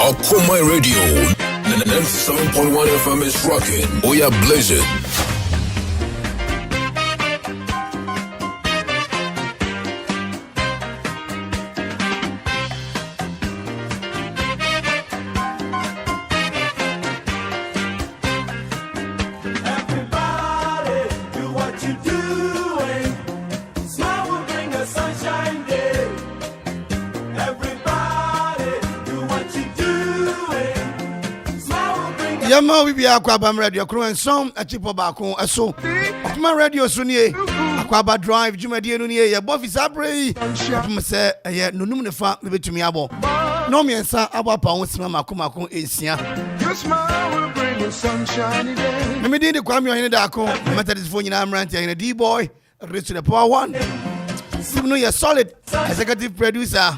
Akuma Radio 97.1 FM is rocking. We are blazing. Yama we be Akwaba Radio crew and some a chip bako so Akuma Radio sunie Akwaba drive Jumadi no ye bofi sabre from say ye no num ne fa me betumi abo no me nsa abo pa won sima makoma ko esia your smile will bring the sunshine again me dey kwame ohene da ko methodist phone nyina amrant ye D boy reach to the power one sim no ye solid executive producer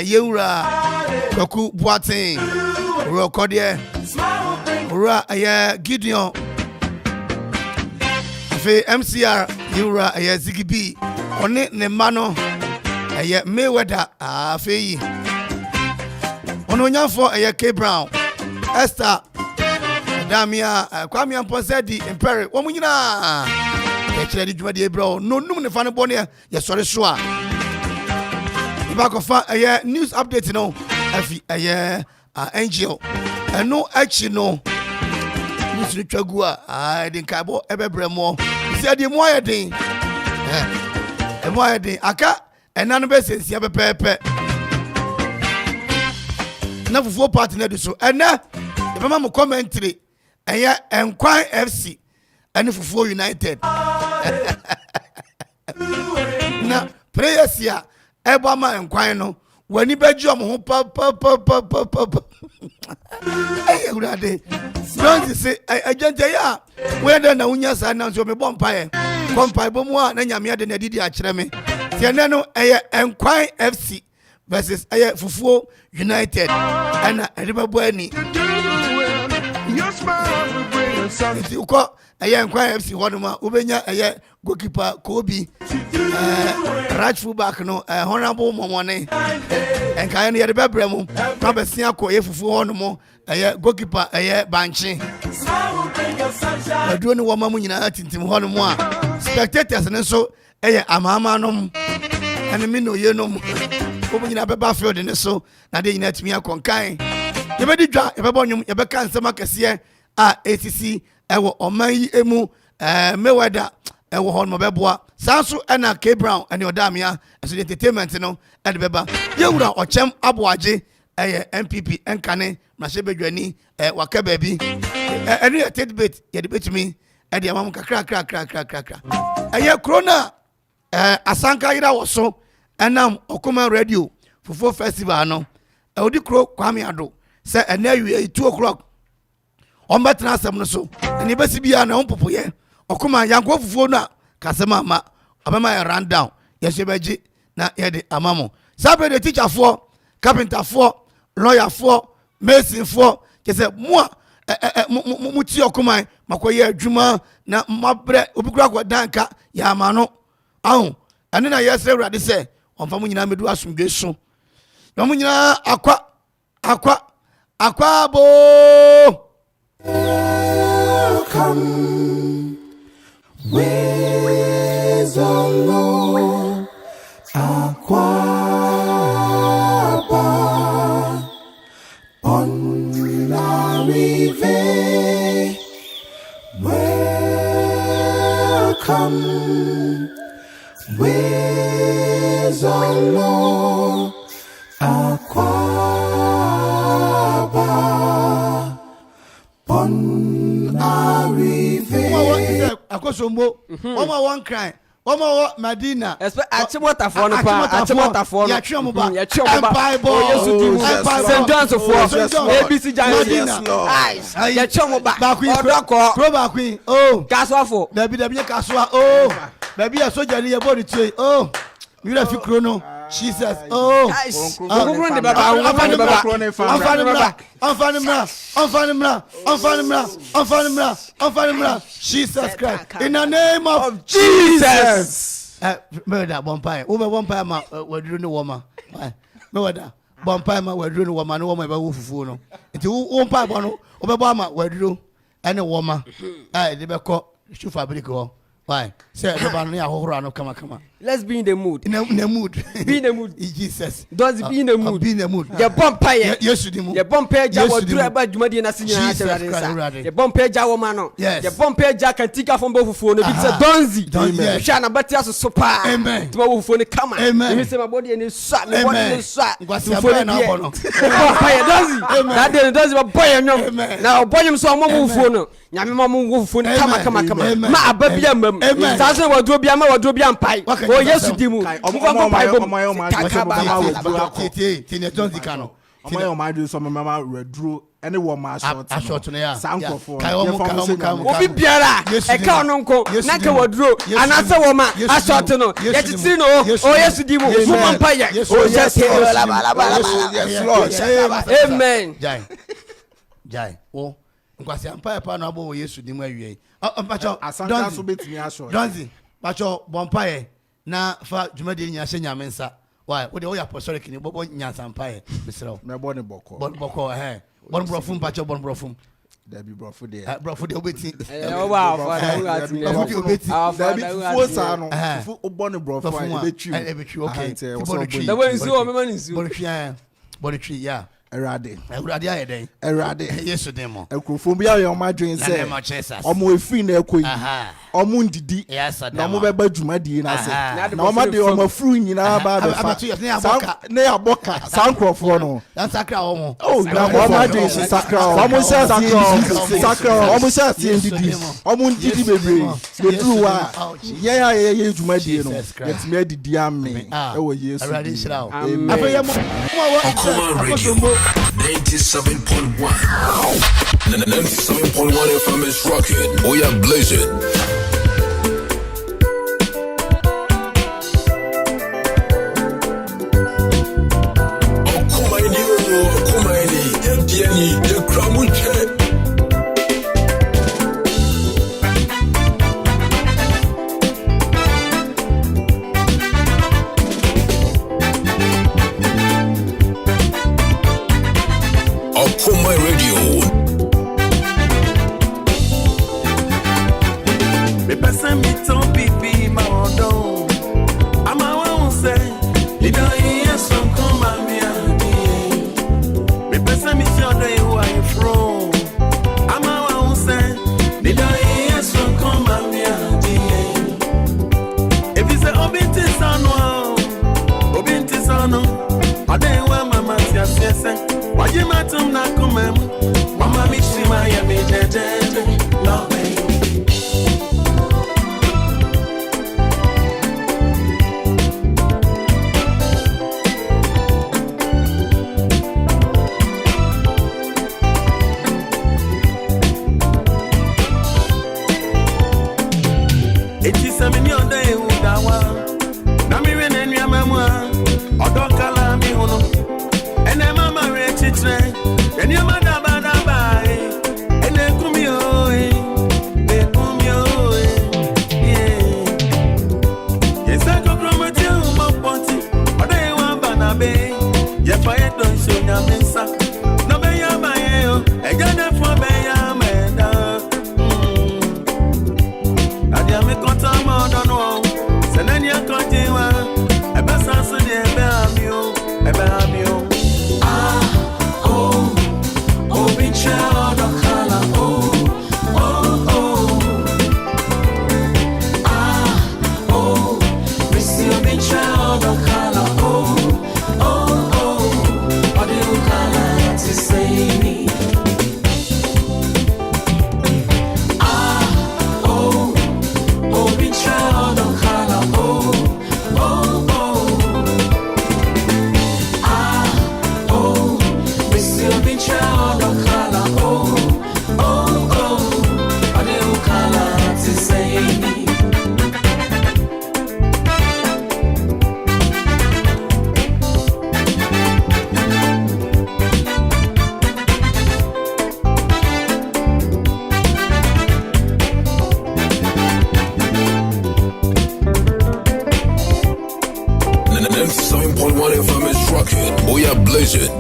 Yeura Koku Boatin Rokodie Ura Gideon Fe MCR Yura Ziggy B One ne mano Mayweather Fe Ononya for K Brown Esther Damia Kwame Amposedi Imperi Womunyina Echedi Jumadi bro no num ne fa ne bone ye sore so a back of news update no afi angel no actually no news ni twagu a den kabo ebebremo isi ade mo ayeden mo ayeden aka enanu be sensia pepepe na fufuo party na do so ena e bema mo commentary Enkwan FC ene fufuo United na players ya eba ma Enkwan no wani beji omo ho pa urade don't say agent ya whether na unya sa na so me bompae kompai bomu a na nyame ade na didi a kire me tie na no Enkwan FC versus Fufuo United and Ribabo ani uko Enkwan FC honoma ubenya goalkeeper Kobi right full back no honorable momone enkan ne yede bebremu na besia ko Fufuo honomo goalkeeper Banchi aduo ne woma mu nyina tintim honomo a spectators ne so amama nom ene me no yenom obu nyina beba field ne so na de nyina timi akonkan ye be didwa ye be bonyum ye be kan sema kese ACC ewo oman yi emu Mayweather ewo hon mo beboa sanso na K Brown ene odamia so the entertainment no e de beba ye wura ochem aboaje MPP enkane mase bedwani waka baabi ene third debate ye debate mi e de amam kakra corona asanka ira wo so enam Okuma Radio Fufuo festival no odi kro Kwame Ado se ene awie 2 o'clock on betra asem no so ene besi bia na onpopoye Okuma yanko Fufuo na kasema ma abema ya run down yese beji na ye de amamo sabe de teacher for carpenter for lawyer for mason for kese mo muti Okuma makoye adwuma na mabre obikura kwa danka ya amano ahun ane na yese urade se onfa mu nyina medu asumdwe so na mu nyina akwa bo come with the Lord Akwaba on la rive welcome with the Lord Akwaba on la rive akosombo oma one cry oma Medina achimota for no ya twemo ba Bible St. John's for ABC Giants ya twemo ba odoko proba queen oh kaswafo dabi kaswa oh dabi ya soja ni ye body tue oh you da fi krono Jesus oh ogunrun de baba Anfanimra Jesus Christ in the name of Jesus me da bompire wo be bompire ma waduru ne wo ma me wada bompa ma waduro no woma no woma ba wo fufuo no nti wo mpa bo no obebo ama waduro ene woma de be ko shoe fabric ho why say the ban ya hohoro no kama let's be in the mood in the mood be in the mood Jesus does be in the mood be in the mood the bompa yes di mu the bompa ja waduro aba dwumade na se nyina kyerade the bompa ja woma no the bompa ja kantika fon bo fufuo no bi say donzi hwa na bati aso so pa to bo fufuo no kama me say my body ni swa me body ni swa fufuo na bo no bompa ya donzi na de donzi ba boy nyom na obonyem so mo fufuo no nyame ma mo fufuo no kama ma ababia mam sase waduro bia ma waduro bia mpai o Yesu di mu omo ma do so mama redro ene wo ma short no ya sankofo obi biara e ka ono nko na ka waduro anase wo ma short no ye titiri no o Yesu di mu mo mpa ye o Yesu amen jai o nkwasi ampa pa no abo o Yesu di mu awie mpacho asanka so betimi ashort donzi pacho bompa ye na fa dwumade nya hye nyame nsa why wo de wo ya apostolic ni bobo nya sampa ye misraw me bo ne boko bon brofum pacho bon brofum da bi brofo de obeti wow obeti da bi fuo sa no fu obone brofo e betwi okay da we nsu o mema nsu bonitwi ya Erade ayeden Yesu demo ekrofo bia ye o madwen se omo efiri na ekoyi omo ndidi na omo beba dwumadi na se na omo de omo furu nyina ba be ne aboka sankrofo no sakra omo na omo madwen se sakra omo se ndidi omo ndidi bebre de truwa ye dwumadi no yetime adidi ame e wo Yesu Erade shirawo afeye mo 97.1 FM is rocking. We are blazing. Okumaini, Etieni, the Kramuche. Okuma Radio. Me pesa mi to pipi ma odo. Ama wa say, you don't hear some come at me. Me pesa mi to the who I from. Ama wa say, you don't hear some come at me. If you say obinti sano, ade wa mama tia sese. Wajimatum na kumem, mama mishima ya mi jeje, love me. Eti samini ode udawa, na mi wene ni amemwa, odokala mi hono. Ene mama rechitre, ene mama daba, ene kumio, yeah. Yesa kokromati umapoti, ode wabana be, yefaye don show nyamensa, no be yamaye yo, ejane fo be yameda. Adia me konta mo dono, seneni akontiwa, ebe sanso de ebe amio. 97.1 FM is rocking. We are blazing.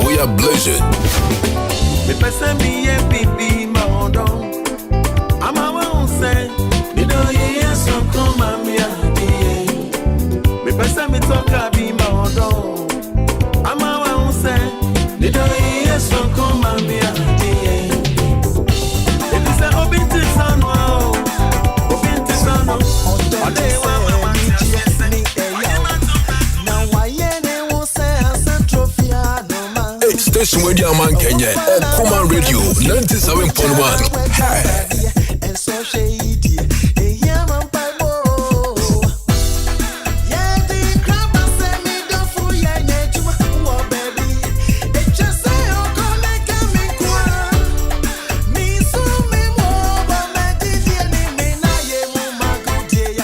We are blazing. Me pesa mi e bibi ma ondo. Ama wa unse. Mi do ye so koma mi a die. Me pesa mi toka bi ma ondo. Ama wa unse. Mi do ye so koma mi a die. If you say obinti sano, obinti sano. Ode wa wa ni chese ni eya. Na wa ye ne wo se asa trophy no ma. Station Radio Man Kenya, Okuma Radio 97.1. Hey. And so shady, a yaman bible. Yeah, the crab send me the fool, yeah, you are baby. It just say, oh, come make me cry. Me so me more, but my dear, me na ye mama good day.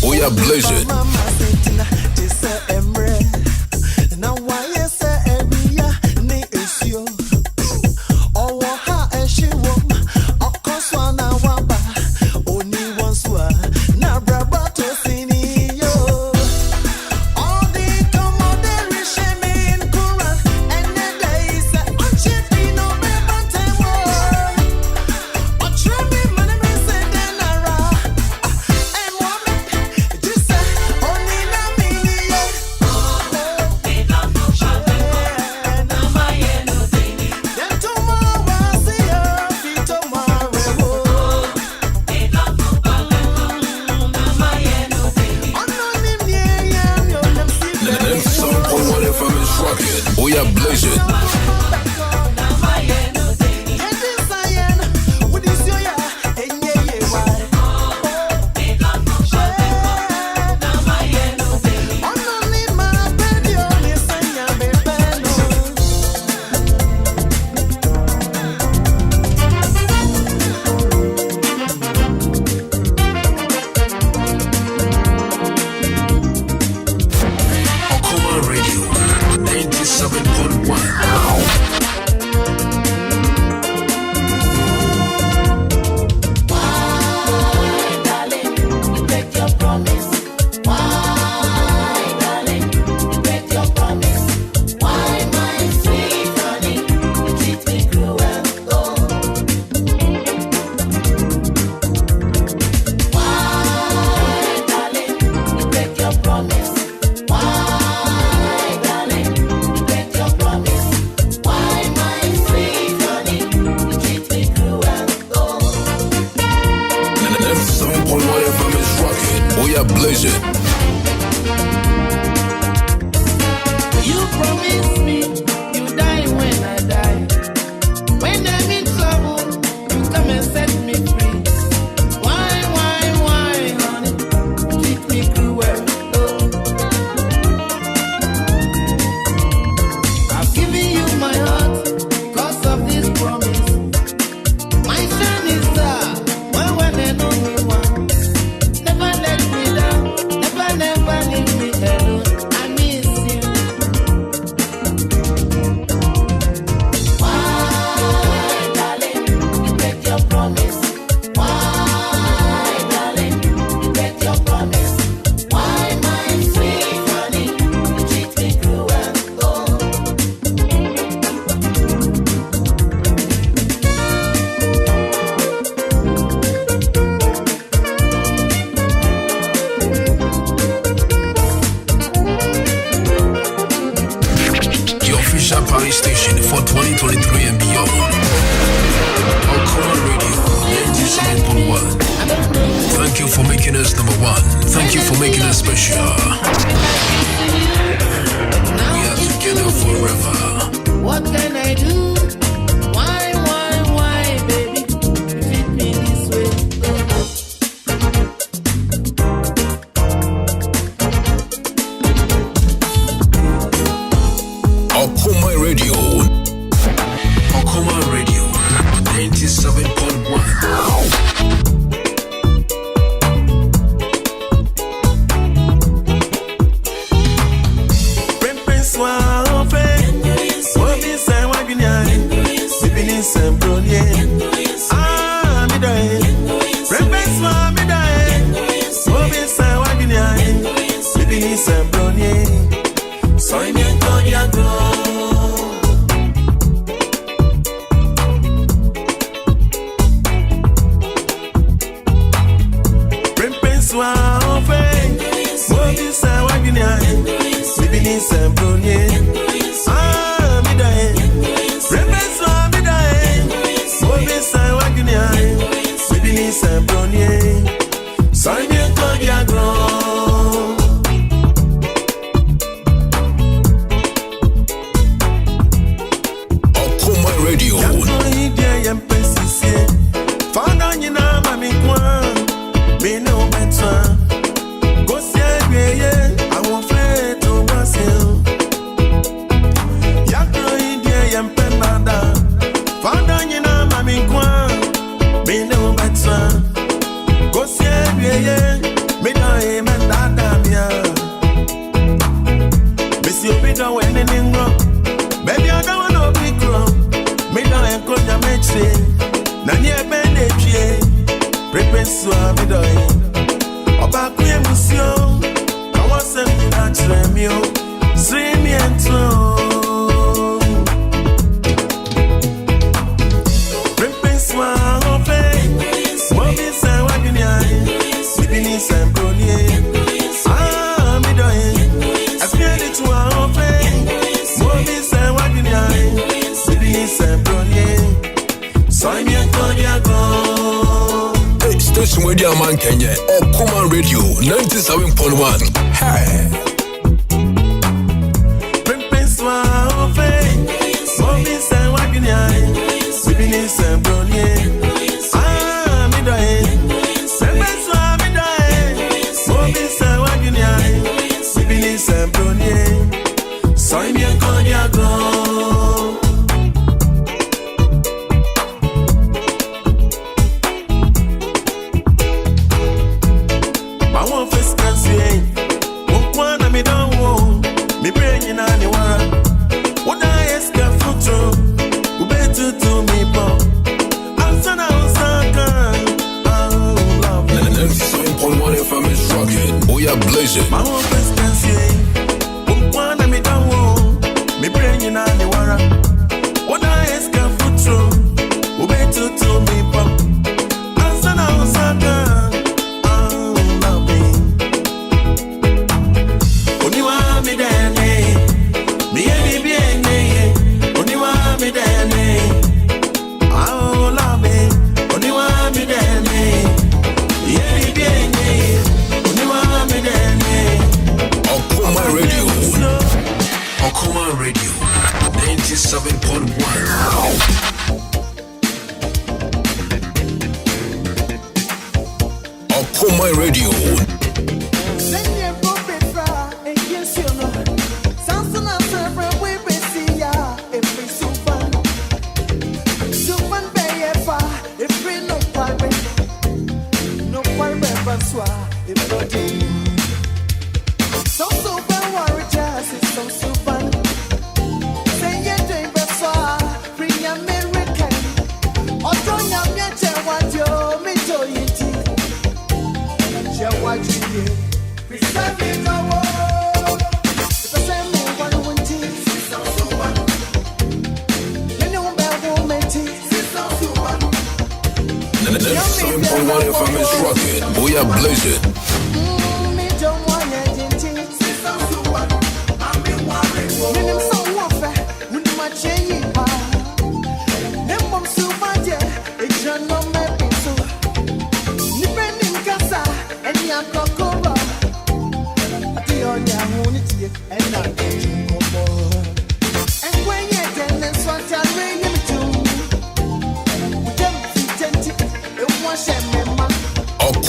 We are blazing. We are blazing. We are blazing. You promise me you die when I die. When I'm in trouble, you come and set me free. Why, honey? Treat me cruel. Oh. I've given you my heart because of this promise. My shining star, my one and only one. Never let me down. Okuma Radio 97.1. Thank you for making us number one. Thank you for making us special. We are together forever. What can I do? Why, baby? Treat me this way. Okuma Radio 97.1. Station Radio Man Kenya, Okuma Radio 97.1. Hey. Okuma Radio. We are blazing.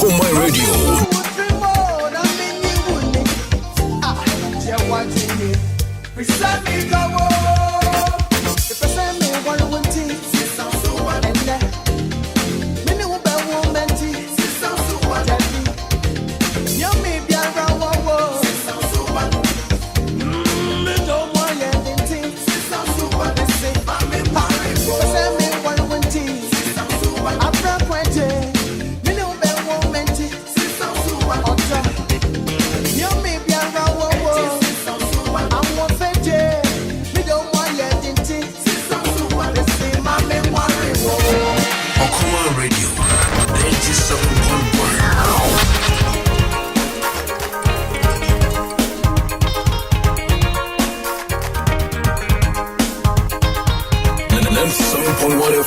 Okomai Radio.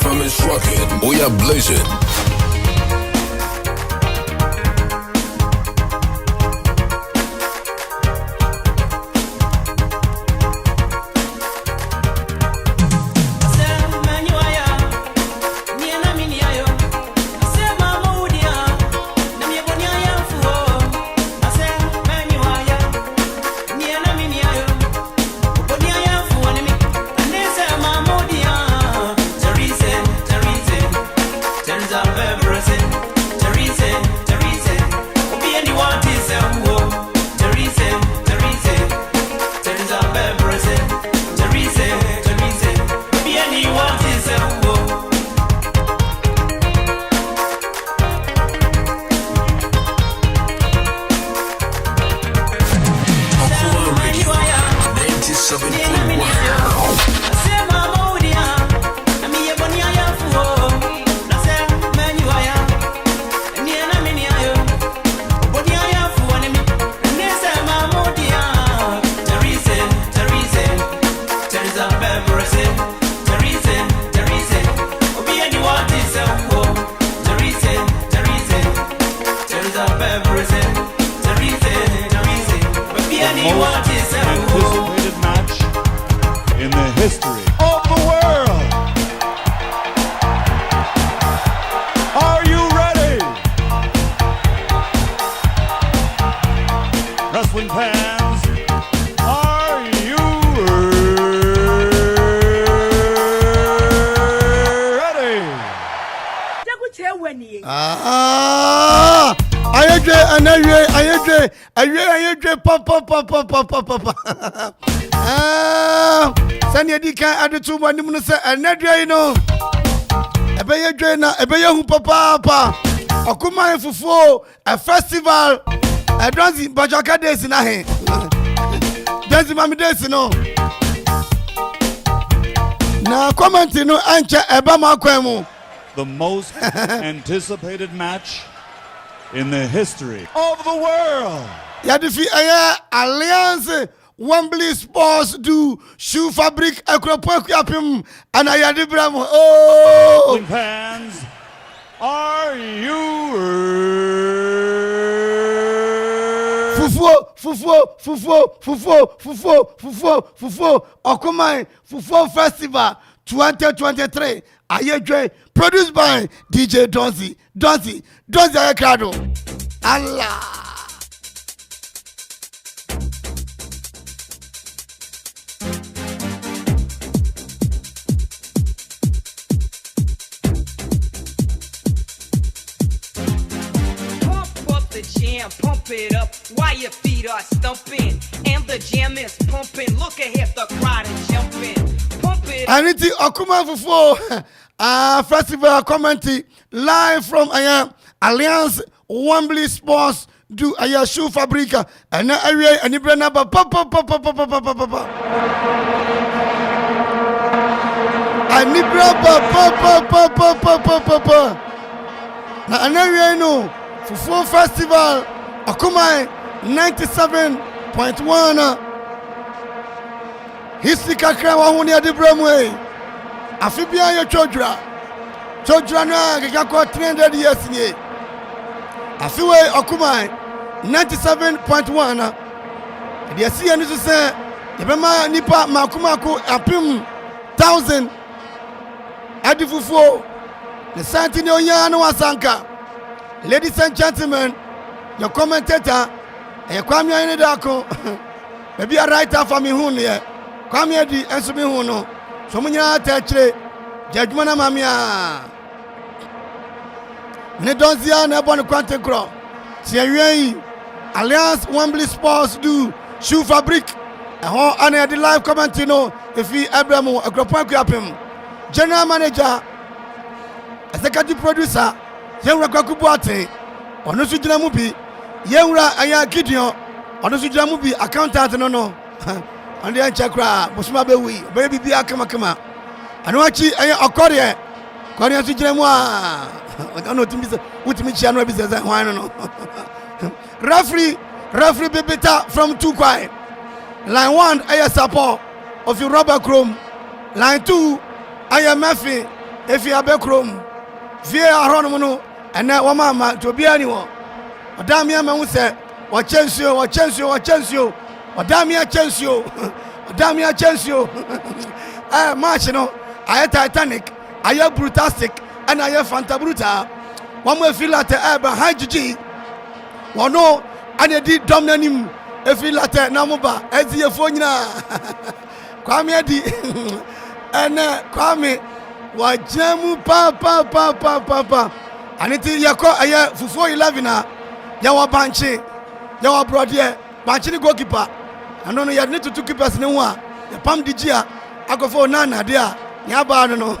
FM is rocking. We are blazing. Sani edika adetu wani mu se enedwe no ebeye dwe na ebeye hu papa Okomai fufuo a festival Donzi Bajaka days na he Donzi mami days no na comment no anche eba makwemu. The most anticipated match in the history of the world. Yadifi Alliance Wembley Sports do shoe fabric akropokuapim and ayadibram. Oh, fans, are you Fufu Okomai Fufu Festival 2023 Ayedre produced by DJ Donzi Ayakado. Allah. Pump it up while your feet are stumping and the jam is pumping. Look ahead, the crowd is jumping. Pump it up. Aniti Okomai Fufu festival commentary live from Alliance Wembley Sports do shoe fabrica and area and Ibrana no Fufu Festival Okomai 97.1 History kakra wa huni adibramwe afibia yo chodra na kekako 300 years ni afiwe Okomai 97.1 the asia ni so say ebema nipa makumako apim 1000 adifufuo ne santi ne onya no wasanka Ladies and gentlemen, your commentator, Kwame Ayinedako, maybe a writer for me who near Kwame Edi and Sumi Huno, so many attached, Judgment Mamia. Nedonzia Nebon Quantum Crow, Sierra Alliance Wembley Sports do shoe fabric. And the live comment, you know, if he Abraham a group up him. General manager, executive producer, Yenra Kakubuate, Onosujina Mubi, Yenra Aya Gideon, Onosujina Mubi, accountant, no. And the Chakra, Busma Bewi, baby be a kama. And watch it, Aya Okoria, Korea Sujinamwa. I don't know what me channel business. Why no? Referee Bebeta from Tukwai. Line 1, I support of your rubber chrome. Line 2, I am Murphy, if you have a chrome. Via Aronomono, and now one mama to be anyone. A damia man say, what chance you, or damia chance you, Marchino, I am Titanic, I am Brutastic, and I am Fanta Bruta. One will feel like the air behind Gigi. One no, and I did dominating. If you like Namuba, as your phone now, Kwame Edi, and Kwame, what Jamu Papa, and it is Yako Aya for 11 Yawa Banchi, Yawa Brodier, Banchi goalkeeper. I don't know you need to keep us no one. The Pam Dijia, I go for Nana, dear, Yaba, no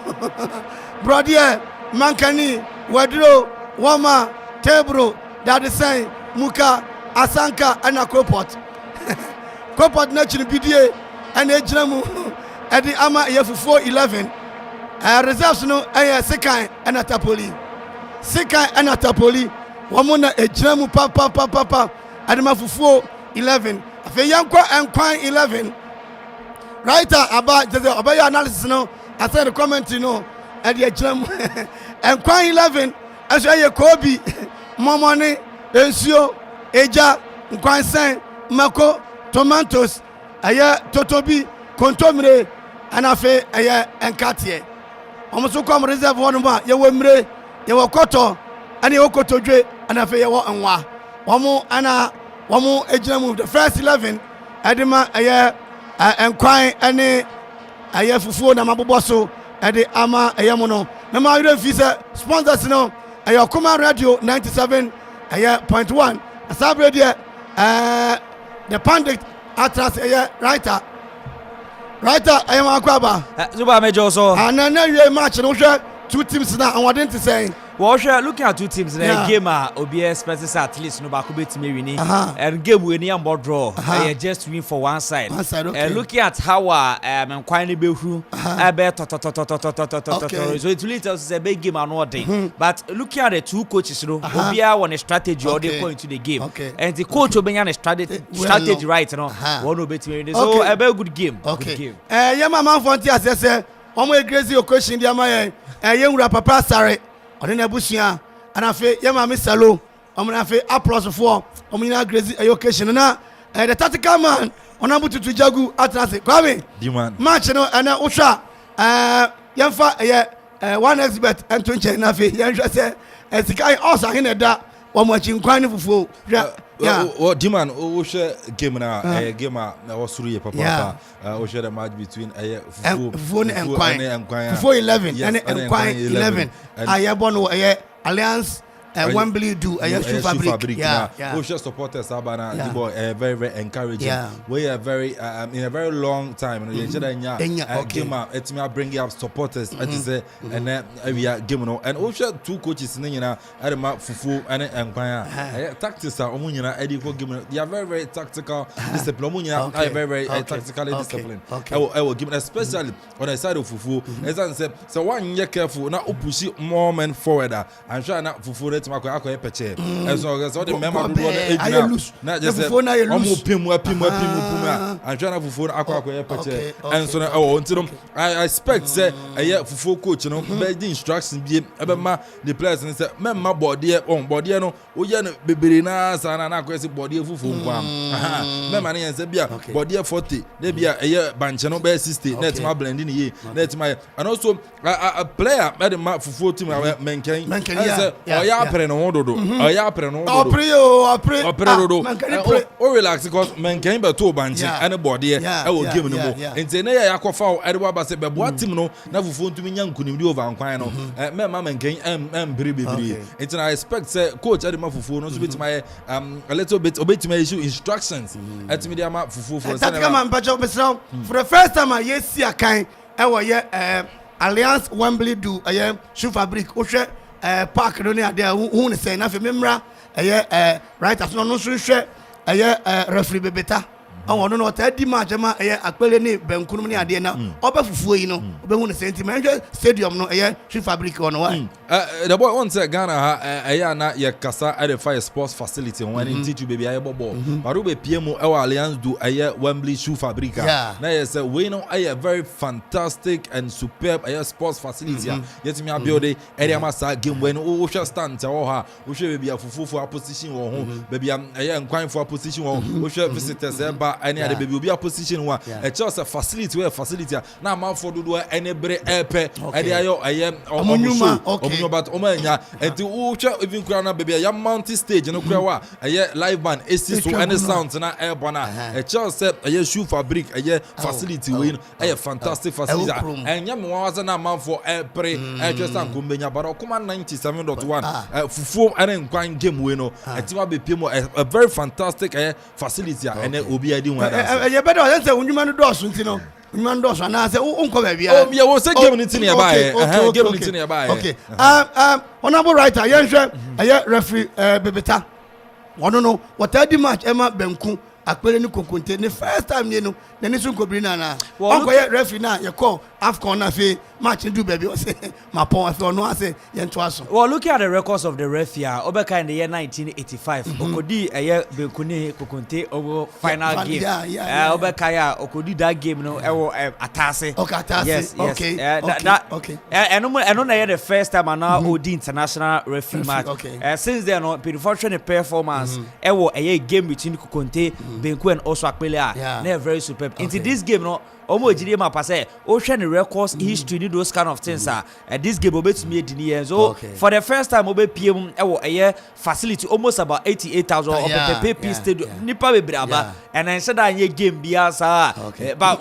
Brodier, Mankani, Wadro, Wama, Tebro, that is saying, Muka. Asanka and a Cropot. Cropot National BDA and a Jamu at the Ama for 411. Reserves no a Sekai and a Tapoli. Sekai and a Tapoli. Wamona a Jamu Papa at the Mafu 411. A Yanko and Quine 11. Writer about the Obaya analysis no. I said the comment, you know, at the Jamu and Quine 11 as I Kobe, Momone, Ensio. Eja, Nkwansen, Mako, Tomatoes, Aya, Totobi, Contomre, and Afe, Aya, and Katie. Almost come reserve one more, Yawemre, Yawakoto, and Yawakoto, and Afe Yawa and Wa. One more, Anna, one more, Ejam, the first 11, Adima, Aya, and Quine, and Aya Fufu, Namaboso, and the Ama, Ayamono. Namara Visa, sponsors no, Ayakuma Radio 97.1. Sabre the pandit atras writer I am Akwaba Zuba Major so and then match no two teams now and what didn't say well looking at two teams in a game OBS special at least no back bit me winning and game winning and board draw just win for one side and looking at how Quine Behu so it really tells us a big game and what day but looking at the two coaches you know Obia on a strategy or they go into the game and the coach will be on a strategy right no one bit me so a very good game yeah man Fonti as say omo crazy occasion dia my yewura papa sare on na busia and afi yema me salo omo na afi applause for omo na crazy occasion na the tactical man onabu tutu jagu atrase Kwame match no na usha yemfa one expert and 20 na afi yenhwe say sika also hin da omo achinkwan fufu well, Diman, we share game na game was through papa. We share the match between Fufu and Quine. Fufu 11 and Quine 11. I born Alliance Wembley do shoe fabric. We share supporters Sabana. Very very encouraging. We are very in a very long time. Game it's me bring up supporters. I say and we are game no. And we share two coaches in Adama Fufu and Quine. Tactics are omunyina ediko game. They are very very tactical discipline. Omunyina are very very tactically disciplined. I will give especially on the side of Fufu. As I say, so one year careful now push more men forward. And try now Fufu to make a peche. As long as all the member do not just say and try now Fufu aqua peche. And so I expect say a year Fufu coach you know the instructions be the players and say member body on body no baby na sana na kwesi body Fufu kwam member na say bia body 40 dey bia a year banche no be 60 net ma blending ye net ma and also a player by the Fufu team menken say oya apre no dodo oya apre no dodo opre dodo o relax because men kan be to banche ane bode e wo game no mo enti na ya yakofa o ade wa ba se be boa team no na fufu ntumi nya nkunim di over nkwan no me ma men kan biri enti na expect say coach ade ma fufu no so betima a little bit obetima issue instructions atimi dia ma fufu for that come and bacho besra for the first time I see akan e wo ye Alliance Wembley do shoe fabric o hwe park no ne ade hu ne say na fe memra right as no so hwe referee bebeta awon no ta di match ma akpele ne benkunum ne ade na oba fufuo yi no oba hu ne sentiment stadium no shoe fabric on wa the boy wants Ghana ha na ye kasa at the fire sports facility when in teach you baby aye bobo but we PM our Alliance do Wembley shoe fabric na ye say we know very fantastic and superb sports facility yet me build area masa game when o hwe stand o ha o hwe baby afufufu position wo ho baby nkwan for position wo hwe visitors eba any other baby obi position wa just a facility where facility na man for do any bre epe ade ayo but omanya enti wo twa even kura na baby ya mountain stage no kura wa live band AC so any sound na airborne just shoe fabric facility we fantastic facility enya me wa na man for pre just an kombenya but kuma 97.1 fufu ene nkwan game we no enti wa be piem a very fantastic facility and obi adi wan ye bedo say unjuma no do so nti no unjuma do so na say unko ba bia ye wo say game nti ne ba game nti ne ba okay honorable writer ye hwe referee bebeta wono no wata di match ema benku akpere ni kokonte ne first time ye no na ni sun kobiri na onko ye referee na ye call AFCON na fe match do baby o say mapon afi ono ase ye nto aso. Well, looking at the records of the referee obeka in the year 1985 okodi benku ni kokonte over final game obeka ya okodi that game no ewo atase yes okay eno na the first time na odi international referee match since then no performance performance ewo game between kokonte benku and also akpele na very superb into this game no omo ejire ma pass o hwe ne records history ni those kind of things this game obetumi edini yen so for the first time obe pm ewo facility almost about 88,000 of the PP stadium nipa be braba and I said that game bia sa but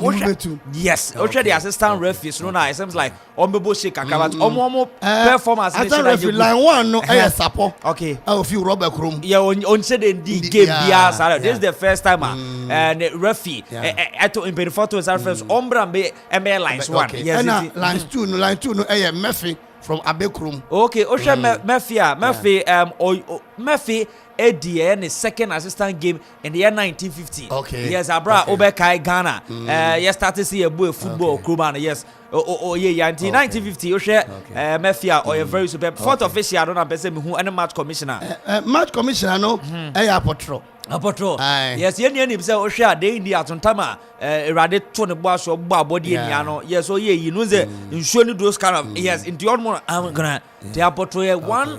yes o hwe the assistant referees no na it seems like omebo shake akabat omo performance ni referee line 1 no support okay I feel Robert Krum on said the game bia sa this is the first time and referee ato in photo is Ombra be lines 1 yes lines 2 no Murphy from Abekrum okay Murphy Eddie and the second assistant game in the year 1950 yes abra obekai Ghana yes started see a boy football Kuban yes yeah 1950 Murphy or very superb fourth official don't person who any match commissioner no Apotro yes yen say o hwe ade ndi atontama erade to ne bo aso bo abode enia no yes you know say nsuo ni those kind of yes in the almost I'm gonna the Apotro one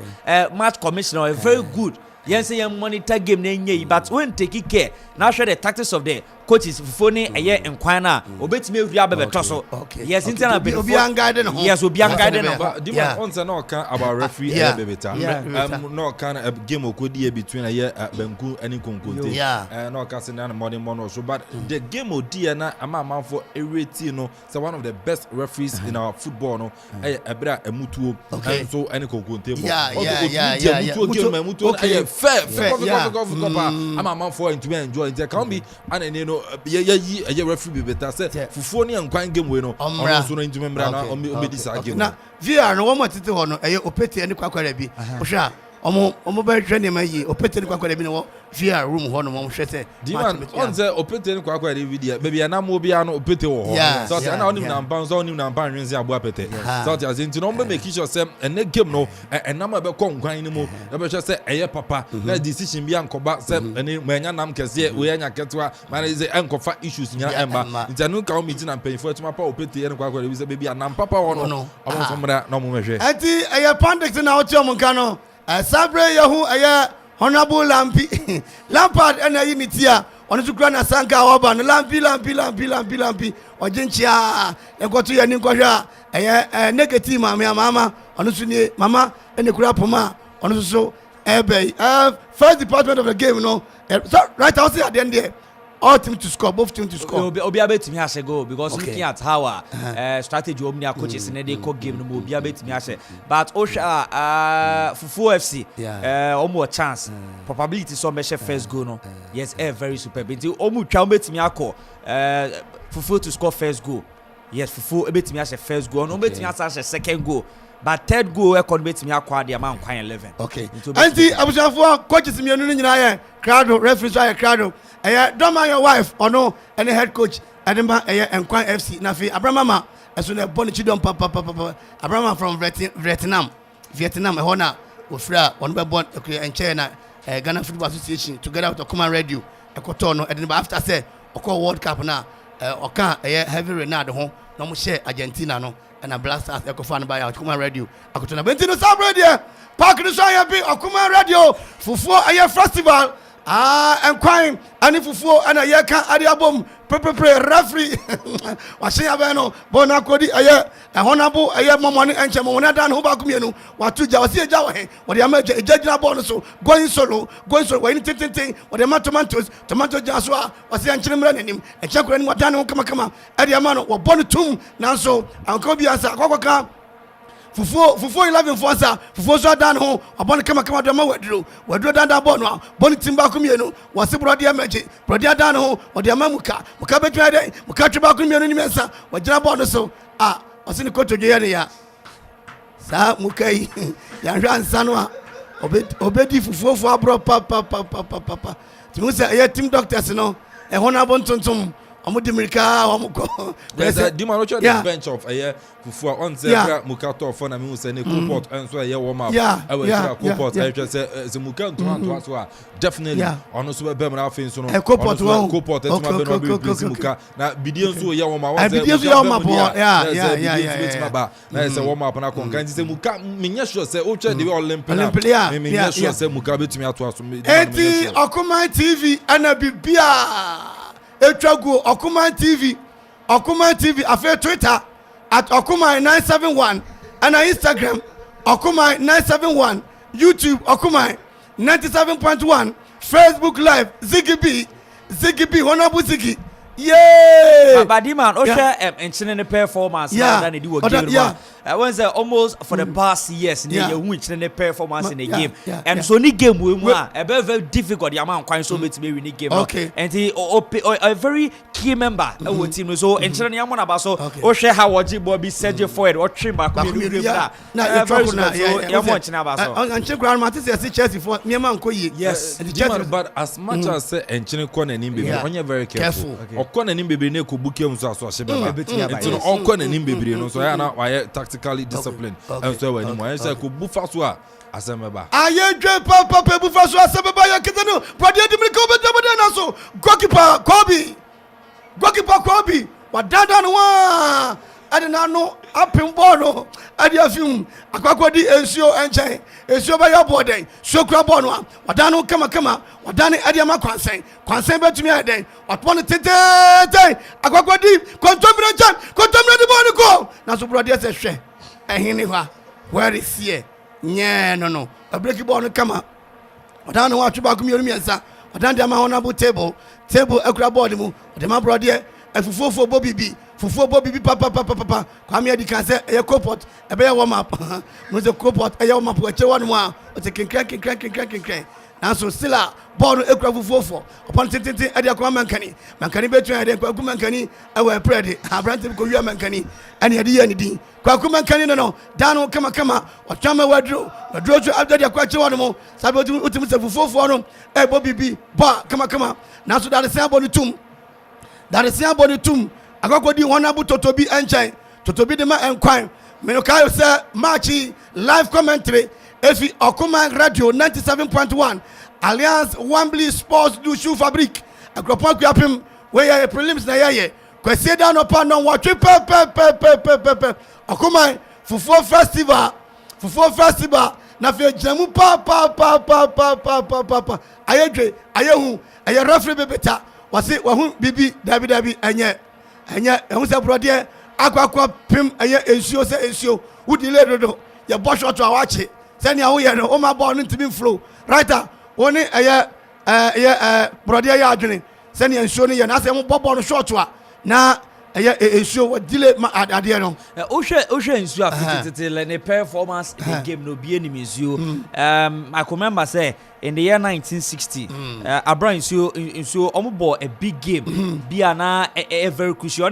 match commissioner very good yes say monitor game na nye but when take care now share the tactics of the coaches fofone enkwan na obetime ewia bebeto so yes interna be obi an guide no yes obi an guide no Dima on say no kan about referee bebeta no kan game okodi between Benku and Konkonte no kan say na morning mono so but the game odi na ama for ereti no say one of the best referees in our football no ebra emutuo so any Konkonte fair ama for to enjoy it can be and you know ye referee be better say fufuo ne nkwan game we no ono so no ntumi mbra na obedi sa game na VR no wo tete ho no opete ne kwakwara bi wo hwa omo ba hwe ne ma yi opete ne kwakwara bi no VR room ho no mo hwe se Diman on say opete ne kwakwara video baby na mo bia no opete wo ho so say na onim na mban so onim na mban nwense abo apete so say azenti no mo make sure say ene game no enam be ko nkwan ni mo e be hwe say papa na decision bia nkoba say ene manya nam kese we anya ketwa man say enkofa issues nya emba ntanu ka o meeting na penfo atuma pa opete ne kwakwara bi say baby anam papa wo no omo so mra na mo mehwe ati pandix na o ti o nka no sabre yahu honorable Lampard and Unitia on the Grand Sanka Oban, Lampi, or Jinchia, and go to your Ninkosha, a negative mamma, on the Sunni, Mamma, and the Grapoma, on so first department of the game, you know. So right, I'll say at the end there. All teams to score, both teams to score. Obi abetimi has a goal because looking at how strategy Omnia coaches in the game no Obi abetimi has. But Osha Fufu FC almost chance probability so measure first goal no. Yes, very superb. Until Omu twa betimi akọ Fufu to score first goal. Yes, Fufu betimi has a first goal. No betimi has a second goal. But third goal record betimi akọ the amount 11. Okay. Anti abusafo coaches mienu nyina ye crowd referee so ye crowd. Don't mind your wife or no any head coach Edinburgh Nkwan FC Nafi Abramama as soon as Bonichidon papa Abrama from Vietnam Hona Ufra one by born and China Ghana Football Association together with Okuma Radio Ekotono Edinburgh after say Oko World Cup na Oka heavy Renard home no mo share Argentina no and a Blasters Ekofan by Okuma Radio Akotona Bentino Sub Radio Park the Shire be Okuma Radio Fufu Aye Festival and crime and if Fufu and a year can adiabom referee washing abeno bonakodi aye and honorable aye money and chamona dan who back me no what to jawasi jawahe what the amateur judging bonus so going solo when anything what the tomato jaswa was the anchimran him and check when what dan come adiamano what bonutum now so uncle biasa kwaka Fufu 11 for sa Fufu so dan ho abon kama do ma wadro dan da bon no bon timba kumienu wase brodia meje brodia dan ho odi amamuka muka betwa de muka twa kumienu ni mensa wajira bon so wase ni koto je ya sa muka yi ya hwa ansa no obedi fufu abro pa timu se ya team doctors no e hona bon tontom Amudimirika Amuko. There's a Dimanocha bench of a year for on the Mukato for a muse and a couport and so a year warm up. I will couport. I say the Mukan to answer definitely on us were Berman Fins on a couport Muka. Now Bidian so Yawama. There's a warm up and I can say Muka Minyasho say Ocha the Olympia. Minyasho say Mukabe to me at us. Eti Okuma TV and a Bibia. Etrago Okuma TV afa Twitter at Okuma 971 and on Instagram Okuma 971 YouTube Okuma 97.1 Facebook Live Ziggy Honorable Ziggy yeah Badima Osha enchine performance na they do game when say almost for the past years they win the performance in the game and so ni game we mu very difficult the amount kwan so betime win the game and he a very key member of team so enchine na amona ba so Osha how woji Bobby Sergio forward or trim back na you talk na ya mo enchine ba so enchine ground man say Chelsea for me man ko yi yes but as much as say enchine corner ni be onye very careful okona ni bebre na ko buke mu so aso ahye beba enti no okona ni bebre no so ya na why tactically disciplined and so when mo say ko bufa so a asemeba aye dwe papa bufa so asemeba ya kitanu brother Dimiko be na so goalkeeper Kobe wadada no wa adena no apim ball no ade afim akwakodi ensuo ensuo ba ya boden sokura ball no wadana no kama wadane ade ama kwansen betumi ade watpon tete akwakodi kontomre di ball go na so brother say hwe ehini hwa where is here nye no a break ball no kama wadana no atwa ba kumienu miensa wadane de ama honorable table akura ball mu wadane ma brother Fufu Bobby papa Kwame Adi can say a copot a bear warm up no the copot a warm up which one more o te crank now so still a ball ekra fufu upon tete Adi Kwame mankani between Adi Kwaku mankani I were ready Abraham ko wi mankani and Adi anything Kwaku mankani no dano kama o chama wadro to after Adi Kwaku one more sabotu utim se fufu no e Bobby B ba kama now so that the same body tum that is your body tomb. I got the honorable Totobi Enchine, Totobi the man and crime. Menokayo say Marchi live commentary. If Okuma Radio 97.1 Alliance Wembley Sports du Shoe Fabric. I got point up him where prelims na ye. Kwesi down upon no watch pe. Okuma Fufu Festival. Na fe jamu pa. Ayehu aye referee bebeta. Wasi wahu bibi dabi enye ehun se brother akwa pim enye ensuo se ensuo wudi le dodo ye bo shot awache send ya wo no o ma ball no ntimi flow right one brother ya adwene send ya nsuo no ye na say mo ball no short wa na nsuo delay ade no o hwe nsuo afitete le ne performance in the game no be any nsuo I remember say in the year 1960 Abraham nsuo omo a big game bia na very crucial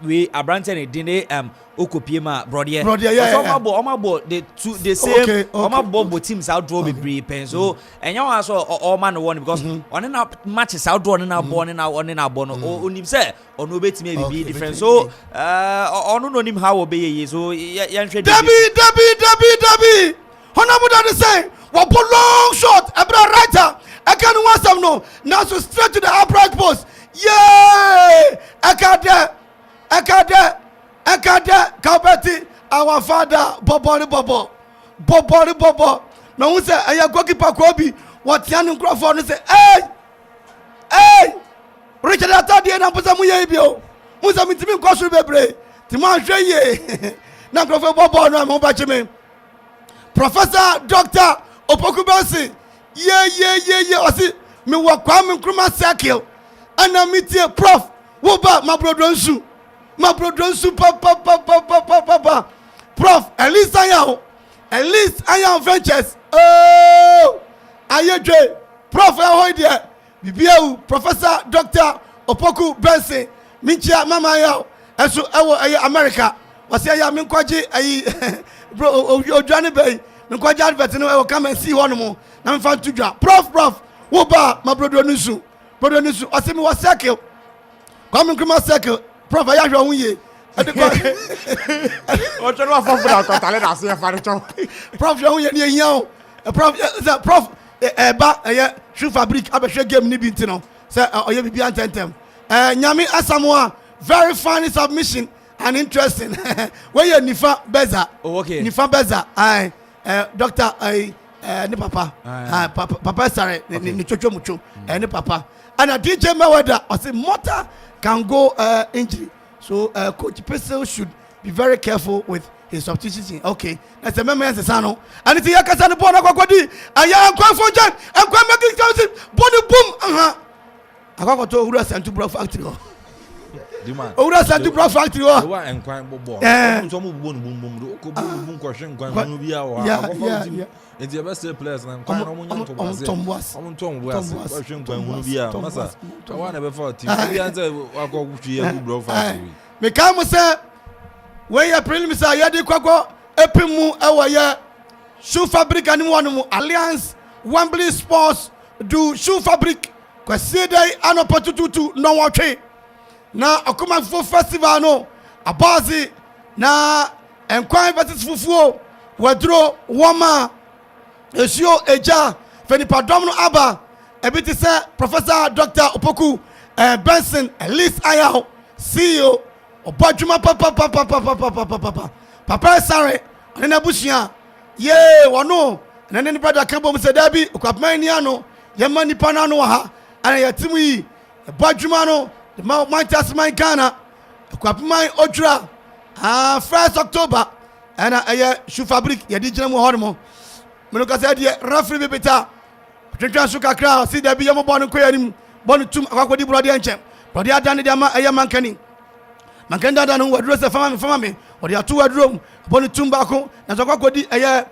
we Abraham ten dey okopiem brother yeah omo the same omo teams outdraw be brave pen so enya wa so all man won because on na matches outdraw na ball na ball no onim say ono betime be different so ono no nim how obey so yan hwe Debbie honorable that say what long shot ebra writer I can want some no now so straight to the upright post yeah akade Kabeti our father bobo no who say aya goalkeeper Kobi what yan Crawford no say hey Richard Atadi na posa mu ye bio mu say mitimi kwaso bebre ti ma hwe ye na Crawford bobo no mo ba chime Professor Dr. Opoku Benson yeah osi me wa Kwame Nkrumah circle ana metie prof wo ba my brother nsu papa prof at least I ventures ayedwe prof ahoy there bibia Professor Dr. Opoku Benson minchia mama ya eso ewo America wase ya minkwaje bro odwane bay minkwaje advert no ewo come and see one mo na mfa tudwa prof wo ba my brother nsu ose me wa circle Kwame Nkrumah circle prof ya hwe hu ye o tolo afofo da ko tale da se fa recho prof hwe hu ye ne hia o prof ba shoe fabric abehwe game ni bi ntino say oye bibia antentem nyame asamoa very funny submission and interesting where you nifa beza nifa beza doctor ni papa papa sare ni chocho mucho ni papa and DJ Mayweather I say motor can go injury so coach Pesel should be very careful with his substitution okay that's a member as sano and it's yakasa no bona kwakodi aya kwafo jan and kwa making thousand body boom akwakoto owura santu bro factory owura santu bro factory wa enkwan bobo so mo bobo no ko bobo ko hwe enkwan no bia wa akofo team enti ebe say players na enkwan no mo nyanto base omon tom boase ko hwe enkwan no bia masa wa na be for team bia nze akọ hwe ya bro factory me ka mo say when your prelims are yadi kwakọ epimu ewo ye shoe fabric ani wonu mu Alliance Wembley Sports do shoe fabric kwasiedai anopotututu no wotwe na Akomafo festival no abazi na enkwan versus fufuo wadro woma esio eja fenipadom no aba ebiti se Professor Dr. Opoku Benson Elise Ayaho CEO obadwuma papa sare na busia ye wono na ne brother kan bom se dabi okwapman ni ano ye mani pana no ha ana yatimu yi obadwuma no the Manchester man Ghana okwapman odra 1st October ana shoe fabric ye di gina mu hormo meno ka se de referee bibita twetwa so kakra si dabi ye mo bon ko yanim bon tum akwakodi brother enchem brother adan de ama mankani mankanda da no wadro se fama me odi atu wadro bonu tumba ko na so kwakodi eja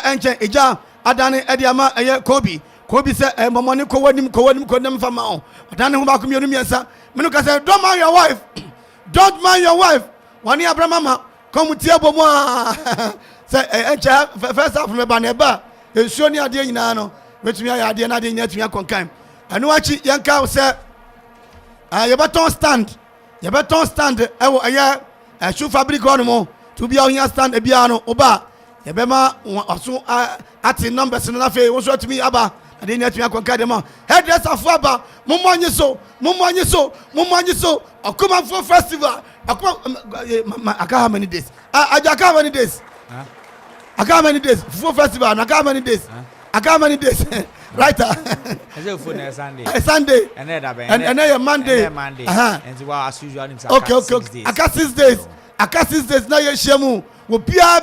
enche eja adane edi ama kobi se momoni ko wanim fama o adane ho ba ko mienu miensa menu ka say don't mind your wife wani abramama come tie bomo say enche first half me ba na ba ensuo ni ade nyina no betumi ya ade na ade nya tumi akonkan anu achi yanka say ye beton stand ewo shoe fabric on mo to be on stand ebia no oba ye be ma oso ati numbers no na fe wo so atumi aba ade nya atumi akonka de ma hairdresser fo aba mommo anyi so Akomafo festival aka how many days aka how many days aka how many days for festival aka how many days aka how many days right Sunday and then Monday and well as usual okay aka 6 days na ye shemu wo bia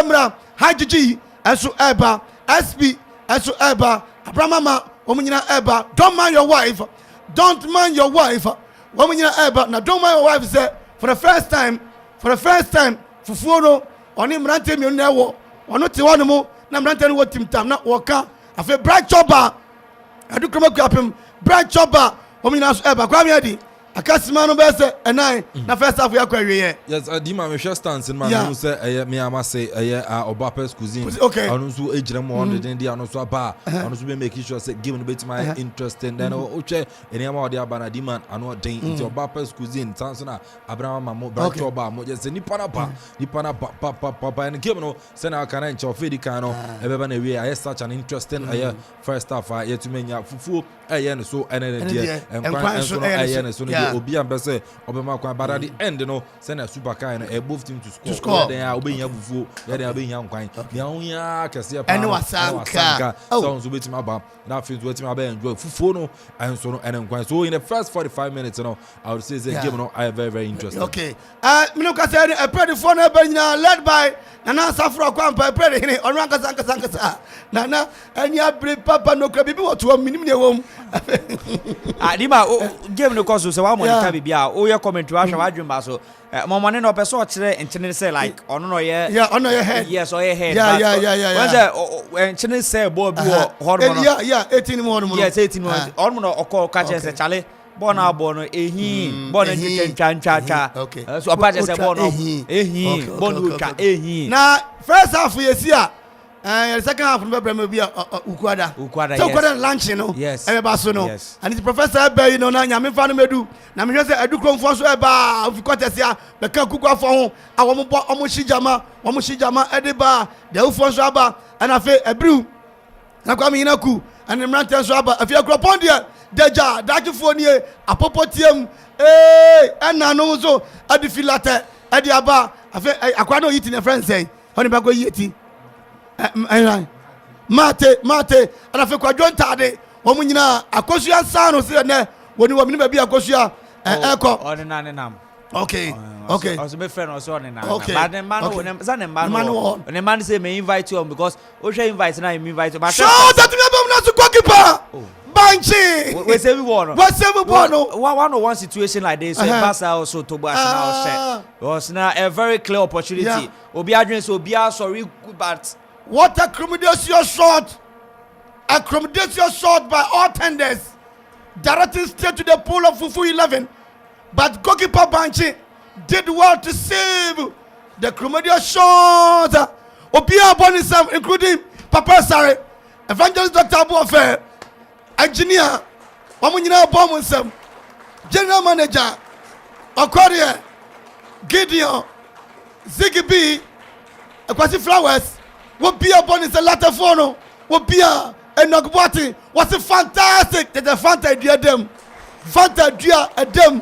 mra hajiji enso eba SP enso eba abramama omunyina eba don't mind your wife womunyina eba na don't mind your wife say for the first time fufuo no oni mrante mi no ewo ono te wonu mu na mrante no wotim tam na woka afi bright choba adu kroma kwapem bright choba omunyina so eba kwa mi adi akasima no be say enai na first half ya kwa wiye. Yes, Dima me share stance in man who say me ama say Obapes cuisine onu so ejire mo on the dia no so aba onu so be make sure say give me bit my interest and then o che eni ama odi aba na Dima anu den into Obapes cuisine sanso na Abraham Mamo branch oba mo just nipa na pa and give no say na kana nche ofedi kan no e be ba na we I such an interesting first half yet to menya fufu no so ene dia and so so obi am be say obema kwa bara the end no say na super kai no both team to score then obenya bufu then obenya nkwan dia honya kese pa ene wasanka so betima aba na fit betima aba enjoy fufu no and so no ene nkwan so in the first 45 minutes no I would say the game no I very very interesting. Okay me no ka say a pretty phone e banya led by Nana Safra Kwampa pretty hini onranka sanka nana enya bre papa no kra bibi woto minim ne wom Dima game no cause so wa mo ka bibia o ye comment wa hwa wadwun ba so momone no person o kire enchene say like ono no ye ono ye head yes or ye head yeah when say enchene say ball bi wo hormone 18 mo yes 18 mo hormone o ka che say chale ball na ball no ball na twa so apa say ball no ball no twa na first half yesi a the second half no be be ukwada so ukwada lunch no e ba so no and the professor be no na nyame fa no medu na me hwe say adukro mfo so e ba ofikotesia be ka kukwa fo ho awomo shijama e ba de ufo so aba and afi ebru na kwa me ku and mrante so aba afi akropon dia deja dajufo nie apopotiem na no so adifilate adi aba afi akwa no yiti ne friend say oni ba go yiti mate ana fe kwa jontade wo munyina akosu ansa no se ne woni wo minima bi akosu a eko oni na ne nam okay also my friend also on na but the man who say ne man say me invite you because o share invite na me invite but so that me be na so goalkeeper Banchi we say we won one situation like this so Barca also to Arsenal share was na a very clear opportunity obi adwen so obi sorry but what a accommodatio shot by all tenders directing straight to the pool of Fufu 11 but goalkeeper Banchi did well to save the accommodatio shot Obia Bonisam including Papa Sare Evangelist Dr. Abu Affair engineer Omunyina Bomusam general manager Okorie Gideon Ziggy B Akwasi Flowers Wobia Bonis a Latafono, Wobia and Nogwati was a fantastic. There's a Fanta dem. Fanta dia a dem.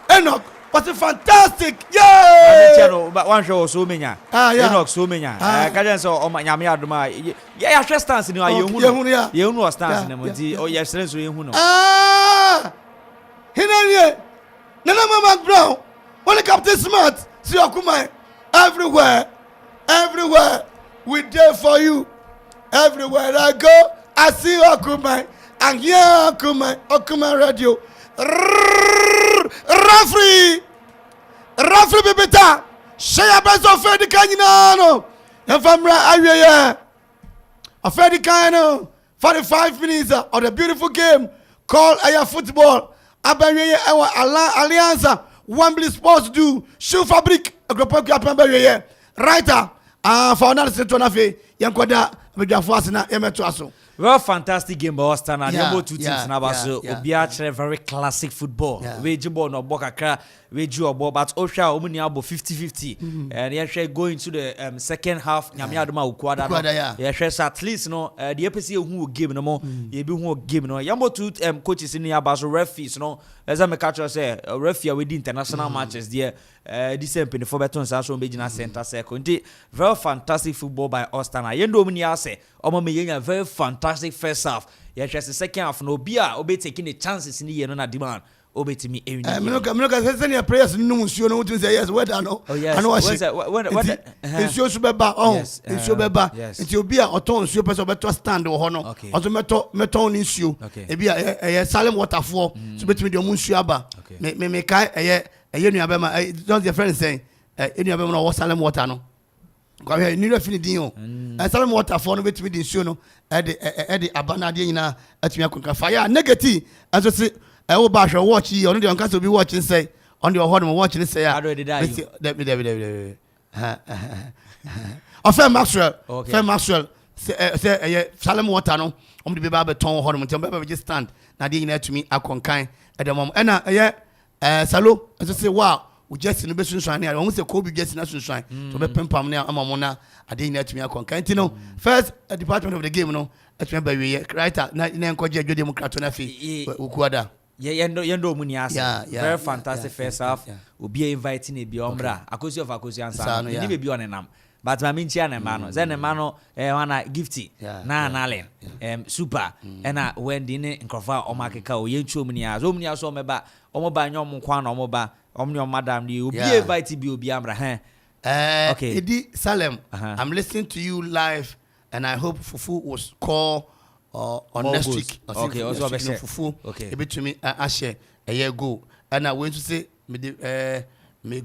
Enoch was a fantastic. Yeah. But one show so many. Enoch so many. Kajan so on my Yamia Duma. Yeah, just stance in your you know stance in the oh yes, so you know. Hinanye. Nana Mama Brown. When the Captain Smart, see Okumai everywhere. We there for you. Everywhere I go, I see Okumai. And hear Okumai radio. Referee Bibita. Shaya Bezo Fedi Canino. If I'm right, a Fedi Cano. 45 minutes of the beautiful game called Aya Football. Abaye Allianza. Wembley Sports do. Shoe Fabric. A group of Capamber. Writer. For another Setonafe, Yankoda, Medjafasina, Emetuaso. Well, fantastic game, Boston. And you two teams now, so Obiache very classic football. We jibo no Bokaka, we drew ball, but Osha Omuniabo 50-50. And yeah, going to the second half, Nyamiaduma Ukwada. Yeah, at least no, the EPC who give no more, you be who give no. Yambo two coaches in the Abaso referees, no, as I'm a catcher say, a referee with international matches there. This in for Beton Sasso Major Center Second. Very fantastic football by Ostana. Yendo Muniase, Omo Meya, very fantastic first half. Yes, the second half, no beer, obey taking the chances in the year on a demand. obetimi ewini. Minoka send your prayers no nsuo no to say yes whether no. Oh yes. I know what nsuo so beba nsuo beba nti obi a oton nsuo pese obeto stand ho no ozo meto nsuo e bia eye Salem waterfall so betimi de omu nsuo aba me kai eye nua ma don't your friend saying nua bema no Salem water no kwa he ni refi ni din o Salem waterfall no betimi de nsuo no e de abana de nyina atimi akonka fire negative aso se I will bash your watch you on the uncastle be watching say on your home watching say Fair Maxwell Fair Maxwell say Salem water no the baby ton home until just stand now they to me a conkind at the moment and Salo as I say wow we just in the best sunshine I almost say Kobe just in sunshine to be pam now amamona I didn't to me a conkind you know first department of the game no at me by right now Koja Democrat on a fee Ukuada. Yendo Muniasa. Very fantastic first half. We'll be inviting a Biombra. Akosi of Akosi and you may be on a nam. But my minchian and mano. Then a mano, wana gifty. Na nalen. Super. And I went dinner in Crofa or Makaka or Yenchu Munia. Zomnia so meba. Omoba nyom kwan omoba. Omnio madam you be invited Biambra. Okay. Edi Salem. I'm listening to you live and I hope Fufu was call on next week. Okay, also Fufu. Okay. A bit to me Ashe a year ago. And I went to say may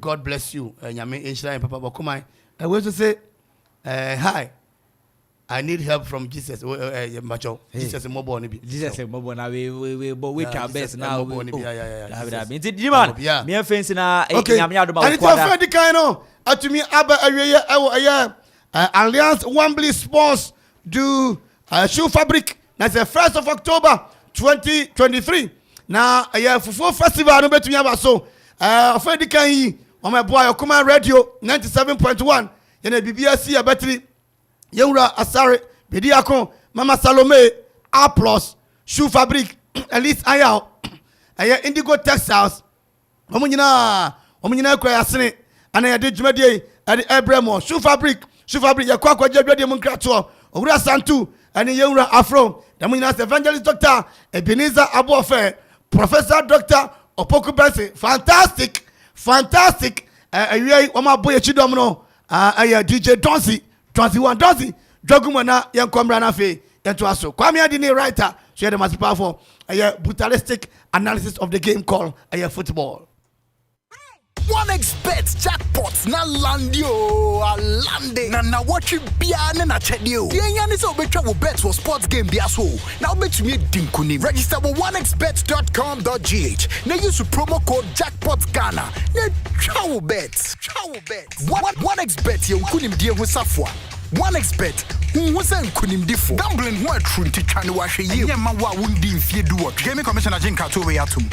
God bless you. Nyame Insha and Papa Bokumai. I went to say hi. I need help from Jesus. Macho. Jesus mobile ni bi. Jesus mobile na we can best now. Yeah. Demand. Me fence na nyame adoma kwada. And it's a friend kind no. Atumi aba awie Alliance Wembley Sports do shoe fabric. That's the 1st of October 2023. Now Fufu Festival no betumi aba so. Friend kan yi on my boy Okuma Radio 97.1. Yana BBC a battery. Yewura Asare Bediakon Mama Salome A+ shoe fabric Elite Ayao Indigo Textiles omunyina kwa yasene ana ya de dwumadie ade Ebremo shoe fabric yakwa dwumadie mu nkrato owura Santu ani Yewura Afro da munyina Evangelist Dr. Ebenezer Abofe Professor Dr. Opoku Benson fantastic awie oma boye chidom no DJ Donsi Jogumana yankomra na fe yento aso Kwame Adini writer so the most powerful brutalistic analysis of the game called football. 1xBet jackpots na landio alande na watch bia na chedio yenya ni so betwa wo bet for sports game bia so na obetumi dinkuni register with 1xbet.com.gh na use promo code jackpotghana na chawo bet 1xBet ye nkunim die ho safwa 1xBet who say nkunimdifo gambling ho atru ntitwa ne wa hwe ye nyema wa wundi mfie duwo Gaming Commissioner Jinka to we atum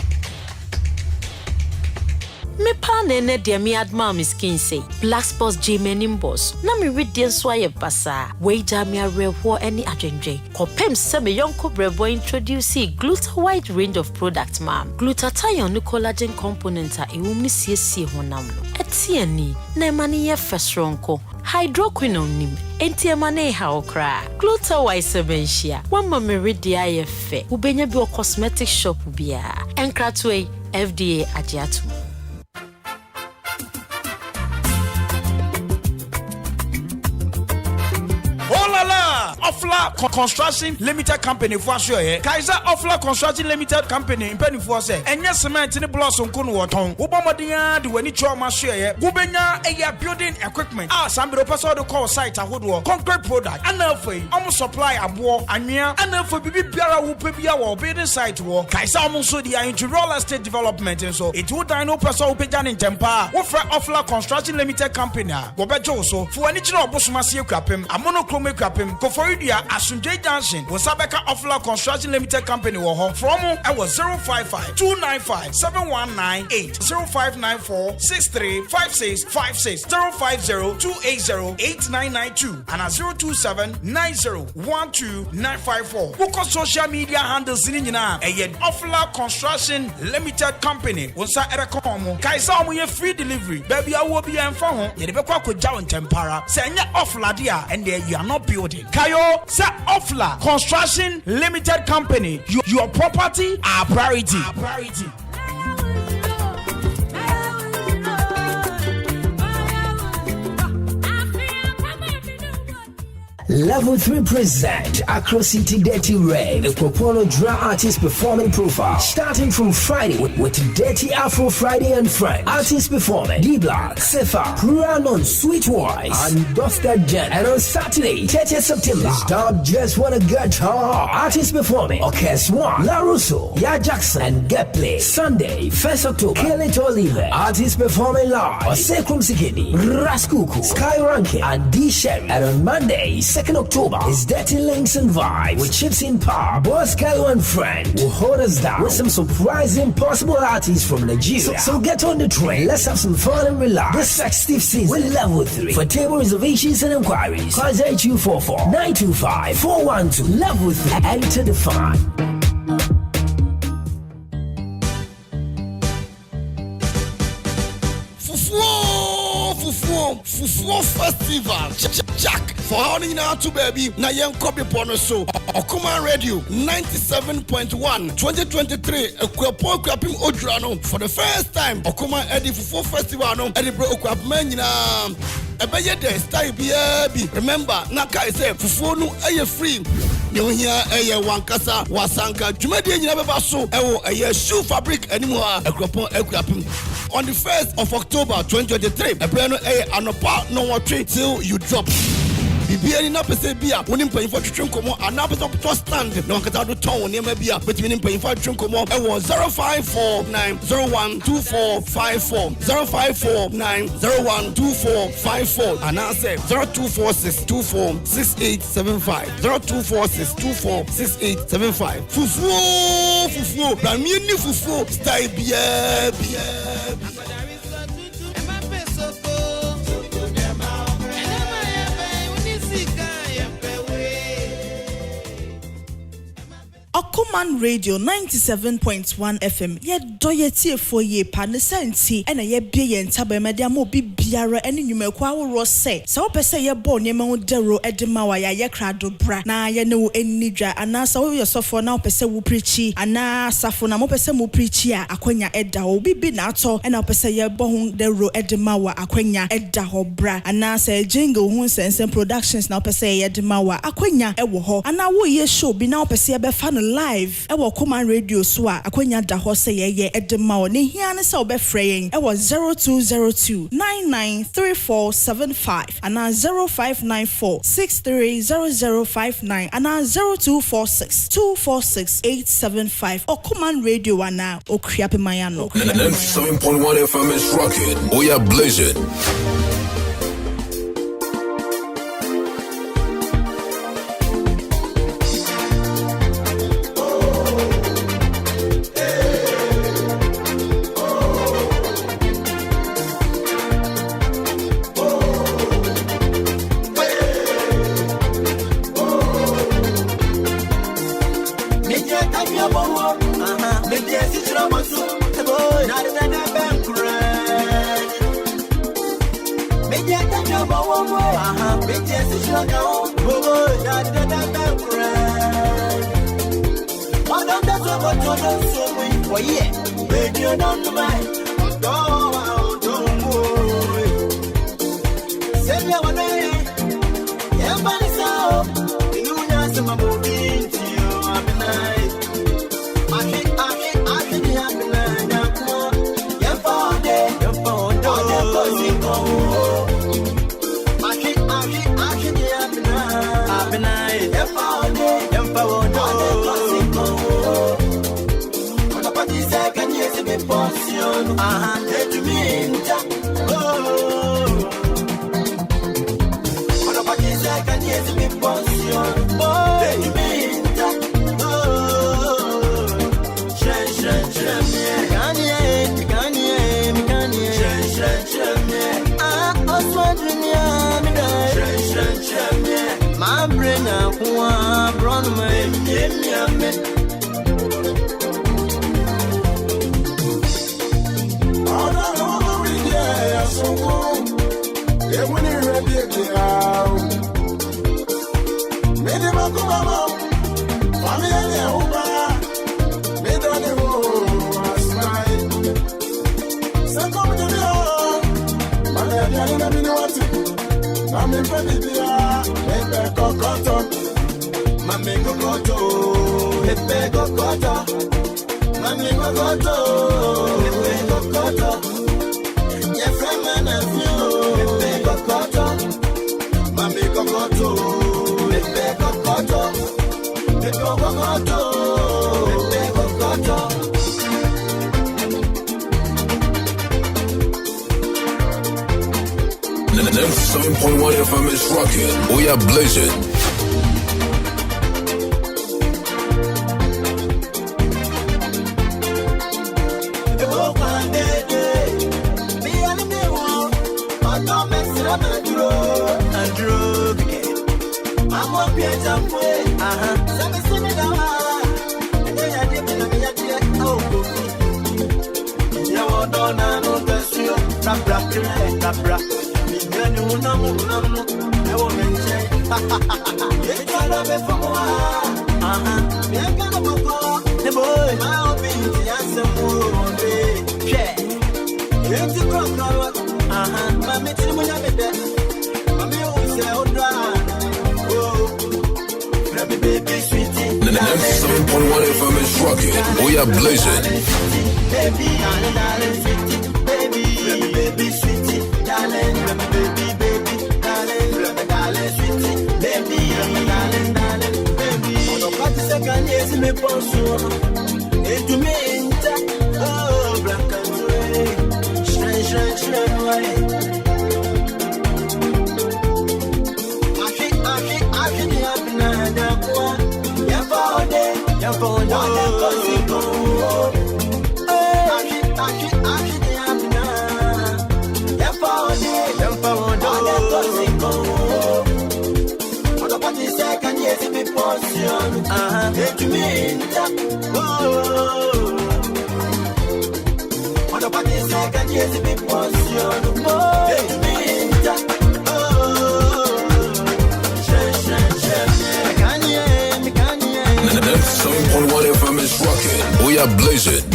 me pa ne de me adma miskin say Black Sports G-Menim boss na me read den so aye basa we ja me arewo any adwendwe kopem se me yonko brebo introduce Gluta wide range of products mam glutathione collagen component a ewum ni siesie honam no etiani na mani ye fesronko hydroquinone nim entiema na ha okra Gluta wide sebensia wamma me read dia ye fe ubenya bi o cosmetic shop bia enkratwe FDA agiatu. Ofla Construction Limited Company for sure. Kaiser Ofla Construction Limited Company in penny for say. Enya cement ni blocks on kunu waton. Ubomodia di weni choma share. Gubenya eya building equipment. Sambiro paso do call site ahodo. Concrete product. Anafei omo supply abo anwea. Anafei bibi biara wo pebia wo building site wo. Kaiser omo so dia into real estate development and so. It would dino paso wo peja ni tempa. Wo fra Ofla Construction Limited Company. Go bejo so. Fu ani chiro obosoma sie kwapem. Amonochrome kwapem. Koforidia Asunjay Junction was Sabeka Ofla Construction Limited Company from I was 055-295-7198 0594-635656 050-280-8992 and 027-90-12954. Book on social media handles in Ofla Construction Limited Company was Erekomo Kaisa we free delivery baby I will be and phone Yebekwa Jawan Tempara Senya Ofla dia and there you are not building Kayo Sa Ofla Construction Limited Company. Your property, our priority. Level 3 present Accra City Dirty Rave, a Propono Dra artist performing profile. Starting from Friday with Dirty Afro Friday and Friends. Artists performing D-Block, Sefa, Pranon, Sweet Voice, and Dr. Jen. And on Saturday, 30th September, Stop Just Wanna Get Hard. Artists performing Orchestra, La Russo, Ya Jackson, and Get Play. Sunday, 1st October, Kelly Tolive. Artists performing live, Osekum Sikini, Raskuku, Sky Rankin, and D Sherry. And on Monday, 2nd October, is Dirty Links and Vibes with Chips in Power. Boss Kalo and Friend will hold us down with some surprising possible artists from Nigeria. So get on the train, let's have some fun and relax. This festive season with Level 3. For table reservations and inquiries, call 0244-925-412. Level 3. Enter the fun. Fufuo Festival Jack for holding out to baby na yen copy pono so Okuma Radio 97.1 2023 ekwapo kwapim odurano for the first time Okuma Edi Fufuo Festival no Edi bro okwapman nyina ebeye dey style bi remember na kai say fufuo no eye free you hear eye wankasa wasanka dwumade nyina beba so ewo eye shoe fabric animu a ekwapim on the 1st of October 2023 ebrano anopa no watch till you drop Bibiani na pese bia woni mpanyin for twetwe nkomo ana pese to stand na wankata do ton ne ma bia betimi mpanyin for twetwe nkomo e wo 0549012454 0549012454 ana say 0246246875 0246246875 fufuo bamieni fufuo style bia Okuman Radio 97.1 FM. Ye doyetie for ye panesanti ena ye bie ye ntaba media mo bibiara ene nwumekwa aworo se. Se wo pese ye bo ne ma dero edema wa ya ye krado bra na ye ne wo enidwa ana sa wo yosofo na wo pese wo preachi ana safo na mo pese mo preachi a akwanya eda wo bibi na ato ena wo pese ye bo hu dero edema wa akwanya eda ho bra ana sa jingle hu sense productions na wo pese ye edema wa akwanya ewo ho ana wo ye show bi na wo pese ye be fa live ewo Okuman Radio so a akwanya da ho se ye edema o ne hia ne se obefreyen ewo 0202993475 ana 0594630059 ana 0246246875 Okuman Radio ana okriape mayano 97.1 FM is rocking. We are blazing. I'm .1 FM is rocking. We are blazing. FM is rocking. We are blazing. Baby, darling, baby, baby, sweetie, darling, baby, baby, darling, sweetie, baby, darling, baby. On the party second years, me bonsoir. Et tu m'inta, oh, black and gray, shine, white. FM is rocking. We are blazing.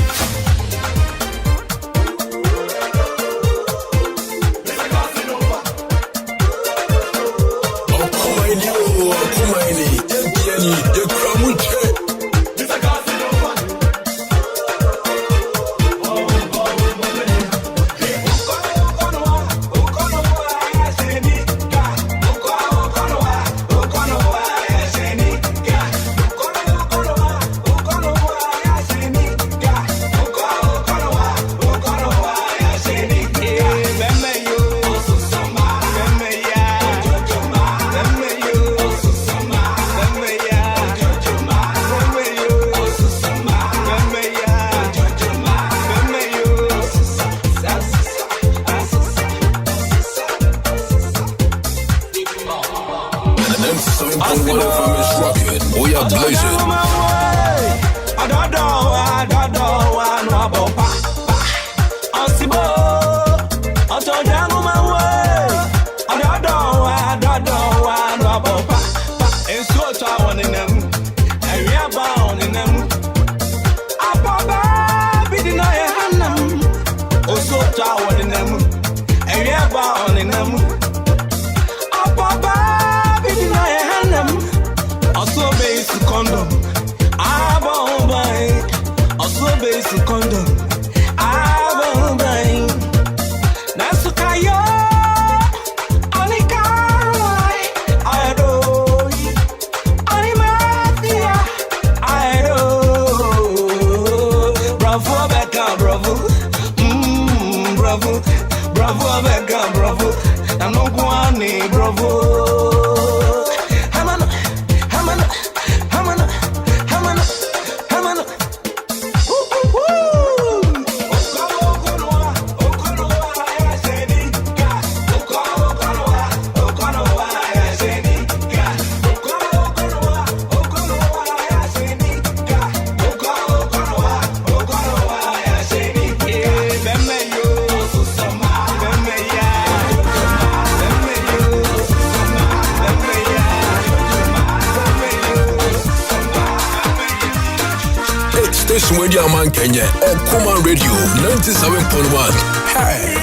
Radio Man Kenya or Kuma Radio 97.1. Hey.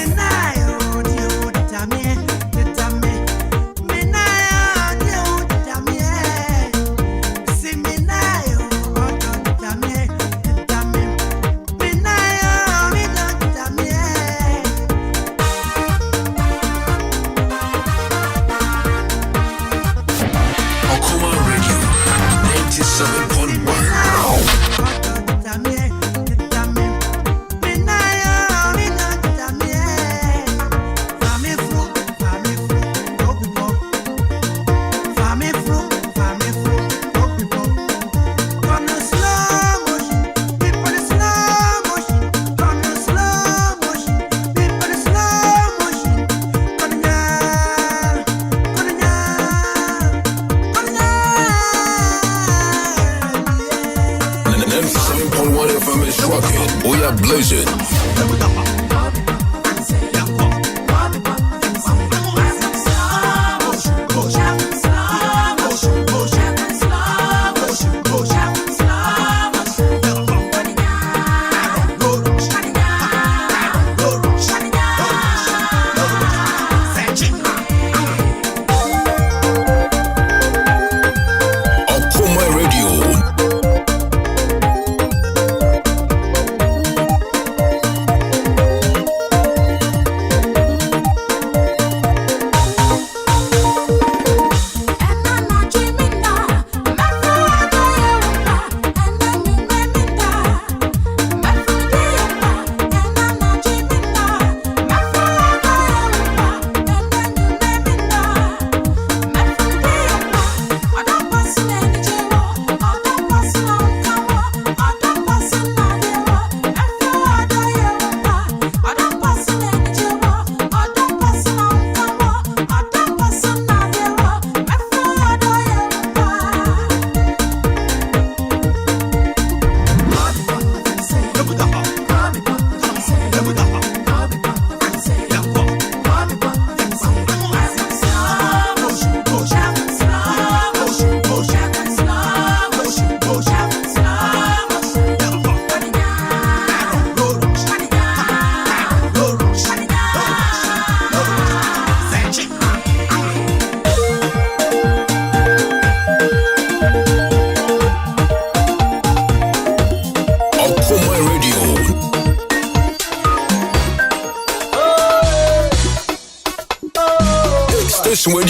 Okuma Radio 97.1. We are blazing.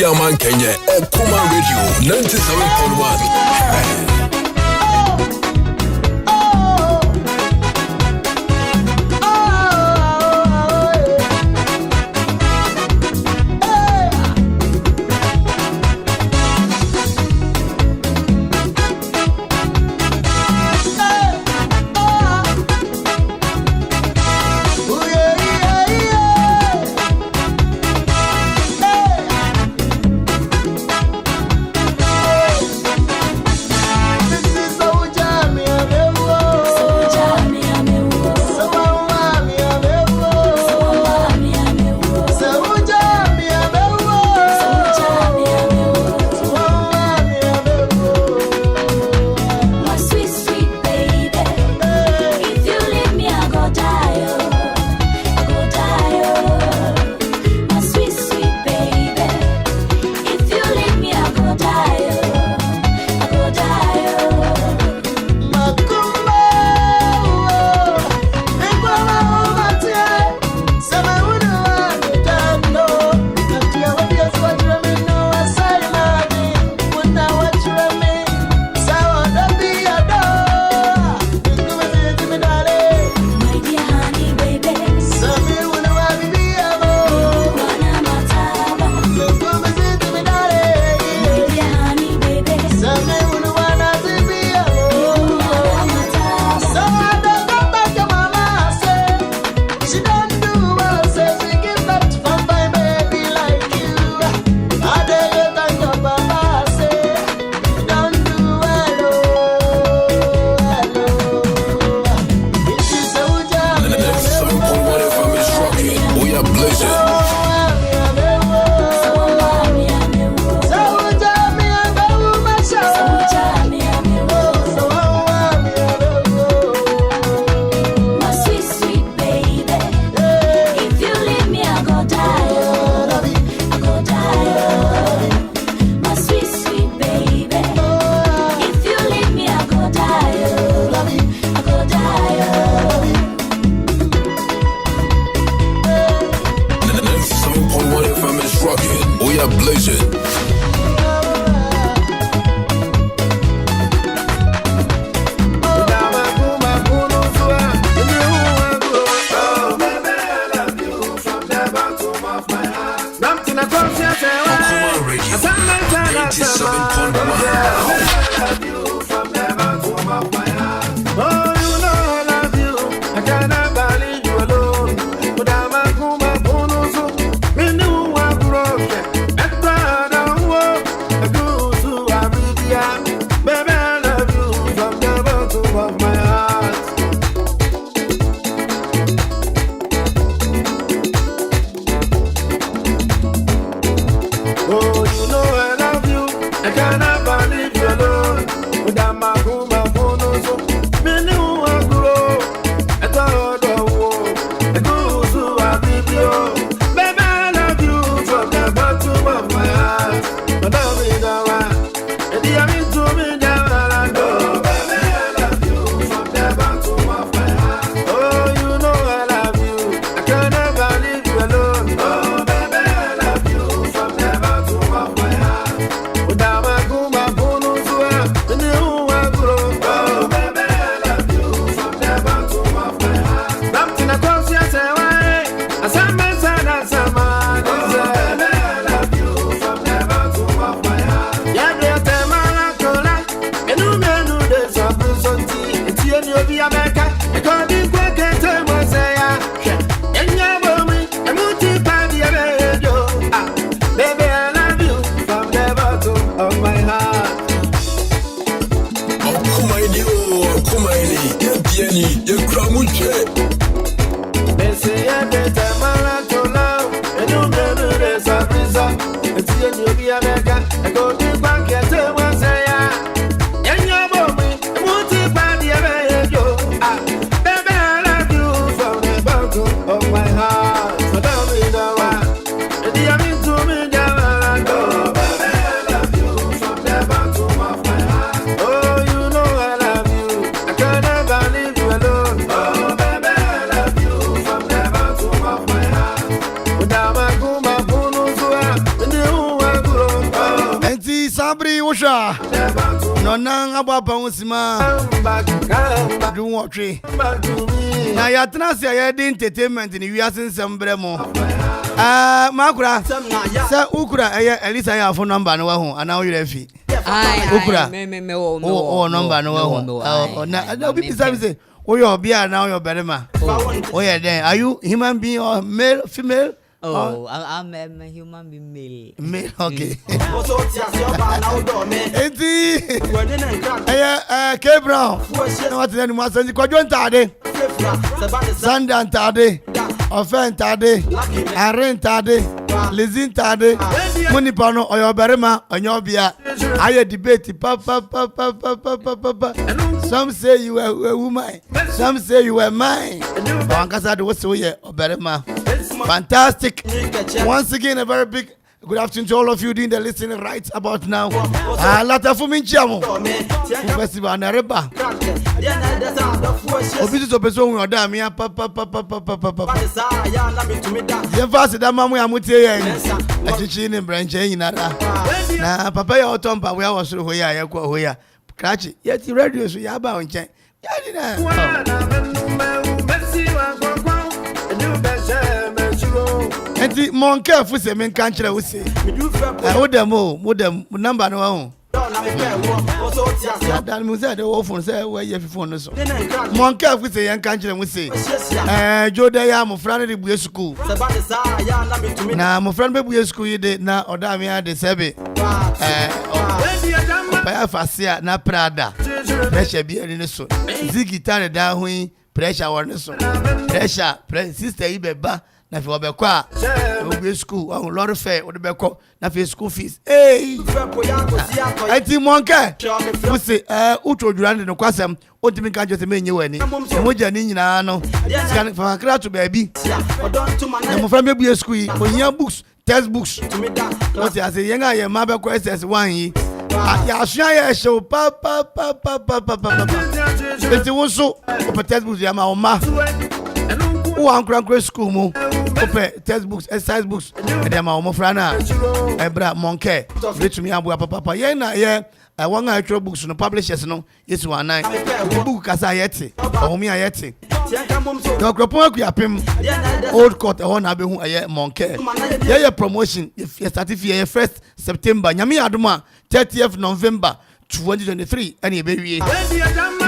Media Man Kenya, Okuma Radio 97.1. love you from the bottom of my heart. Oh, you know I love you. I cannot believe you alone. But I'm a kuma bonusu. Me knew I grew up. Baby, I love you from the bottom of my heart. Oh, you know I love you. I cannot believe you alone. Without my room, my phone, so me knew I grew up. I thought the war. I go to a video. Baby, I love you from the bottom of my heart. But don't be the one. And you mean to me down and oh, baby, I love you from the bottom of my heart. Oh, you know I love you. I can never leave you alone. Oh, baby, I love you from the bottom of my heart. Without my good, my bonus, and you are good. Oh, baby, I love you from the bottom of my heart. Something across your say, I said, man, said, I said, man. Oh, baby, I love you from the bottom of my heart. Yeah, baby, I love you from the bottom of my heart. They say every time I want to love, and you know there's a reason. It's in you be a mega. I go to back and say, one say, and you're me, and won't you find the radio? Baby, I love you from the bottom of my heart. So don't be the one. And you mean to me, down and go. Baby, I love you from the bottom of my heart. Oh, you know I love you. I can never leave you alone. Oh, baby, I love you from the bottom of my heart. Without my good, my bonus, and you are good. Oh, Enti Sabri Usha. No nang ababa usima. Do what tree. Na ya trans ya di entertainment ni wiase nsem mo. Makura. Sa ukura Elisa ya phone number no wa hu ana wo yire ukura. Me o number no wa hu. Na obi bisa say wo your bia na your berema. Oh yeah then are you human being or male female? Oh, I'm a human being male. Male, okay. K Brown. What then was the Quadrant Tade? Sandan Tade, Offen Tade, Aren Tade, Lizin Tade, Munipano or your Berema on your beer. I debate, papa. Some say you were a woman, some say you were mine. Bankasa was so yeah, or Berema. Fantastic. Once again, a very big good afternoon to all of you doing the listening right about now. Lata Fuminchamo Festival Nareba. Obisi to person we oda me papa. Yen fast da mamu ya mutie yen. Achichi ni branch yin nara. Na papa ya otompa we awosoro ho ya ye kwa ho ya. Krachi, yeti radio so ya ba onchen. Ya di na. Enti mon careful say men kan kire wo say. Wo dem number no ho. Dan mu say the phone say we ye phone no so. Mon careful say yan kan kire wo say. Jode ya mo frane de buye school. Na mo frane be buye school yi de na oda me ade sebe. Pa fasia na Prada. Pressure bi eri ne so. Zigitare da ho yi pressure won ne so. Pressure sister yi beba. Na fi obekwa obi school o lorry fare o de beko na fi school fees enti monke we say utrodura ne kwasem o timi kan jose menye wani mo jani nyina no scan fa kra to baby na mo from be school yi onya books textbooks o say as yenga ye ma beko SS1 yi ya asua ye show pa enti wo so o textbooks ya ma o ma one grand school mo open textbooks exercise books e dem ma o mo frana ebra monke let me abu papa ye na ye one actual books no publishers no yes one nine book kasa yeti o mi ayeti Dr. Ponku yapim old court e na be hu ye monke ye promotion if you start if ye 1st September nyame adoma 30th November 2023 any baby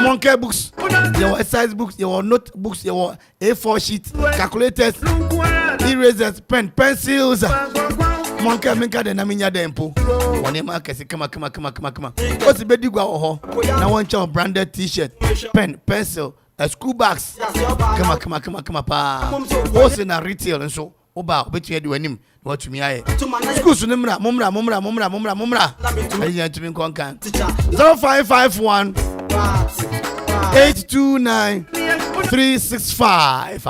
Monkey books, your exercise books, your notebooks, your A4 sheets, calculators, erasers, pencils. Monkey minka de na minya dempo. One ma kesi kama. What's the bedi gwa oho? Na one chow branded t-shirt, pen, pencil, school bags. Kama pa. What's in a retail and so oba obetwe de wanim what to me aye. School so mumra. Ayi to me konkan. 0551 829 365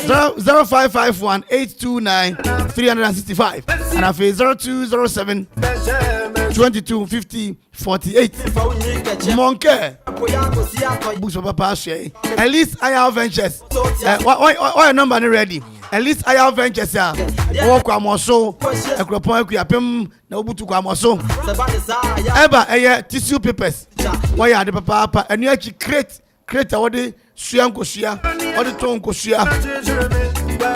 0551 829 365 and I feel 0207 2250 48 Monkey books for Papa Shea. At least I have ventures. Why number ready? At least I have ventures. Walk amoso, a cropon, Yapim, no butu amoso. Ever tissue papers. Why are the papa and you actually create all the Suyan Kosia or the Tone Kosia.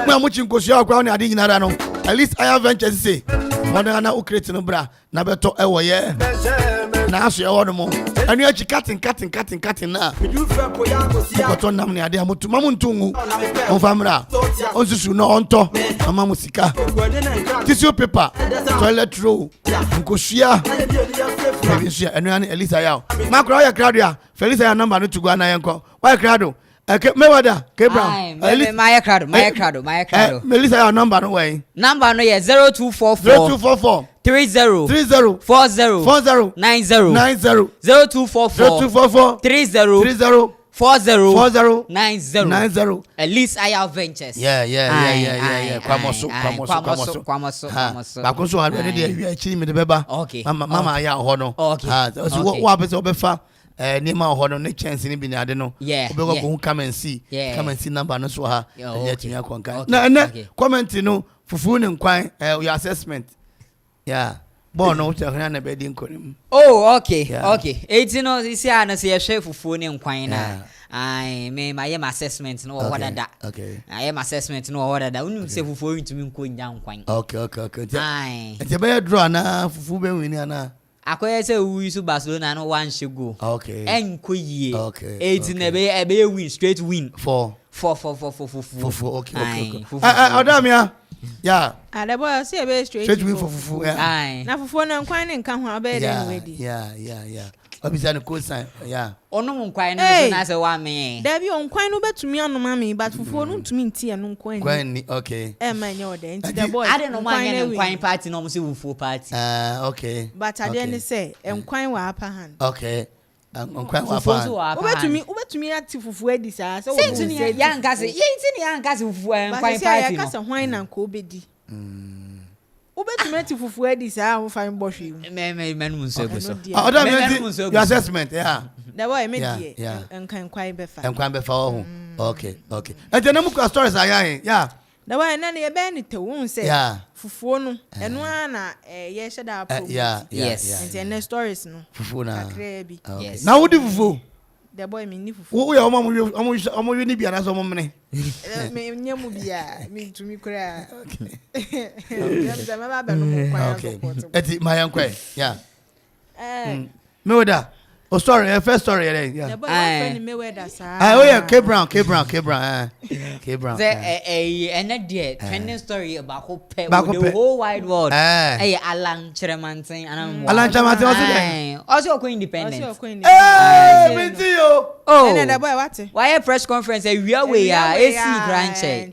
Well, much in Kosia, crown, I didn't know. At least I have ventures say. Modern create no bra, Nabeto Ewa, yeah. Now, she order more. And you actually cutting now. But on Namni, I dare to Mamuntungu on Famra. Also, should know on top of Mamusika. Tissue paper, toilet roll, Kosia. And at least I am. Macroya Claudia, Felicia number to go and I uncle. Why Crado? Mewada, Brown. Maya Crado. Melissa, our number away. Number no, 0244 30 40 90 0244 30 40 90. At least I have ventures. Yeah. Kwamoso. Bakonso already we actually me the beba. Okay. Mama ya hono. Okay. So what happens obefa Nima hono ne chance ni bi na ade no. Obego go come and see. Come and see number no so ha. Let me konkan. Na comment no fufu ne nkwan your assessment. Yeah. Born no to na be di nkonim. Oh, okay. 18 no this year na say hwe fufu ne nkwan na. I my assessment no what that. Okay. I am assessment no what that. Unum say fufu ntumi nko nya nkwan. Okay. Enti be draw na fufu be wini ana. Akoye say we use Barcelona no one shego. Okay. Enko yie. Okay. 18 e be win straight win. 4. Okay. Odamia. Yeah. The boy say be straight win for fufu. Yeah. Na fufu na nkwan ne nka ho abere ready. Yeah. Obisa no cosign. Yeah. Ono nkwan no na say wa me. Da bi nkwan no betumi anoma me but fufu no ntumi ntie no nkwan. Nkwan okay. Man you dey nti the boy. I don't know why nkwan party no mo say fufu party. Okay. But I dey say nkwan wa upper hand. Okay. Nkwan wa upper hand. Obetumi ati fufu edi sa so wo say yanka say yenti yanka say fufu nkwan party no. But say hwan na nko obedi. Ubetumi ati fufu edi sa ho fa mbɔhwe. Me nso go so. Your assessment, yeah. The boy me die. Nkwan befa. Nkwan befa ho. Okay. Ete na mu stories ayan, yeah. The boy na ne be ni te won say. Fufu no. Eno na ye sheda program. Yes. Ente na stories no. Fufu na. Okay. Na wo di fufu. The boy me ni fufu. Wo ya omo ni bia na so omo mene. Me nyemu bia, me tumi kura. Okay. Mama ba no nkwan. Okay. Eti mayankwe. Yeah. Me woda. Oh sorry, first story yeah. The boy friend me weather sir. Oh yeah, K Brown. K Brown. And that trending story about the whole wide world. Hey, Alan Cheremantin and Alan Cheremantin also independent. Hey, me too. Oh. And the boy what? Why a press conference we are AC Granche.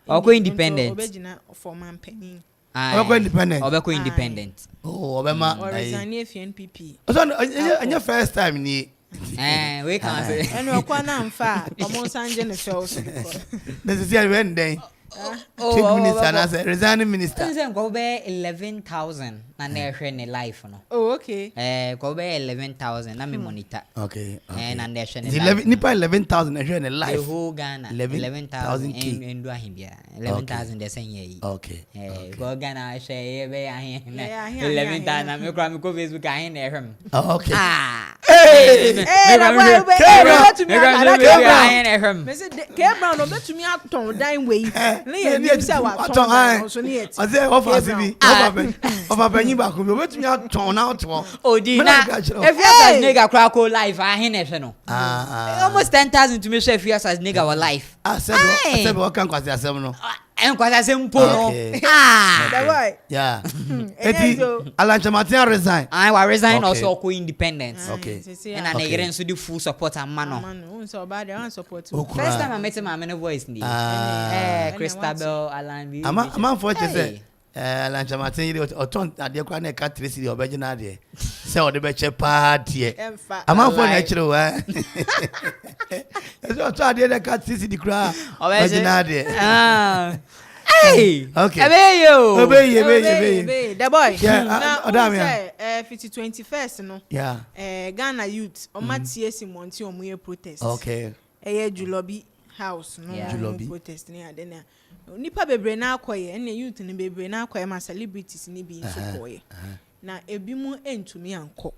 Oko independent. Obejina for man penny. Obeko independent. Oh, Obama. Or resign FNPP. Your first time ni. We can say. And we kwa na mfa. Omo sanje ne fe also. Necessary when day. Chief minister and as resigning minister. Nse go be 11,000 na na hwe ne life no. Oh okay. Go be 11,000 na me monitor. Okay. Na na hwe ne life. Nipa 11,000 na hwe ne life. The whole Ghana 11,000 en do ahibia. 11,000 de senye yi. Okay. Go Ghana hwe be ahin na 11,000 na me kwa me ko Facebook ahin na hwe. Okay. Brown no bet me aton dan we ne ye say wa ton so ne yet ose offer CB offer penny back me bet me aton na to Odina if you as nigga crack life ahen e hwe no almost 10,000 to me so if you as nigga our life said what can kwase asem no en kwase asem po no that boy yeah eti Alancha Martin resign I will resign also ko independent okay and I nigga nso the full support am man no so bad they want support first time I met him am voice ni Christabel Alan am for say Alancha Martin you oton ade kwa na ka Tracy the original there say o de be che party am for na chiro so oton ade na ka Tracy the cra original there hey okay obey the boy yeah now say 21st no yeah Ghana youth o matie simonti o mu protest okay Julobi house no protest ni ade na nipa bebre na akoye na youth ni bebre na akoye ma celebrities ni bi so koye na ebi mu entumi anko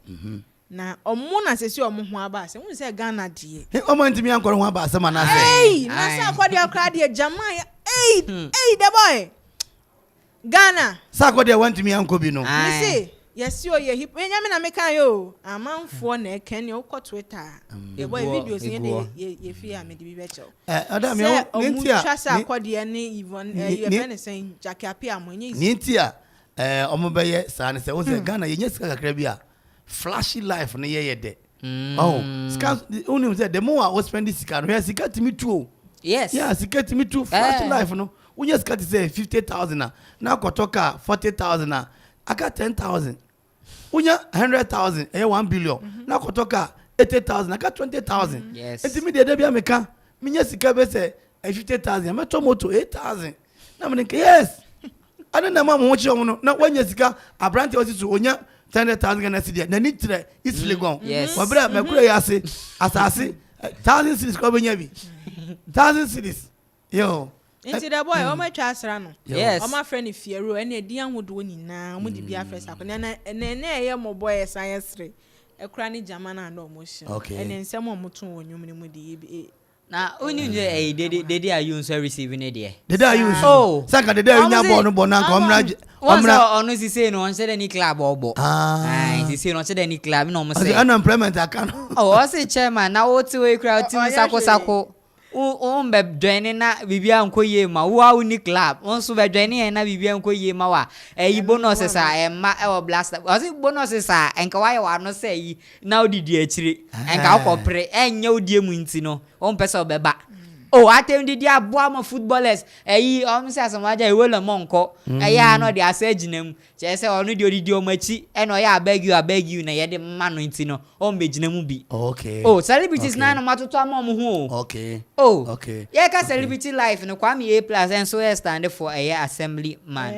na omo na sesi omo ho aba se won se Ghana die omo entumi anko ho aba se ma na se hey na se akwade akra die jamai hey the boy Ghana sa akwade wantumi anko bi no me say yes yo ye hip enya me na me kan yo amanfo na eken ye ukọ Twitter the boy videos ye fi am de bi be chew adam yo nintia twasa akwade ne even ye be ne sen Jackie Apia amonye nintia omo be ye sa ne se wo se Ghana ye nyesika kakra bi a flashy life ne ye de oh scam unim say the more I spend this sika no sika timi tu yes yeah sika timi tu flashy life no unya sika ti say 50,000 na kotoka 40,000 I got 10,000. Unya 100,000. 1 billion. Na kotoka 80,000. I got 20,000. Yes. Enti me de bia meka. Minya sika be say 50,000. Me to moto 8,000. Na me think yes. I don't know mama watch you no. Na wanya sika abrante osi so onya 10,000 na cedi. Na ni tre is legon. Yes. Wa bra me kura yase asase 1,000 cedis ko benya bi. 1,000 cedis. Yo. Into the boy, o ma twa asra no. Yes. O ma friend Fiero, ene edi anwodo nyina, mo di bia fresh akona na eye mo boy science re. E kra ni jamana na o mo shi. Ene nsem o mo tun wonwum ni mo di na onyu je dede are you so receiving it there. Dede are you so. Saka dede you nya bo no ka omra onu si say no on say any club obo. Si say no say any club no mo say. Unemployment account. O say chairman na o ti we kra ti sako o mbe dwene na bibia nkoye ma wo a uni club onso be dwene na bibia nkoye ma wa bonus sa ma e wo blast o say bonus sa enka wa ye wa no say na odidi akire enka akopre enya odie mu nti no o mpesa obeba oh atem di aboa ma footballers o mse asamaja e wele monko ya no de asa ginam che se onu di odidi o machi e no ya beg you na ye de ma no nti no o mbeginamu bi okay oh celebrities na no matoto ama mo ho okay oh okay yeah ka celebrity life no Kwame A+ and so stand for a assembly man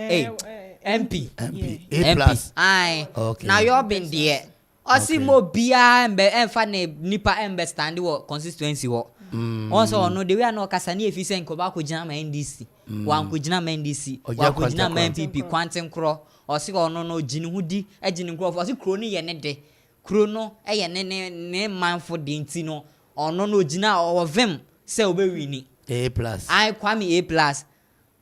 MP A+. Aye. Okay. Now you been there. Osi mo bia embe emfa ne nipa embe stand wo constituency wo. Also no the way no kasa ni efise nko ba ko gina ma NDC. Wan ko gina ma NDC. Wan ko gina ma MPP kwanten kro. Osi ono no gini hudi agini nkro osi kro ni ye ne de. Kro no ye ne manfo de nti no. Ono no gina ovem se obewini. A+. I Kwame A+.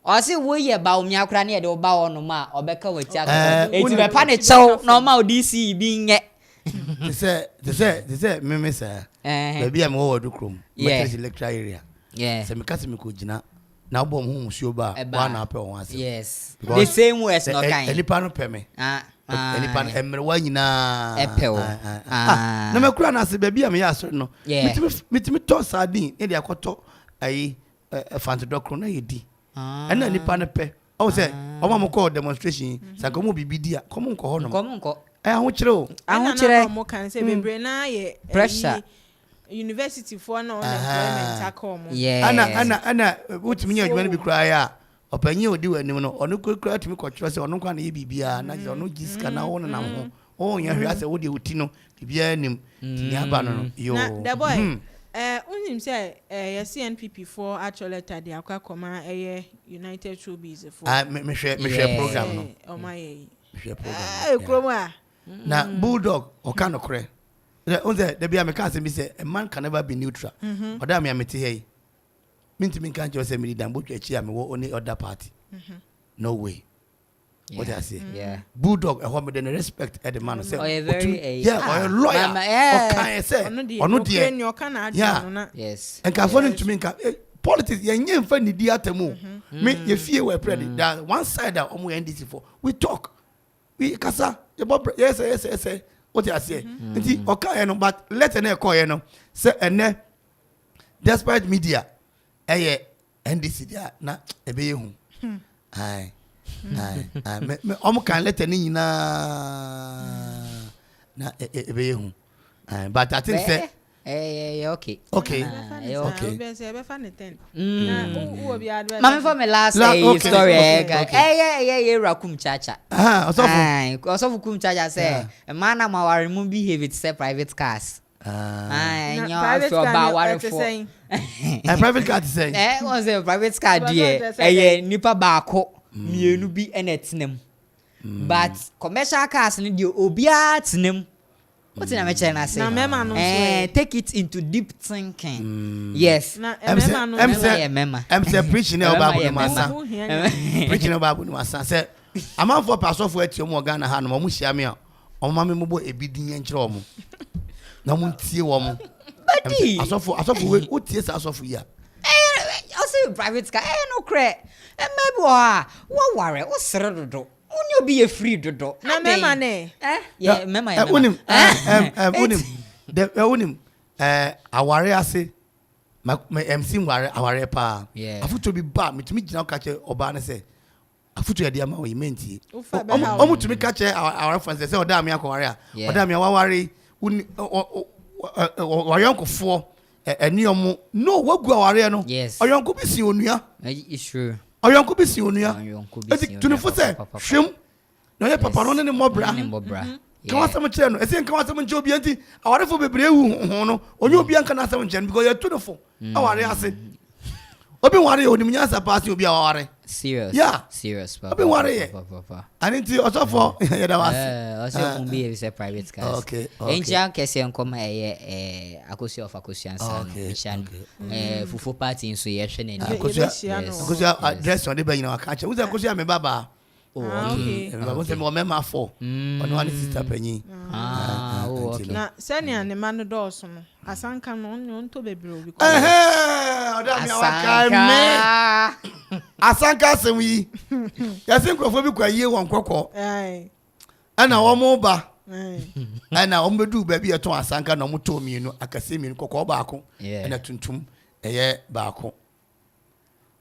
Osi wo ye ba o miakra na ye de o ba ono ma obeka wati aka. Eti be pa ne chew no ma ODC bi nye. They say me say baby am wo krom matrix lecture area say me kase me ko gina na bom hu musuo ba wa na pe won ase yes the same way as no kind elipa no pe me elipa emre wa nyina epewo na me kura na se baby am ya asoro no mitimi to sardine e de akoto ayi fanta dokro na yedi na elipa no pe o say o ma mo call demonstration sa ko mo bibidi a ko mo nko ho no ko mo nko ahunchire mo kan say bebre na ye pressure university for na unemployment akom ana utimi nya adwuma no bi kura ya opanyi odi wanim no ono kura timi kwatro se ono kwa na ye bibia na ono giska na wona na ho o nya hwe ase wodi uti no bibia nim tini aba no yo na the boy unim say CNPP for actually letter dey akwa koma United Showbiz for me share program no o my share program kroma na bulldog o kan okre The be a can't say a man can never be neutral. Or damn me hey. Mean can't just say me damn book a me only other party. No way. What I say? Yeah. Bulldog, a woman then respect at the man say. Or a very or a lawyer. Or can I say? Or no dear. Yeah. Yes. And can follow to me politics, you find the dear temu. Me, you fear we're ready. That one side that we NDC for. We talk. We kasa. Yes. What I say? Okay, but let an echo, say, and despite media, NDC, there, not a be home. Aye. Can let any na be home. But I think say. Okay. Mama for my last story. Rakum Chacha. Also Kum Chacha say a man am our behave it say private cars. Private car to say. Was a private car dear. Nipa bako. Mienu bi enetinem. But commercial cars need you obiatinem. What's in a China say? Take it into deep thinking. Yes. I'm preaching about preaching about my son. Say, a man for pass off with your Morgana Han, Momushamia, or Mammy Mobo, a bidding and chrom. No one see woman. But I saw for what tears us off here. I'll say private car, no crack. And my boy, what worry, what's do? You be a free dodo. Na mema ne. Yeah, mema ya. Unim. Unim. Aware ase. Ma MC aware pa. Afuto bi ba metumi gina ka che oba ne se. Afuto ya dia ma o yimenti. Omu tumi ka che aware fans se oda me akoware a. Oda me aware uni wayonkofo eni omu no wagu aware no. Oyonko bi si onua. It's true. Oyonko bi si onua. Eti tunifo se hwem no ye papa no ne mobra. Kan wasam kire no ese kan wasam nche obi anti awarefo bebre ewu ho no onye obi anka na asam nche because you tunifo aware ase obi ware onim nyansa pass obi aware serious. Yeah, serious papa. Obi ware ye and nti osofo ye da was also be a private cars. Okay. Enja kese nkoma akosi of akosiansa fufu party nso ye hwe na akosi address on the be nyina aka che uza akosi ame baba. Okay. Baba se mo mema for ono ani sister panyi. Okay. Na senior ne man do so no asanka no onto bebre obi ko. Oda mi awaka me. Asanka sem yi. Yasin krofo bi kwa yie won kokko. Ana wo mo ba. Ana wo bedu ba bi eton asanka na mo to mienu akase mienu kokko ba ako. Ana tuntum eye ba ako.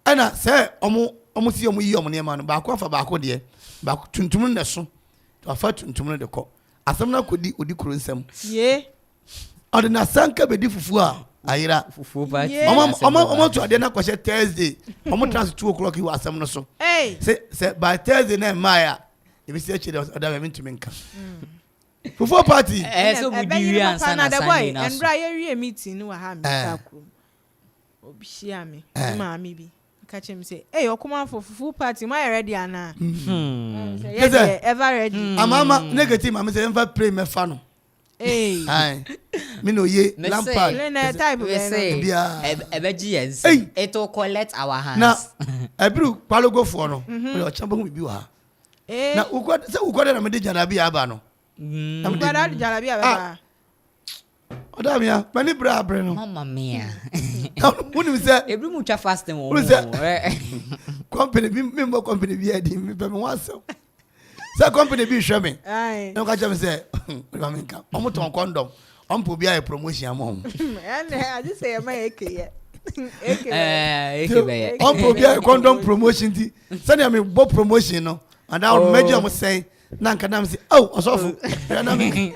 Ana se omo si omo yi omo ne ma no ba ako afa ba ako de. Ba tuntum ne so. To afa tuntum ne de ko. Asam na kodi odi kuro nsam. Ye. Odi na sanka be di fufu a ayira fufu ba. Omo to ade na kwese Thursday. Omo trans 2 o'clock you asam no so. Hey. Say by Thursday na maya. If you say che oda me to menka. Fufu party. So we di wi ansa na Sunday na so. And bra ye wi meeting no wa ha me takru. Obi hia me. Ma mi bi. Catch him say, hey, you come for full party. Am I ready, Anna? Yes, ever ready. Mama, negative. I'm saying, ever pray me fano. Hey, aye. Me no ye lampard. We say, emergency. Hey, it will collect our hands. Now, ebru palo go for no. We are champion with you. Now, who got a medicine jalabi abano? I'm glad jalabi abano. Oda mia, mani bra no. Mama mia. Who say every mucha fasting wo. Company member company bi adi me be me waso. Say company bi hwe me. Aye. Na ka jam say, we ma menka. Omo ton condom. Ompo bi aye promotion am hom. And I just say my eke. Ompo bi aye condom promotion ti. Say na me bo promotion no. And I will measure am say na nka na me say, "Oh, osofo." Na me.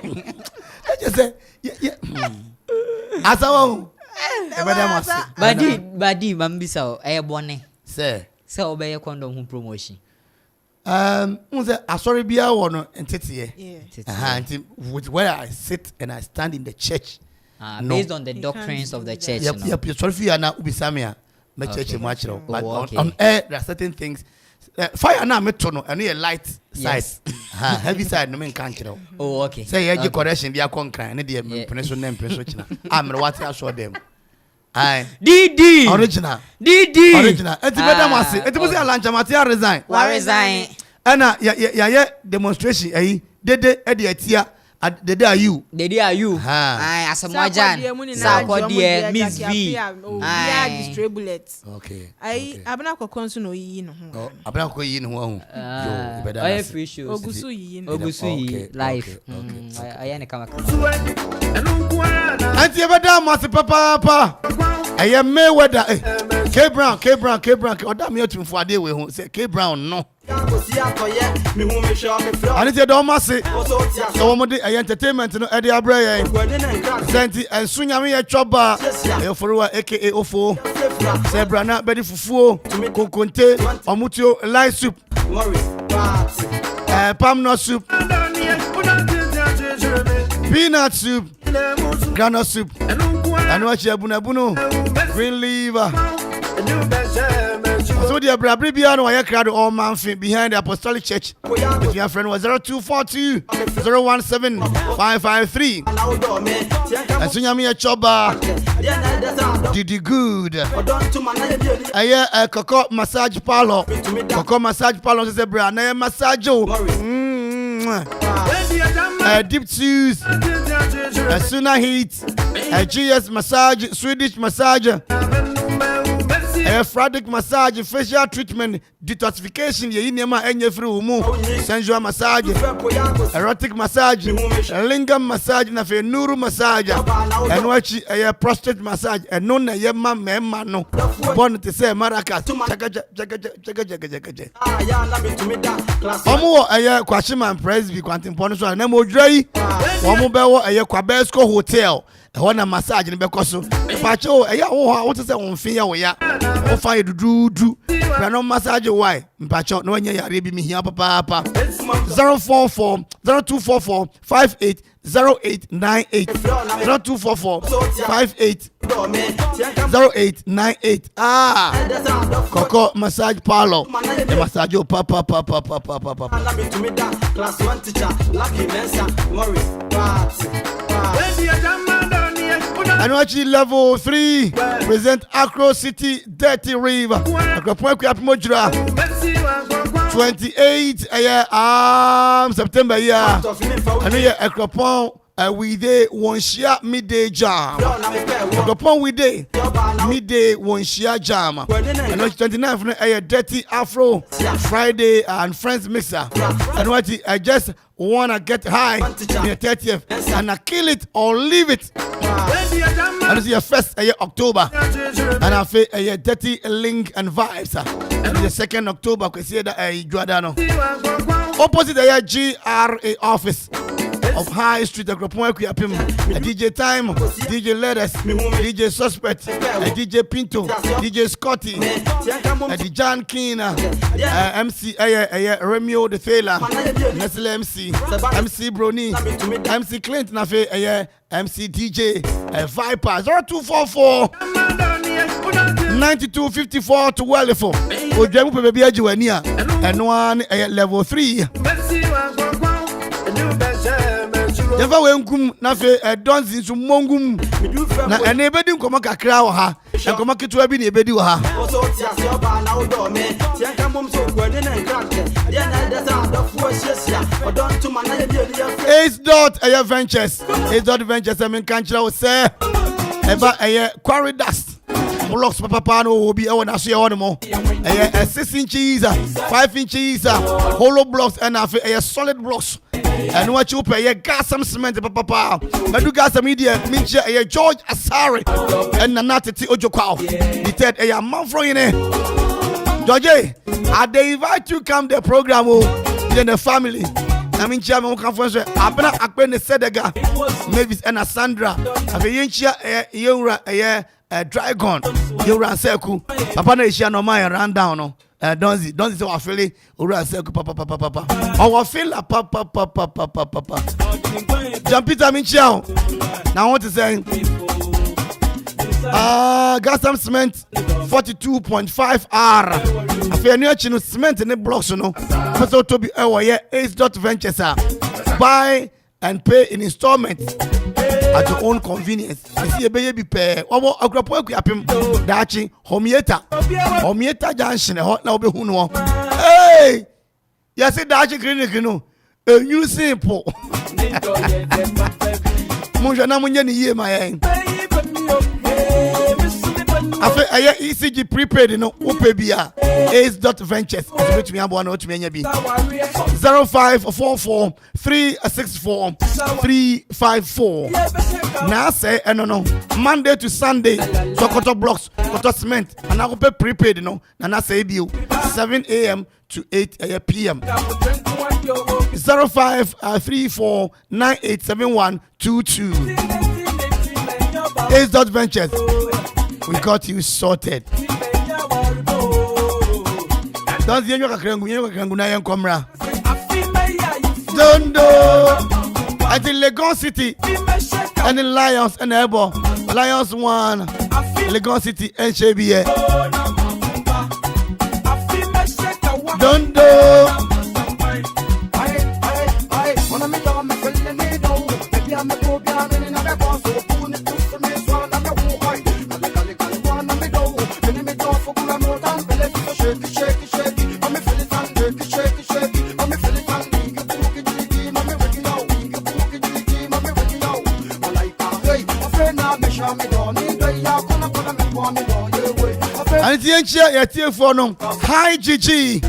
I just say, yeah. Asawo. Badi mambisa bone. Say obey condom who promotion. Unse asori bia wo no entete with where I sit and I stand in the church. Based on the doctrines of the church. Yep, sorry for you na ubisamia. My church much. But on air there are certain things fire na meto no eno ye light side heavy side no men kan kire oh okay say ye correction dia konkran ne de mpene so na mpene so kina amre what ya show them ai DD original enti beda mase enti busi alancha matia resign ana ya demonstration ayi dede e de atia dede are you ai asamojan sakodie Miss V distribulate okay ai abna kokon so no yi no ho abna kokon yi no ho yo beda ai free shows ogusu yi live ai ne kama anti beda mase papa eye Mayweather K Brown oda me otumfo ade we ho say K Brown no ani te do mase so mo de entertainment no e de abra yen senti ensunyame ye twoba e foruwa aka ofo sebra na bedi fufuo konkonte omutio light soup palm nut soup peanut soup granite soup anu achi abunabuno green liver so the Brabri Biano I crowd all man behind the Apostolic Church. If your friend was 0242 017 553. And soon you a choba. Did good. I hear a cocoa massage parlor. Cocoa massage parlor is a brand. I massage. Deep shoes. A Suna heat. A GS massage. Swedish massage. Fradic massage, facial treatment, detoxification, ye inema enye free umu, sensual massage, erotic massage, lingam massage, na fe nuru massage, and watch a prostate massage, and no na ye mamma no. Born to say maracas, Omo a Kwashima Presby, Quantum Ponisha, and Nemo Dre, Omo Bewo, a Quabesco Hotel. Wana massage ni bekoso pacho eya wo to say won fin we ya o fa dudu na no massage why mpacho no nya yare bi mi hia papa 044 0244 580898 0244 580898 Coco massage parlor the massage papa class 1 teacher lucky mensa Morris and watch level 3 present Accra City Dirty River. Accra 28 September year. And here Accra we day one share midday jam. Accra we day midday one share jam. And watch 29th Dirty Afro Friday and Friends mixer. And watch I just wanna get high in the 30th and I kill it or leave it. And it's your first October, and I feel a dirty link and vibes. And the 2nd October, we see that Juadano opposite the GRA office of High Street, the DJ Time, DJ Letters, DJ Suspect, DJ Pinto, DJ Scotty, the John Keena, MC Remio the Fela, Nestle MC, MC Brony, MC Clint Nafe, MC DJ Viper 0244 9254 to Wellifo. Ojamu pe baby ajuania and one level 3. Never wenkum na fe donzi su mongum na enebedi nkoma kakra wo ha nkoma ketua bi na ebedi wo ha Ace Dot Ventures I kanchira wo se eba quarry dust blocks papa no obi e wona so ye won mo 6 inches 5 inches hollow blocks and solid blocks. And what you pay gas some cement papa do gas media minche George Asari and Nanati Ojokao the third man from in George I they invite you come the program in the family I mean chairman conference abena akpene sedega Mavis and Sandra afi yenchia yewra dragon yewra seku papa na ishia no man run down no Donzi so afele ora seku papa our feel papa Jean Peter Minchao now what to say gas cement 42.5 R afei no achi no cement ne blocks no so to be Ace.Ventures buy and pay in installments at your own convenience. You see a baby pair or a crop work yapim dachi homieta junction a hot now be who know. Hey, yes, it dachi clinic, you know, a new simple. Munjana Munyan ye my aim. After I ECG prepaid, you know, Upebia Ace.Ventures, which me have one or two many be 0544 364 354. Now say, no, Monday to Sunday, so quarter blocks, quarter cement, and I will pay prepaid, you know, and I say you 7 a.m. to 8 p.m. 0534 987122. Ace.Ventures. We got you sorted. Don't you na yan komra. Dondo. At the Legon City and the Lions and Ebo. Lions 1. Legon City and HBA. Dondo. And the ancient yet for no hi GG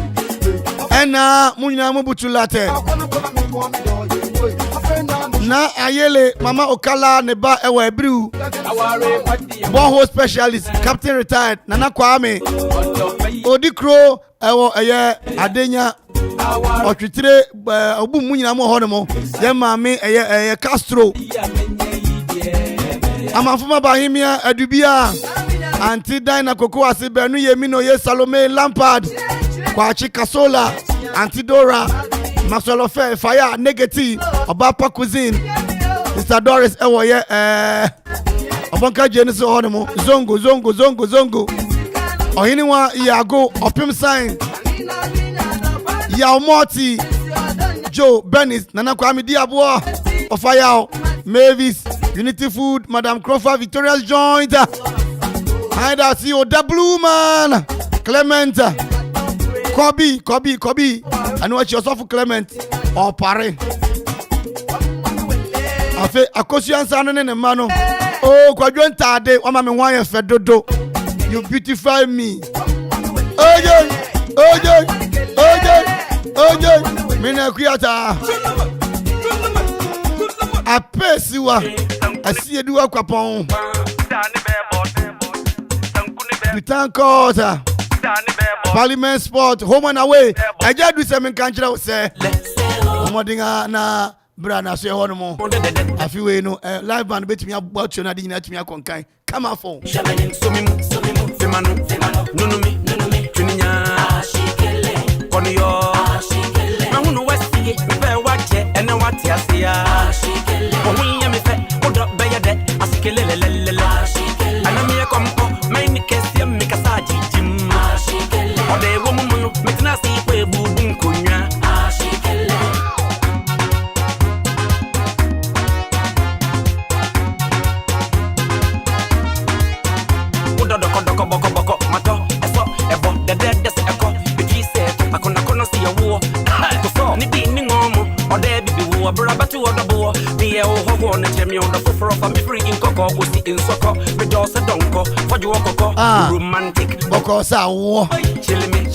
and Munya Mubutulate na ayele Mama Okala Neba Ewe Brew Borehole specialist Captain retired Nana Kwame Odikro Ewo Eye Adenya Otwitire Obu Munya Mo Honomo Yemame Eye Castro Amafuma Bahimia Adubia Auntie Dina Cocoa Sibenu Yemino Ye Salome Lampard Kwachi Kasola Auntie Dora Maxwell Ofe Fire Negative Obapa Cuisine Mr. Doris Ewoye Obonka Genesis Honemo Zongo Ohiniwa Iago Opim Sign Yao Morty Joe Bennis Nana Kwame Diabua Ofayao Mavis Unity Food Madam Crawford Victoria's Joint Haida CEO the Blue Man Clement Kobe I know what you're for Clement or Pare Afe Akosian Sanon and Mano Oh Quadrant Tade Omame Wire Fedodo You beautify me OJ Mina Kriata I pace you I see you do a quapon Return quarter Parliament Sport home and away I just do some country say Modinga na brana so hono I feel you know live band bet me about you na di na tumi akonkan come on phone romantic because I war chilling me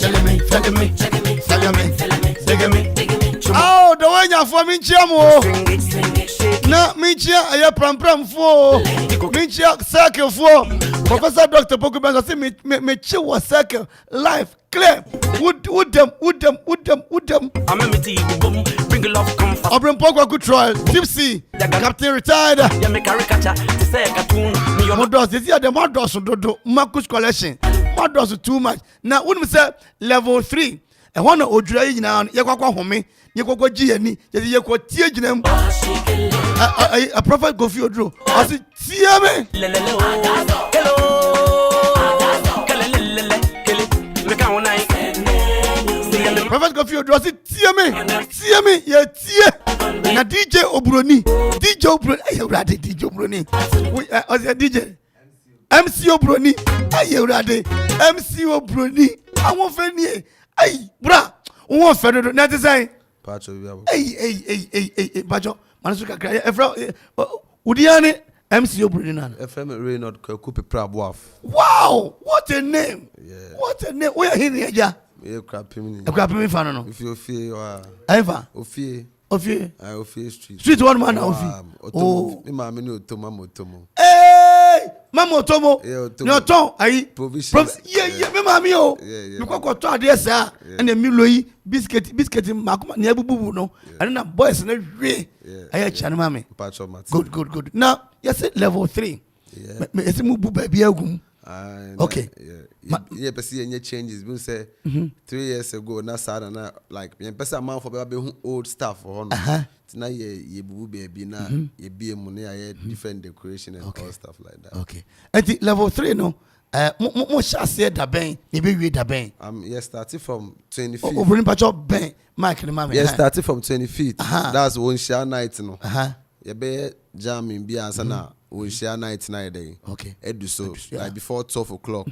oh the way you for me chamo na me chia aye pram for me chia circle for Professor Dr. Pokubenga say me chia circle life clear wood them I'm a bring love comfort Obrim Pogwa good trial tipsy Captain retired ya me caricature to say cartoon Modos this year the Modos do Marcus collection Modos too much now when we say level 3 e hono odura yi nyina ye kwakwa home ye kwakwa gi ani ye kwa tie ginam a prophet go fi oduro o si tie me hello me ka wona Prophet Kofi Oduro tie me ye tie na DJ Obroni ayewrade DJ Obroni DJ MC Obroni ayewrade MC Obroni awon fe ni bra won fe do na te say Pacho bi abo Pacho manasu kakra efra Udiane MC Obroni na FM Reynolds Kwaku Pepra Boaf. Wow, what a name. Yeah. What a name. Where here ya? E krapimi. E krapimi fan no. If you feel Eva. Ofie street. Street one man ofie. Oh, me ma me no otomo. Hey, mama otomo. No ton ayi. Yeah, me ma mi o. Me kwakọ to ade sa. And the milo yi biscuit makuma na ebububu no. And na boys na hwe. Ayi chane ma me. Good. Now, you say level 3. Yeah. Me ese mu bu ba bia gum. Okay. Yeah, but see any changes. We say 3 years ago, na sad na like me person man for be old stuff for honor. Now ye bubu baby na ye be mu na different decoration and all stuff like that. Okay. At level 3 no mo shase da ben ye be wi da ben. Yes, starting from 20 feet. Over pacho ben Mike ni mama. Yes, starting from 20 feet. That's one share night no. Ye be jamming bi ansa na we share night day. Okay. Edu so like before 12 o'clock.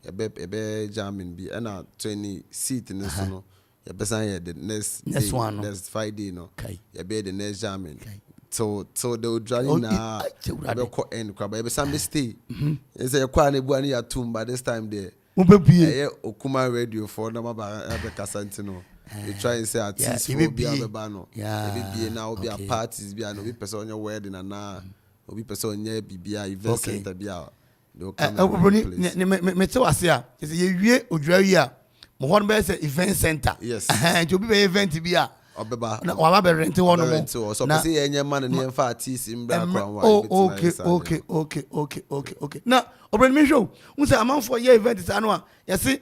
Ebe jamming be and 20 seat in so no. Ebe say the next one. Next Friday no. Okay. Ebe the next jamming. So they would drag na ebe ko end crab. Ebe some stay. They say kwa na bu ani atum by this time there. Mubebie. Okuma radio for na ba ebe kasantino. You try and say artists will be abeba no. Ebe na obi a parties bi na obi person on your wedding and na obi person on your bibia event center bia. Me tell us here. Is ye wie odwa wi a mo hon be say event center. Yes. Nti obi be event bia. Obeba. Na wa ba rent won mo. So be say enye man na emfa artist mbra kwan wa. Okay. Na obren me show. Un say amanfo ye event sa no a. Yesi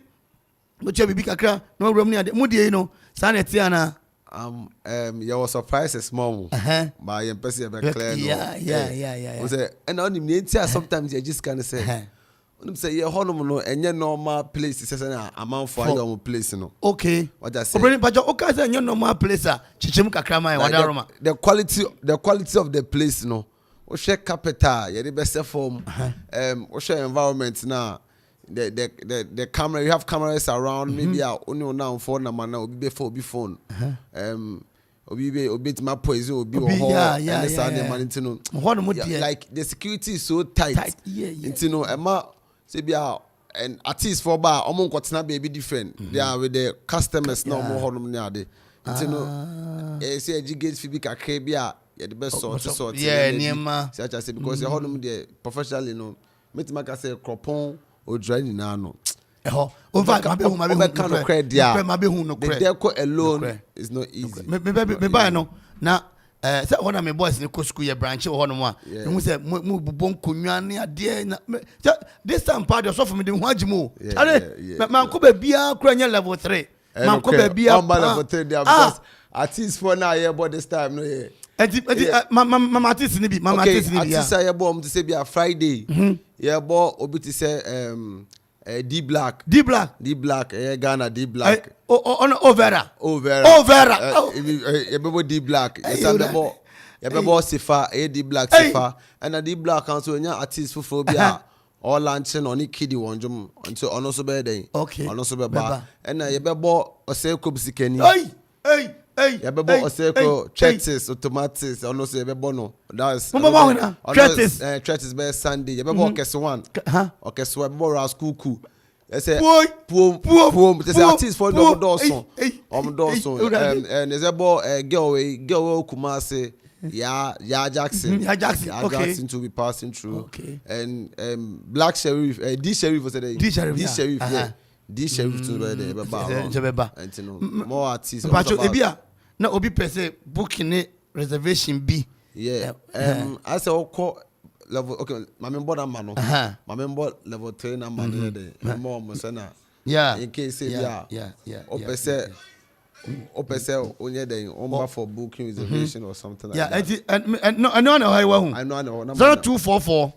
mo che bibi kakra na obram ni ade. Mo die no. Sa na tie ana. You were surprised small by your person clear. Yeah. Was and on him sometimes you just kind of say, say your home no and your normal place is an amount for your place no. Okay. What I say? But okay, say your normal place chichim kakrama wadaroma. The quality of the place no. O share capital, you the best form. O share environment now. The camera, you have cameras around, maybe only now phone number now be phone. Obi my poison obi like the security is so tight. You know, Emma say and artists for bar got baby different. They are with the customers no more honum near the. You know, say gate fi bika kebia the best sort. Yeah, Niema. Such as because the honum the professionally no. Metimaka say cropon or drying now no. In fact, my deco alone is not easy. Me buy no. Now, say one of my boys in the school branch or one. And we say, "Mubon kunyani ade." This time part of for me the wajimu. Man could be a cranial level 3. Man could be a level 3 because artists for now here, but this time no here. Mama artist ni bi, mama artist ni bi. Artist here born to say be a Friday. Yeah, boy, obi to say D Black, Ghana D Black. Overa. Everybody D Black. Everybody Sifa, D Black Sifa, and a D Black also nya artist for phobia. All launching on kiddie one jump until on also bed. Okay. On also bed. And yebebo ose kubsikeni. Hey. Yebebo ose Tretis automatics on also yebebo no. That's Tretis be Sunday. Yebebo okese one. Okese one yebebo raskuku. Say poom. They say artist for no Dawson. And there's about girl Kumasi. Yeah, Jackson. Jackson to be passing through. Okay. And Black Sheriff, D Sheriff was there. D Sheriff, yeah. D Sheriff to be there. More artists. But Ebia, na obi pese booking reservation B. Yeah. I say level okay. My member number no. My member level 3 number there. More musena. Yeah. In case yeah. Opese onye den omba for booking reservation or something like that. Yeah, and no, I know how I want. I know. 0244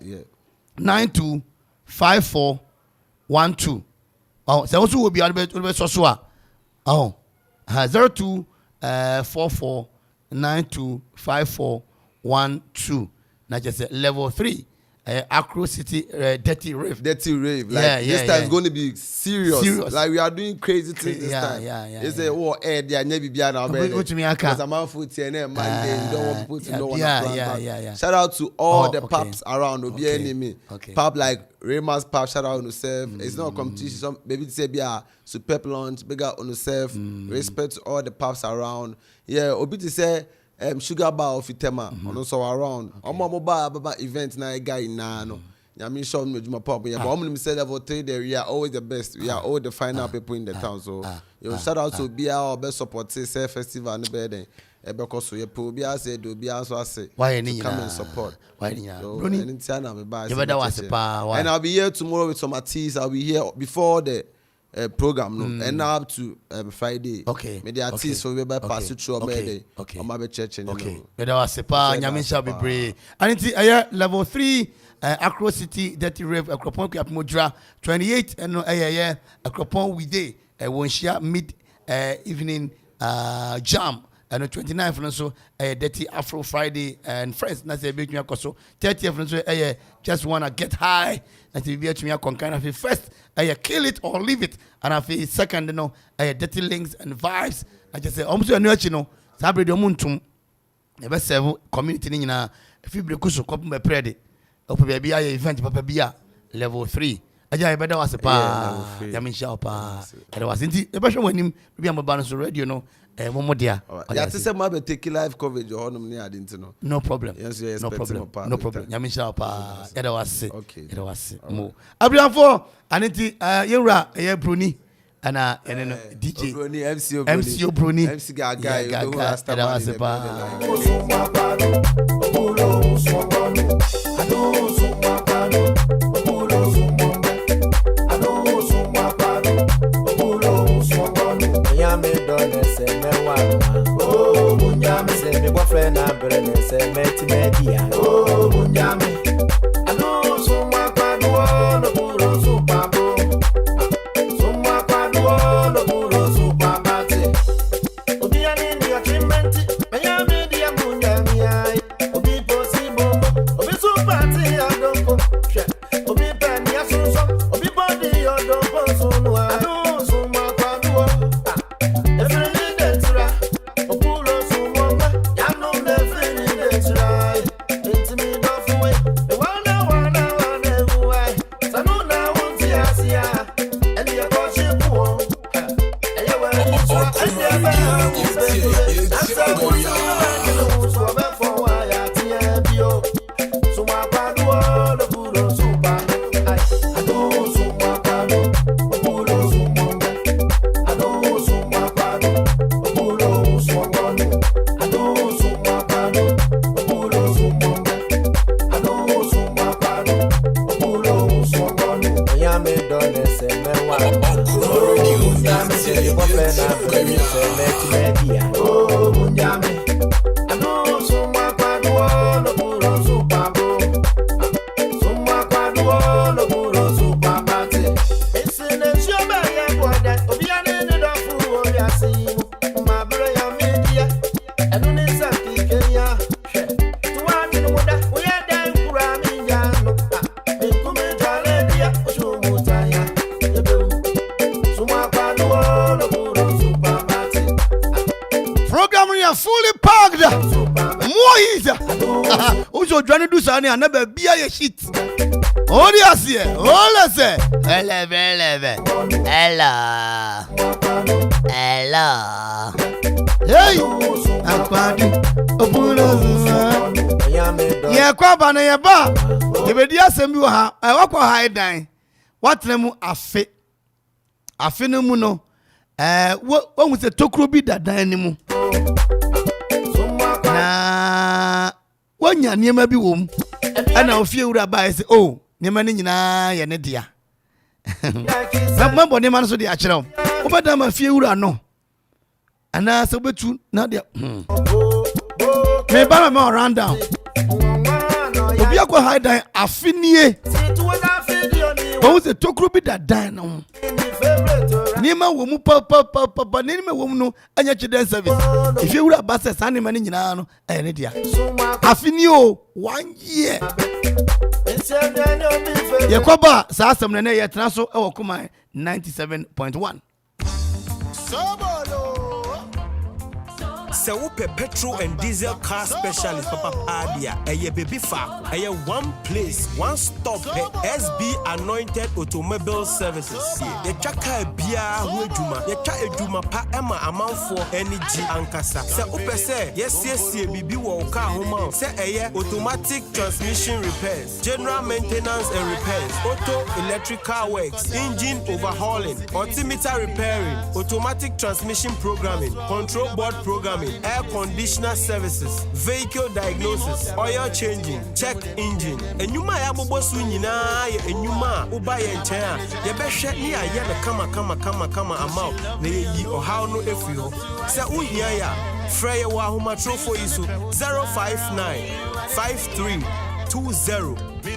925412. Oh, so also will be so so. Oh. 0244925412. Now just level 3. Accra City Dirty Rave. Like this time is going to be serious. Like we are doing crazy things this time. It's a war air there never be now. Because I'm on foot here and Monday you don't want people to know what I'm Shout out to all the pubs around Obi enemy. Pub like Raymas Pub, shout out on yourself. It's not a competition. Some maybe say be a superb lunch, bigger on yourself. Respect to all the pubs around. Yeah, Obi to say Sugar Bar of Itema, also around. I'm a mobile event now, guy no. I mean, show me my pop. But I'm say level 3 there. We are always the best. We are all the final people in the town. So, shout out to be our best support. Say festival and bedding. Because we be say do be also say. Why come and support? Why and I'll be here tomorrow with some artists. I'll be here before the program and now up to Friday. Maybe artists for we pass it through birthday. I'm a church and but I was Nyamisha be brave. And it's level 3 Accra City Dirty Rave Akropon Kiapmodra 28 and Akropon we day one share mid evening jam and 29th and so Dirty Afro Friday and friends na say be me akoso 30th and so just wanna get high and to be to me kind of first kill it or leave it and I feel second Dirty Links and Vibes I just say almost you know sabre de omuntum e be serve community ni nyina if you break so kopum be prede opo be bia event papa bia level 3 aja e beda wase pa ya me sha pa e da wase nti e be hwe wanim bia mbaba no so radio no momodia ya te say ma be take live coverage honum ni ade nti no no problem no problem ya me sha pa e da wase mo abrianfo anenti yewra e Bruni ana eneno DJ Bruni MC Bruni MC Gaga you go last time and never be a shit. Oh, yes, yeah. Oh, let's say. Hello. Hey, yeah, Kwabana, ya ba. You be dear, some you have. I walk high dine. What name a fit? A phenomenon. What was the Tokrobi that dynamo? Nah, one ya near maybe womb. And I'll feel by say, oh, Nemanina, Yanedia. Mambo Neman so the actual. Over them a few no. And I said, but you not there. Maybe I'm around down. If you go hide, I finish. But the tokro be that dino. Nima womu papa nima womu no anya children service. If you would have buses animal in Yano, and India. Afinio 1 year. Yakoba Sasam Nene Yatraso or Kuma 97.1. Se upe petrol and diesel car specialist Papa Adia, a baby fa, a one place, one stop, SB Anointed Automobile Services. The chaka bia huejuma, the chaka juma pa ema amount for energy ankasa. Se upe se, yes, bibi wa uka homa, se a automatic transmission repairs, general maintenance and repairs, auto electrical works, engine overhauling, altimeter repairing, automatic transmission programming, control board programming, air conditioner services, vehicle diagnosis, oil changing, check engine. Enyuma ya bobo sunyina ye enyuma uba ye nchen ye behwe ni aye me kama amount na ye yi ohaw no efiho. Se uhia ya frey wa homatrofo isu 059 53 20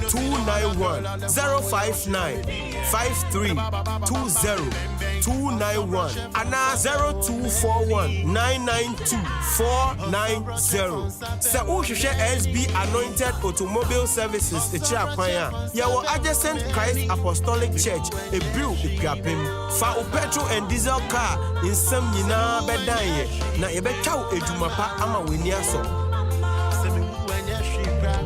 291 059 53 20 291 and 0241 992 490. Se uhwehwe SB Anointed Automobile Services echiapanya yawo adjacent Christ Apostolic Church ebiu epiapem fa o petrol and diesel car insam nyina bedan ye na yebetwa eduma pa ama weni aso. Se me wanya hwi kra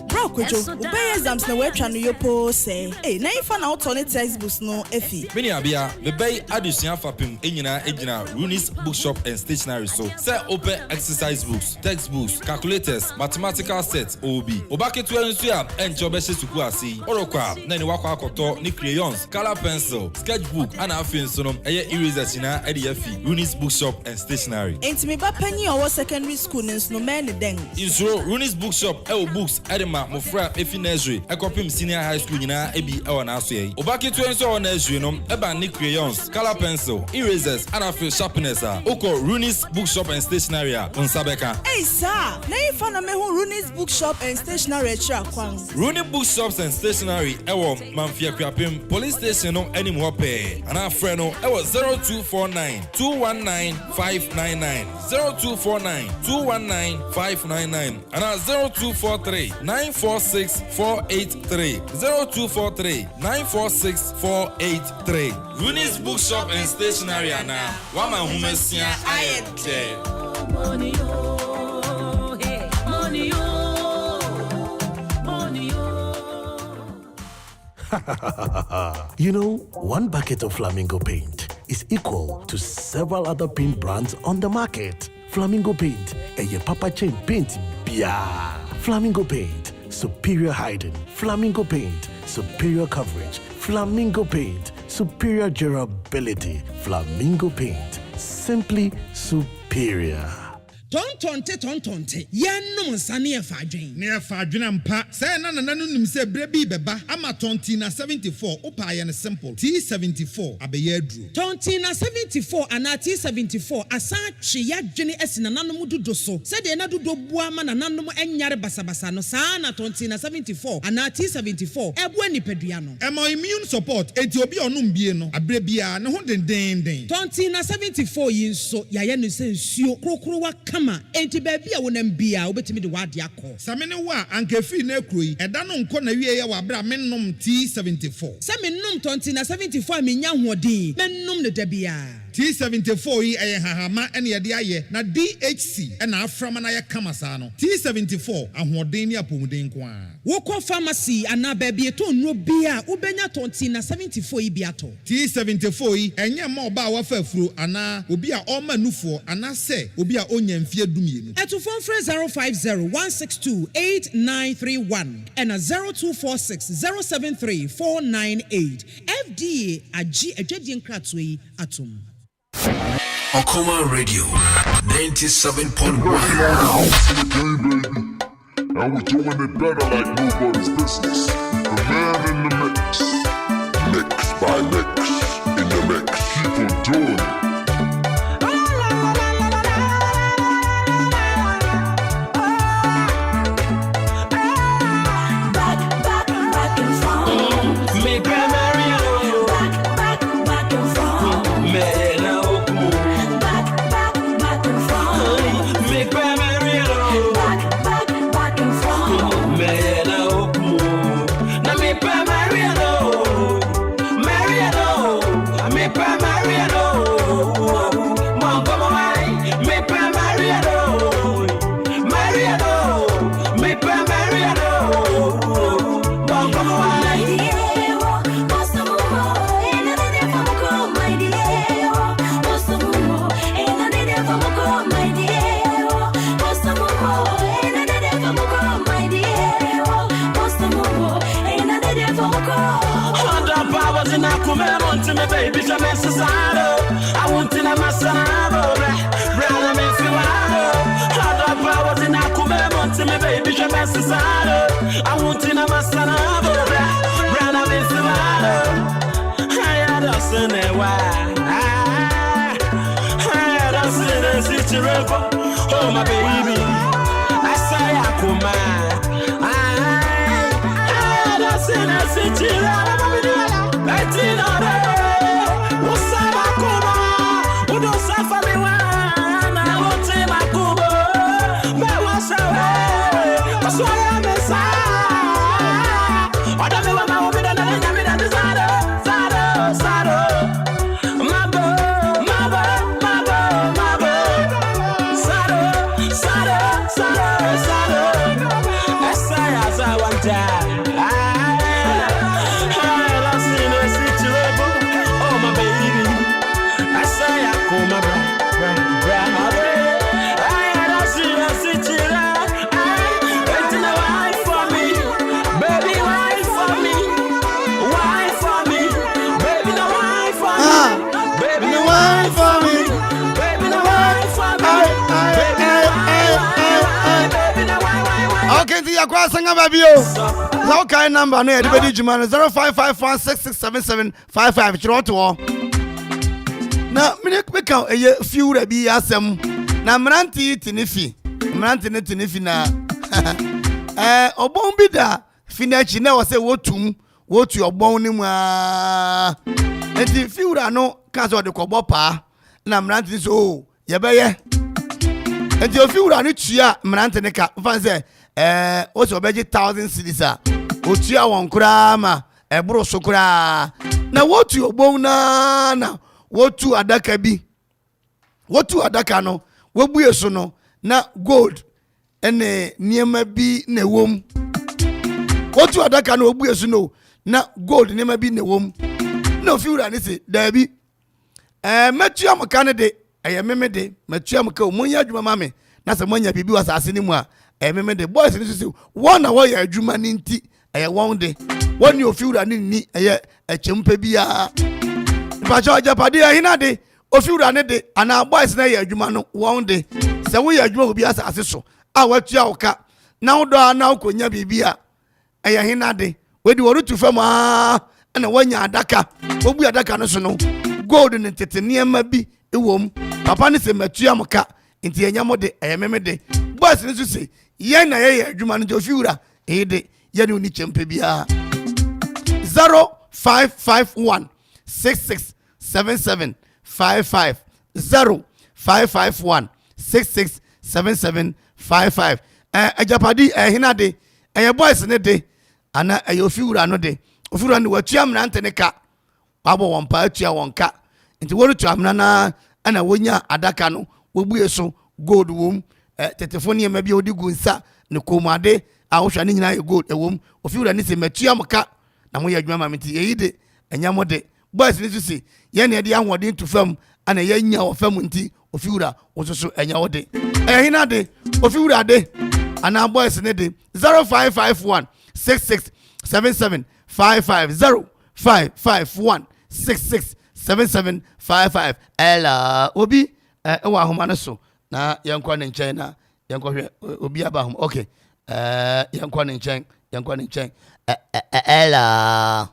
Bro, Kojo, obey exams na wetwa no yopo say. Eh, na ifa na auto textbooks no efi. Mini abia, bebe adusua fapim enyina ejina Runis Bookshop and Stationery so. Say open exercise books, textbooks, calculators, mathematical sets OB. Obaketu ensu ya enche obehye suku asi. Orokwa na ni wakwa akoto ni crayons, color pencil, sketchbook ana afin so no eye erasers na ede yafi Runis Bookshop and Stationery. Enti me ba panyi owo secondary school nso no men den. Insuro Runis Bookshop books edema mofra efi nursery ekopim senior high school nyina ebi ewo na aso yi obaketu enso ewo nursery no eba ni crayons, color pencil, erasers and afil sharpeners oko Runis Bookshop and Stationery unsabeka. Hey sir, na ifa na me hu Runis Bookshop and Stationery tra kwan. Runis Bookshops and Stationery ewo Mamfia Kwapim police station no anim hope and afre no ewo 0249 219 599 0249 219 599 and 0243 946 483 0243 946 483. Runis Bookshop and Stationery ana wama humesia ayete. Money oh, hey, money oh. You know, one bucket of Flamingo paint is equal to several other paint brands on the market. Flamingo paint, a Papa Chain paint, bia. Flamingo paint, superior hiding. Flamingo paint, superior coverage. Flamingo paint, superior durability. Flamingo paint, simply superior. Tontonte yanum sane efadwen ne efadwen ampa say na nanu nim say brebi beba ama tonti na 74 opa ye ne simple T74 abeye adru tonti na 74 ana T74 asa twe yadwene asina nanom dodo so say de na dodo bua ma na nanom enyare basabasa no saa na tonti na 74 ana T74 ebu anipadua no emo immune support enti obi onum bie no abrebia ne ho denden tonti na 74 yinso yaye no sensuo krokro wa enti baby a wonam bia obetimi de wade akọ samene wa ankefi na ekroyi eda no nko na wie ye wa bra mennom T74 samennom tonti na 74 menya hoɔden mennom ne da bia T74 yi eye hahama ene ye de aye na DHC ena aframa na ye kama saa no T74 ahoɔden ne apomuden ko a wokɔ pharmacy ana baby eto nro bia ubenya tonti na 74 yi bia to T74 yi enye ma oba wa fa afuro ana obi a ɔma nufuo ana se obi a onya mfie dumienu eto phone 050 162 8931 and 0246 073 498 FDA agi adwadie nkratso yi atom Okoma Radio 97.1. And we're doing it better like nobody's business. The man in the mix, mix by mix. powers in Akume, want to me, baby, I'm I want in a masana, brother, me feel other powers in Akume, want to me, baby, I'm I want in a masana, brother, me feel I had a son, oh my baby, I say Akuma. I say I sit Sanga babio. How kind number no everybody juma 0551667755 chiroto. Na me ka eye few rabi asem. Na mranti tinifi. Mranti ne tinifi na obon bi da finachi na wo se wotu obon ni mu a. Enti few ra no ka so de kobo pa. Na mranti so ye beye. Enti few ra ni tua mranti ne ka fan se also beji 1,000 cedis a otua won kura ma ebro so kura na wotu obon na wotu adaka no wobuye so no na gold ene niema bi na wom wotu adaka no wobuye so no na gold niema bi na wom na ofiura ni se dabi metua mka ne de meme de metua mka omunya adwuma mame na se monya bibi wasase ni mu a meme de boys ni so one na wo ya adwuma ni nti won de woni ofiura ni echempa bia bacho ajapade ahina de ofiura ne de ana boys na ya adwuma no won de se wo ya adwuma obi asase so a watua oka na wo do ana okonya bibia hina de wedi worutu fam na wanya adaka obu adaka no so no gold ne tete niema bi ewom papa ne se matua mka nti enyamo de meme de boys ni so se yen na ya adwuma no ofiura de yenu ni chempe bia 0551 667755 0551 667755 ajapadi hina de boys ne de ana ofiura no de ofiura no watua mnante ne ka abo won pa atua won ka nti woru tua mna na ana wonya adaka no wobuye so gold wom tetefoni ema bia odi gunsa ne komade a wohwa ne nyina gold ewom ofiura ne se matua mka na mo ya adwuma mameti eyide enyamo de boys ni susi ye ne de ahode to fam ana ye nya wo fam nti ofiura wososo enyawo de hina de ofiura de ana boys ne de 0551 667755 0551 667755 ela obi ewa homa no so na yankwa ne nchen na yankwa hwe obi aba hom okay yankwa ne nchen ela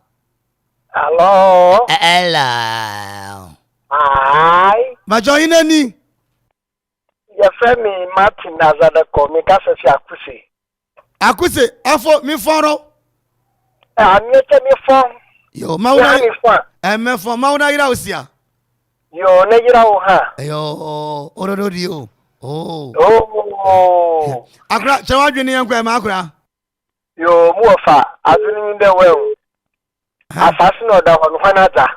hello ela hi majoyina ni ye femi Martin Azada ko mi ka se fi akuse afọ mi fọrọ anete mi fọ yo mauna me fọ mauna ira osia yo ne ira o ha yo orodo di o akra chawadwe ne yankwa ma akra yo mu ofa azuni nde we asasi no da ho no na za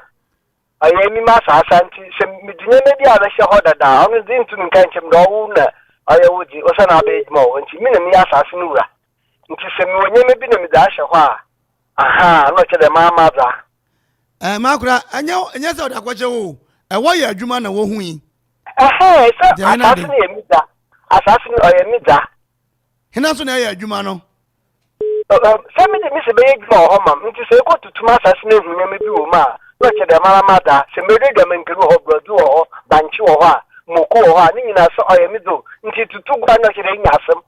ayi mi ma asasa nti se midinye ne dia na hye hoda da onu din tun kan chem do wu na ayi wuji o se na be ejmo nti mi na mi asasi no wura nti se mi wonye me bi na mi da hye ho a aha no che de ma za makura anya se oda kwache wo wo ya adwuma na wo hu yi se asasi no ye mi da hina so na ya adwuma no Semi de Miss Bay for home, which is a go to Tomas Navy, maybe Uma, not the Malamada, Semedi de Menkuru or Bradu or Banchu or Moko or Nina, so I am middle, into 2 1 yasam.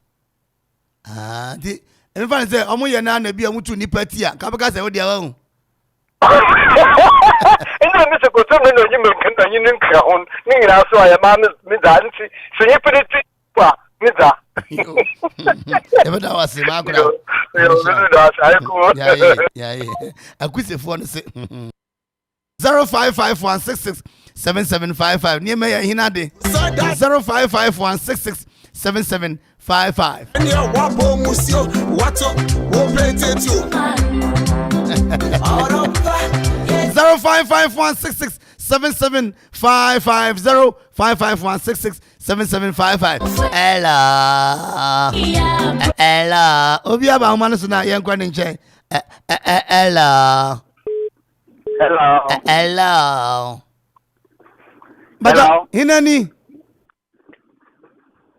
Ah, the everyone say, Omo Yana be a mutu ni patia, Kabaka, I would their own. And then Mr. Cotoman, you can you crown, Nina, so I am Midancy, so you put it. Nida. Ever that was a mark. Yeah. A quiz phone say 0551667755. Near me, Hinade 0551667755. And your wapo musio, what's up? We'll play it too. 0551667755 0551667755. Ella. Obi aba manu so na yen kwa ni nche. Ella. Hello. Baja hinani.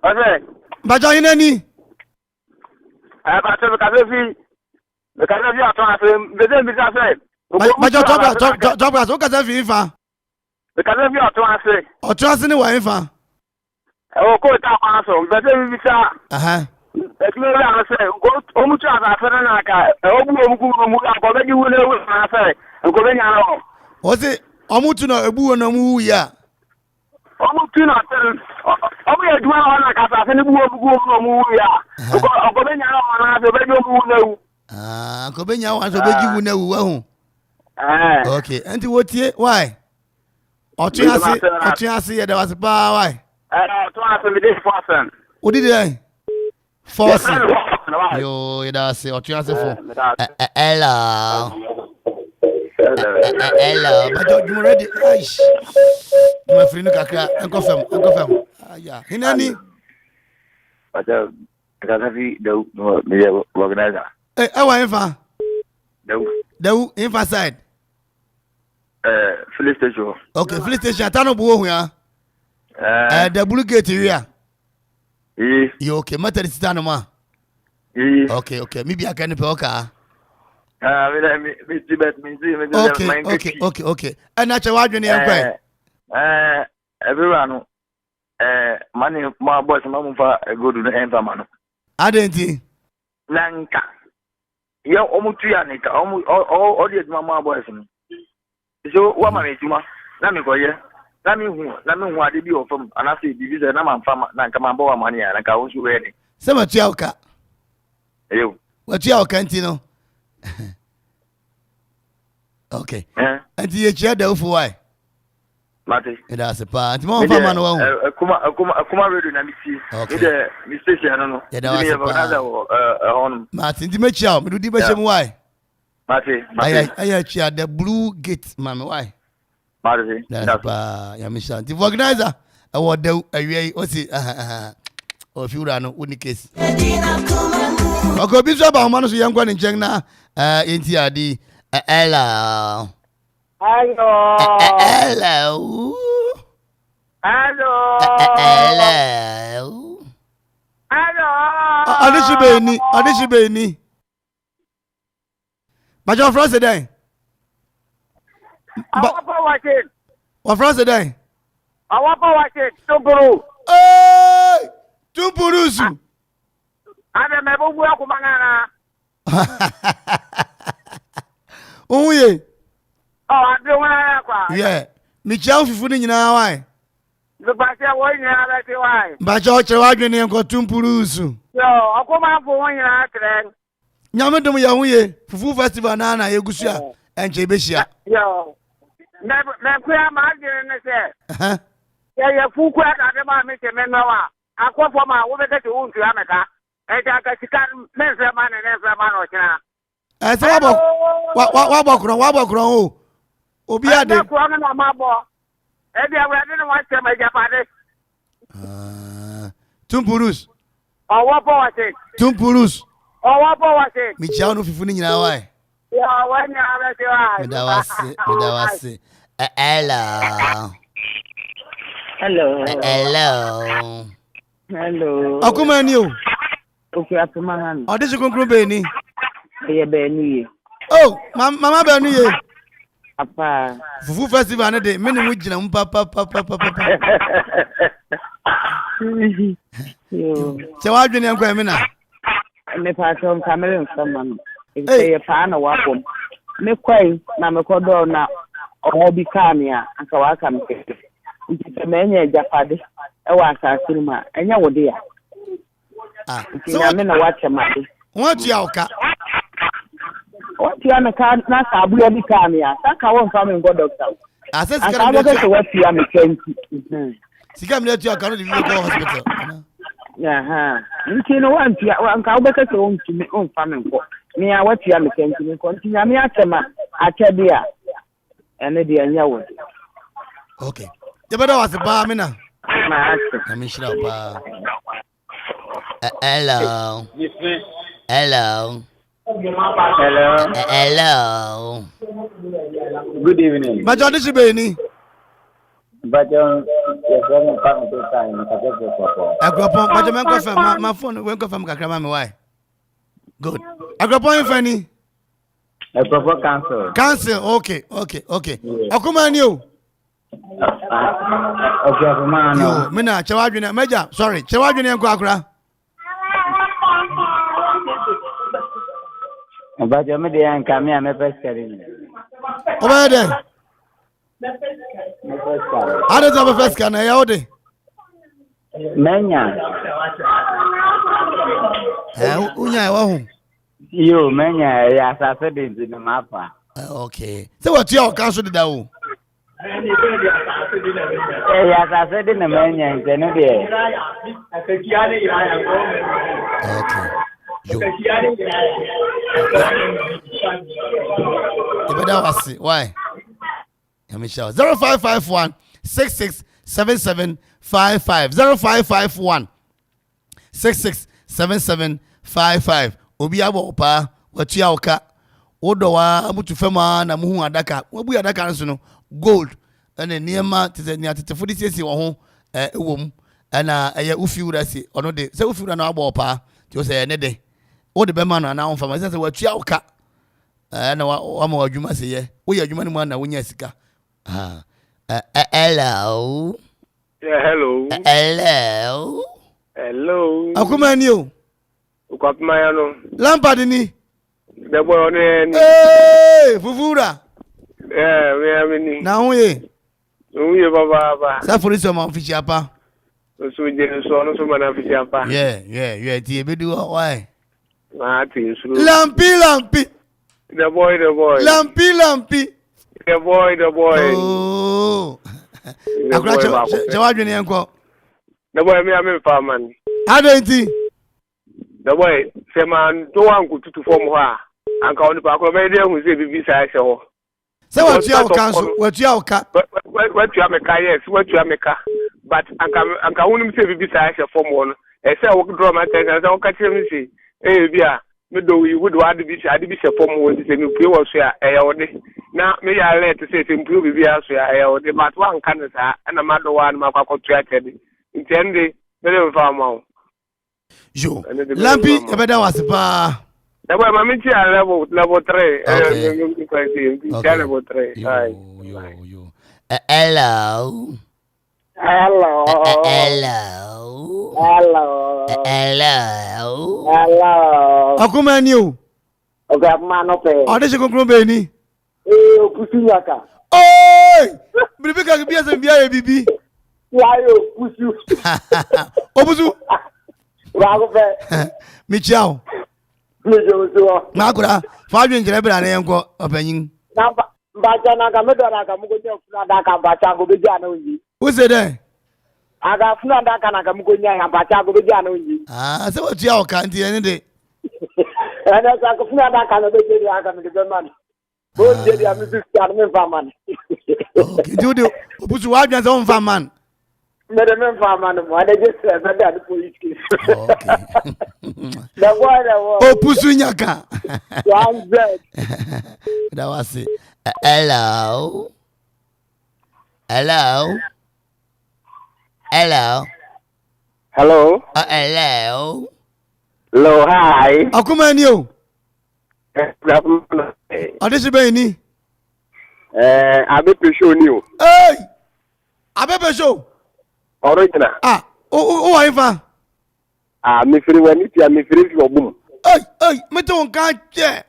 Okay. Baja hinani. Ba to ka fi aton ase be dem bi sa say. Baja top o ka fi fa. Be ka fi aton ase. Oton ase ni wa fa. O ko ta kwa so be dem bi sa. Aha. Ekle ya say go o mu cha za fa na ka o bu o mu ku mu ka be di wo le wo na say. Go be nya no. O se omutu na ebu na mu ya. Omutu na tel. Omu ye duma na ka sa se ni bu o mu ya. Go be nya no na so be di o mu na wu. Ah, go be nya wa so be ji wu na wu wa hu. Okay, enti wotie why? Otiase ye da was ba why? Otiase me dey forsen. What did they? Forsen. Yo, it does say otiase for. Hello. Hello, but you ready? Aish. My friend kakra, enko fam. Yeah. Hinani? But Kazafi do me organizer. Eh, awa infa. Do infa side. Police station. Okay, police station tano buo hu ya. The blue gate area. You okay, matter is tano ma. Okay. Maybe I can pe oka. Okay. And that's why you need everyone money my boys mama for go to the end man. Adenti. Nanka. Ya omutu ya nika all the mama boys. So what man juma na me koye na me hu ade bi ofam ana say bibi say na man fama na nka man bo money na ka wo so we ni. Se ma tia oka. Eyo. Wa tia oka ntino. Okay. And you chair the for why? Mate. It has a part. More for man one. Kuma radio na misi. Okay. The station no. Yeah, on. Martin, the match out. Me do the why? Mate. I chair the blue gate, man. Why? Mate. That's ya mission. The organizer. I want the what's it? Or if you run on case. Okay, Bishop Amano so young one in China. NTRD. Hello. Adishibeni. But your friends today. What friends today? I want to watch it. Tumpuru. Hey! Tumpurusu. I remember where Kumangana. Oh yeah. I don't want to. Yeah. Michelle Fufuni nyina why? The Bacha one year like why? Bacha Chawagin and got Tumpurusu. Yo, I come out for 1 year. Yamadum Yahuye, Fufu Festival Nana Yagusia and Jebeshia. Yo. Never imagine it. Yeah, full quack at the moment, Menoa. I come from my woman that you own to America. And I got to come, Messer Man and Ezra Man or China. I said, what Wabakron? Obia de Mabo. And I didn't want to make a party. Tumpurus. Or what was it? Tumpurus. Or what was it? Michano Fufuni why? Yeah, when you are Medawasi. Hello. Hello. Akuma ni o. Okay, after man. Ode se konkro be ni. Ye Benny. Oh, Mama Benny. Papa. Fufu festival na de me ne mu gina papa. Yo. Se wa dwene enko emi na. Me pa so Cameroon famam. E pa na wa pom. Me kwai na me kodo na o bi kamia aka wa kam ke. Nti me nya japade e wa asase ma enya wo de ya. So me na wa chemade. What you oka? What you na ka na sabu ya bi kamia. Saka won family go doctor. Ase sika me to what you am kenti. Sika me to aka no the go hospital. Nti no wan ka obeka se won tumi on family go. Me a what you am kenti me continue me atema akyade a ene de anya wo. Okay. Jebada was ba me na. Na me shira ba. Hello. Hello. Hello. Good evening. Bajo de shibeni. Bajo yes one come to time ka je ko. Agropon bajo men ko fa my phone when ko fa me kakra ma me why. Good. Agropon ifani. Agropon cancel. Cancel. Okay. Akuma ni o. Okay, akuma no. Yo, me na chewa dwene meja, sorry. Chewa dwene enko akura. Bajo me de anka me pescari. Oba de. Ada za pesca na ya ode. Menya. Unya wa hu. Yo, menya ya asase de nzi mapa. Okay. So what you cancel the dawo? Ya asase de na menya nzene de. Okay. Yo. Ibeda wasi. Why? Yamisha 0551 667755 0551 667755 obi abo pa watu ya oka odo wa abutu fema na muhu adaka wabu adaka nso no gold ene niema tete ni atete fodi siesie wo ho ewom ana eye ufiura si ono de se ufiura na abo pa ti o se ne de o de be ma no na on fama se watu ya oka na wa ma wadwuma se ye wo ya adwuma ni mu na wonya sika hello. Yeah, hello. Hello. Akuma ni o. Ukapima no. Lampard ni. The boy on ni. Hey, fufura. We ni. Na huye. Huye baba. Sa police ma office apa. So je so no so mana office apa. Yeah. Ti ebedu why? Na ti suru. Lampi. The boy. Lampi. The boy. Oh. Akura chawadwe ni enko. The boy me am farman. Adenti. The boy say man do wan ku tutu form ho a. Anka oni pa akura me dey hu say bibi sai se ho. Say what you cancel, what you ka. What you ameka yes, what you ameka. But anka hunu say bibi sai se form ho no. E say wo draw my attention say wo ka tire me say bia me do we would what be se form ho say me pray wo so a e wo de. Na me ya let say improve bibi aso ya e wo de but wan kan sa na ma do wan ma kwa kotu atede. Intende me dey farm ho. Yo, Lampi, ebeda wasipa. The boy, my minty level 3. Okay. Level 3. Yo. Hello. Akuma ni o. Okay, akuma no pe. Ode se konkro be ni. Okusu yaka. Oi! Bibi ka bi ase bia ye bibi. Wayo okusu. Obusu. Rago pe. Mi chao. Makura, fadwe njere bra na yenko opanyin. Na bacha na ka medora ka mugonya funa da ka bacha go beja na onyi. Who said that? Aga funa da ka na ka mugonya ya bacha go beja na onyi. Se what ya o kan ti ene de. Ana sa ka funa da ka na beja ya ka me de man. Bo je dia mi fi ya me fa man. Okay, Jude, obusu wa dwan se on fa man. Me de me fa man mo, ada je se na da police case. Okay. The boy. Opusu nyaka. 100. That was it. Hello. Hello. Hello. Hello. Hello, hi. Akuma ni o. Ọdịsị bẹ́ẹ̀ ni. Abepe show ni o. Hey! Abepe show. Original. O wà ifá. Mi firi wẹ̀ ní ti a mi firi fi ọ̀bùn. Mi tó nǹkan jẹ́.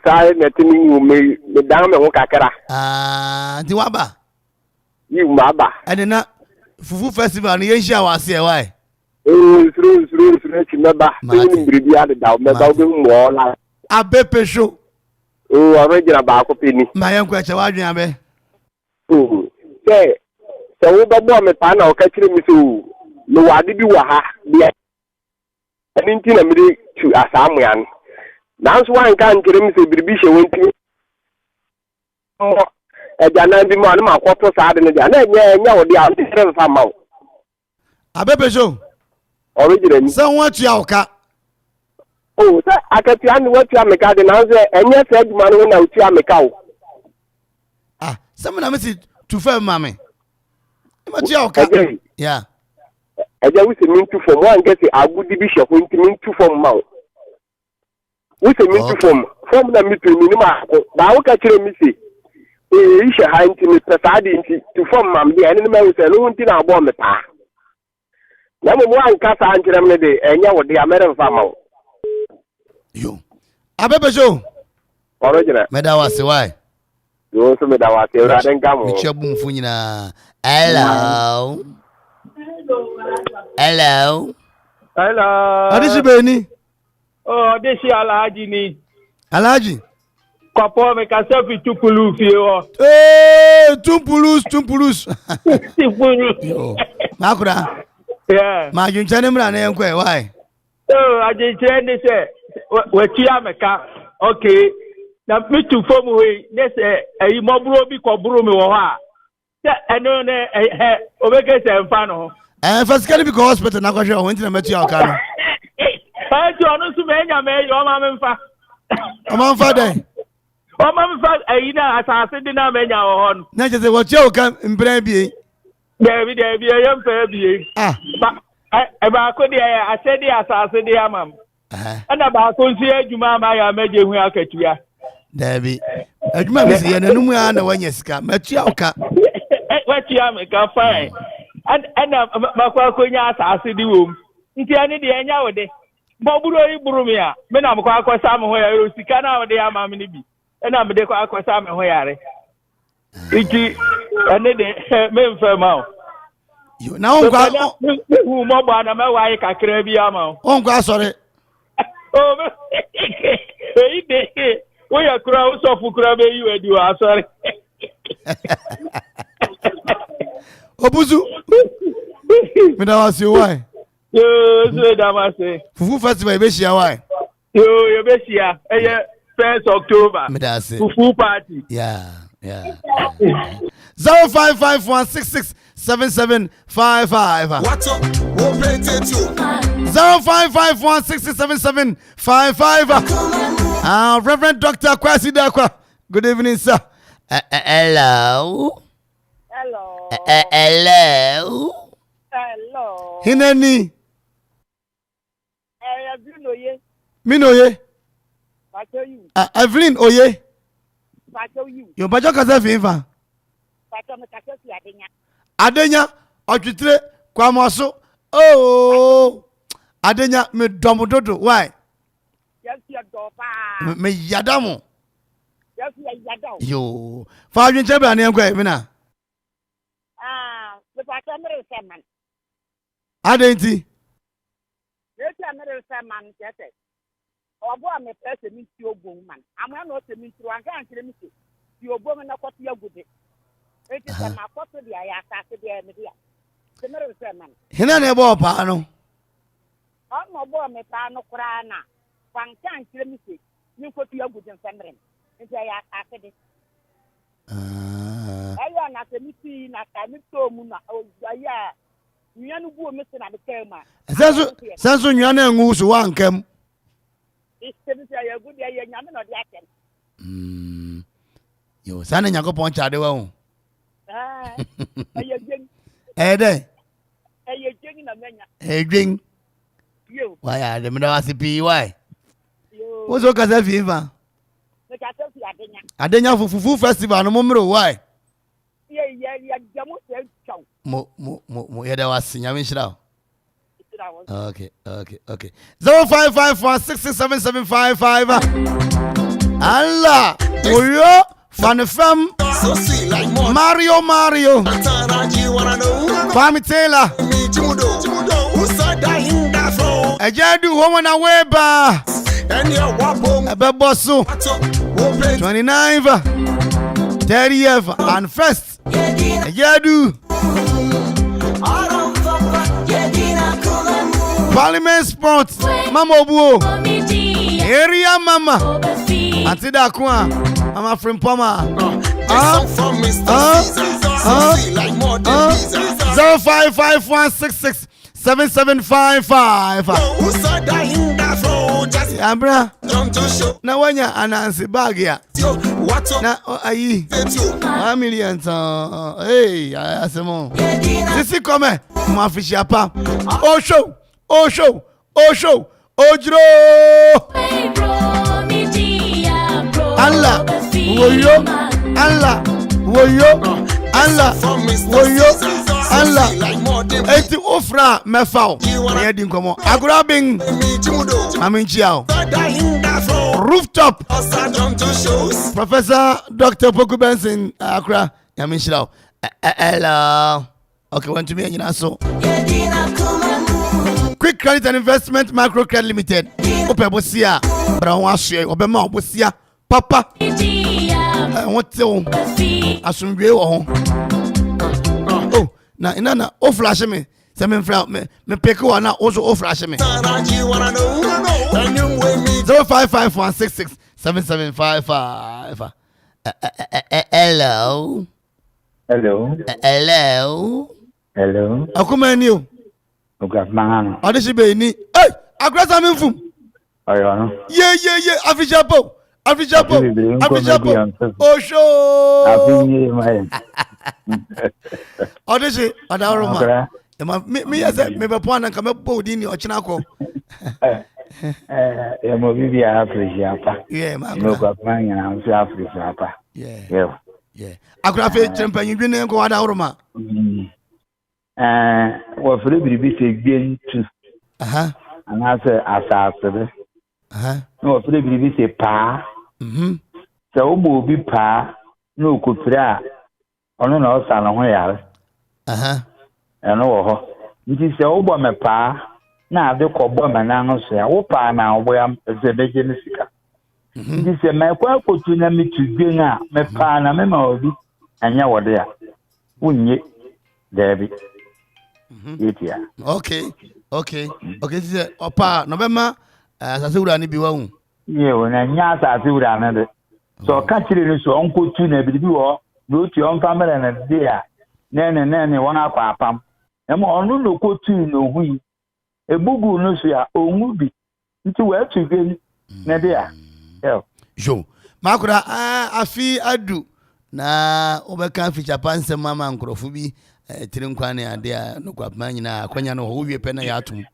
Sáré nẹ̀tí ni wò mi dáhùn mẹ́wọ́n kakra. Ti wá bà. Yìí wò má bà. Ẹni na fufu festival ni yẹn ń ṣe àwọn àṣẹ ẹ̀ wá ẹ̀. Suru ẹ̀kí mẹ́ba. Sẹ́yìn ní bìrìbí àdìdà mẹ́ba ó bẹ́ mú ọ la. Abepe show. Original baako pe ni. Ma yẹn kọ ẹ̀kyẹ̀ wá dùn abẹ́. Sẹ wo bẹ bọ mi pa na ọka kyerẹ mi sẹ o mi wọ ade bi wọ ha deɛ ɛne nti na mi de tu asaamua no nanso wa nka nkyerɛ mi sɛ biribi hyɛ wɔn ti ɛgyanan bi mu a ne ma akɔto saa de ne deɛ na ɛnyɛ wɔ deɛ a ɔde kyerɛ nfa ma wo. Abepe show. Original ni. Sɛ wɔn atua ɔka. Sɛ akatua ne watua mi ka de nanso ɛnyɛ sɛ adwuma no na otua mi ka o. Sɛ mo na mi si tu fɛ mu ma mi. Matia oka. Yeah. Eja we se mintu form one get agudi bi hye ho nti mintu form ma. We se mintu form na mi tu ni ma ko. Ba wo ka kire mi se. Hye ha nti mi pesa de nti tu form ma me ene ma we se no nti na abo me pa. Na mo an ka sa nkire me de enya wo de amere mfa ma wo. Yo. Abepe show. Original. Meda wase why? Yo so meda wase ora den ka mo. Mi chebu mfu nyina. Hello. Hello. Adisi beni. Desi Alhaji ni. Alhaji. Kopo me ka selfie tupulu fie o. Tumpulus. Tupulu. Yo. Makura. Yeah. Ma junchane mra na yenkwe why? Ajinche ni se wechi ameka. Okay. Na mitu fomu we ne se eyi moburo bi ko buru mi wo ha. Eno ne obeke se mfa no. Physically because hospital na kwahwe o ntina metu ya oka no. Ti onu su me nya me yo ma me mfa. O ma mfa den. O ma mfa eyi na asase di na me nya wo ho no. Na je se wo che oka mbran bie. David ye mfa bie. Ba ko de asedi asase di amam. Ana ba ko nsi adwuma ma ya meje hu akatua. David. Adwuma bi se ye nanum ya na wanya sika. Metu ya oka. Wetia me ka fine. Ana makwa konya asase di wom. Nti ani de enya wode. Moburo yi buru me a. Me na mkwa akosa me ho ya sika na wode ama me ni bi. Na me de kwa akosa me ho yare. Nti ani de me mfa ma o. Yo na onkwa hu mo ba na me wa yi kakra bi ama o. Onkwa sorry. Eyi de we ya kura usofu kura be yi wedi wa sorry. Obuzu. Me da wase why? Yo, so da wase. Fufu festival be shia why? Yo, you be shia. 1st October. Me da say. Fufu party. Yeah. 0551667755. What's up? We'll play it too. 0551667755. Reverend Dr. Kwasi Dakwa. Good evening, sir. Hello. Hello. Hineni. Evelyn Oye. Evelyn Oye. Yo bajo kasa finfa. Adenya otwitire kwamoso. Oh. Adenya me domododo why? Me yadamo. Yo. Fa adwenche bra na enko e na. Adenti. Obo me press me ti ogbon man. Amwa no se mi tru anka ankire mi se. Ti ogbon na kwatu yagude. Eti se ma kwatu dia ya asase dia me dia. Se mere se man. Hina na ebo pa no. O no bo me pa no kra na. Anka ankire mi se. Ni kwatu yagude nsemre. Eti ya asase de. Ayo na se mi ti na ka mi to mu na ya. Nyanu bu o me se na de kema. Senso nyana engu so wa nkam. Yo, sana nyakopon chade wa hu. Ede. Edwin. Yo. Why are them no asipi why? What's your casa fever? Adenya fufu festival no momro why? Mo yeda wasi nyame shira. Okay. 0554667755. Allah, Oyo, Fanfam, Mario, Kwame Taylor, Ejadu woman away ba, Ebebosu, 29th, 30th, and 1st, Ejadu. Parliament Sports, Mama Obuo, Area Mama, Antida Kwa, Mama Frimpoma, 0551667755. Abra, na wanya anansi bagia. Na ayi, 1 million. Hey, asemo. Sisi come, mafishi hapa. Osho, Ojro. Allah, woyo. Eti ofra mefao. Yedi nkomo. Agrabing. Aminchiao. Rooftop. Professor Dr. Poku Benson Accra. Yaminchiao. Hello. Okay, want to me and so. Quick Credit and Investment Micro Credit Limited. Ope bosia, brown washe, obema bosia, papa. What to asumwe wo. Oh, na inana o flash me. Se me fra me peko na also o flash me. 0551667755. Hello. Akuma ni o. Man. Audition be ni. Hey, agrasa me fum. Ayo no. Yeah. Afijapo. Oh show. Afi my. Audition adaroma. Me yase me be pon na me bodi ni ochina ko. Mo bibi Africa pa. Yeah, man. No go man na Africa pa. Yeah. Agrafe champion bi ne ko adaroma. Wafure biribi se gbentu anase asasebe no wafure biribi se pa se wo obi pa na okopira ono na osa na ho yare eno wo ho nti se wo bo me pa na ade kobo me na no so ya wo pa na wo ya se beje ne sika nti se me kwa kotu na mitugben a me pa na me ma obi anya wode ya unye debi. Okay. This opa November asasura ni biwa hu. Ye na nya asasura na de. So ka kire ni so onko tu na bibi wo, no tu on family na de a. Ne wona kwa apam. E mo onu no ko tu no hu yi. Ebugu no so ya onwu bi. Nti we tu bi na de a. Jo. Makura afi adu na obeka fi Japan se mama nkrofo bi. Tirinkwane ade no kwapma nyina akwanya no ho wie pe na ya atum.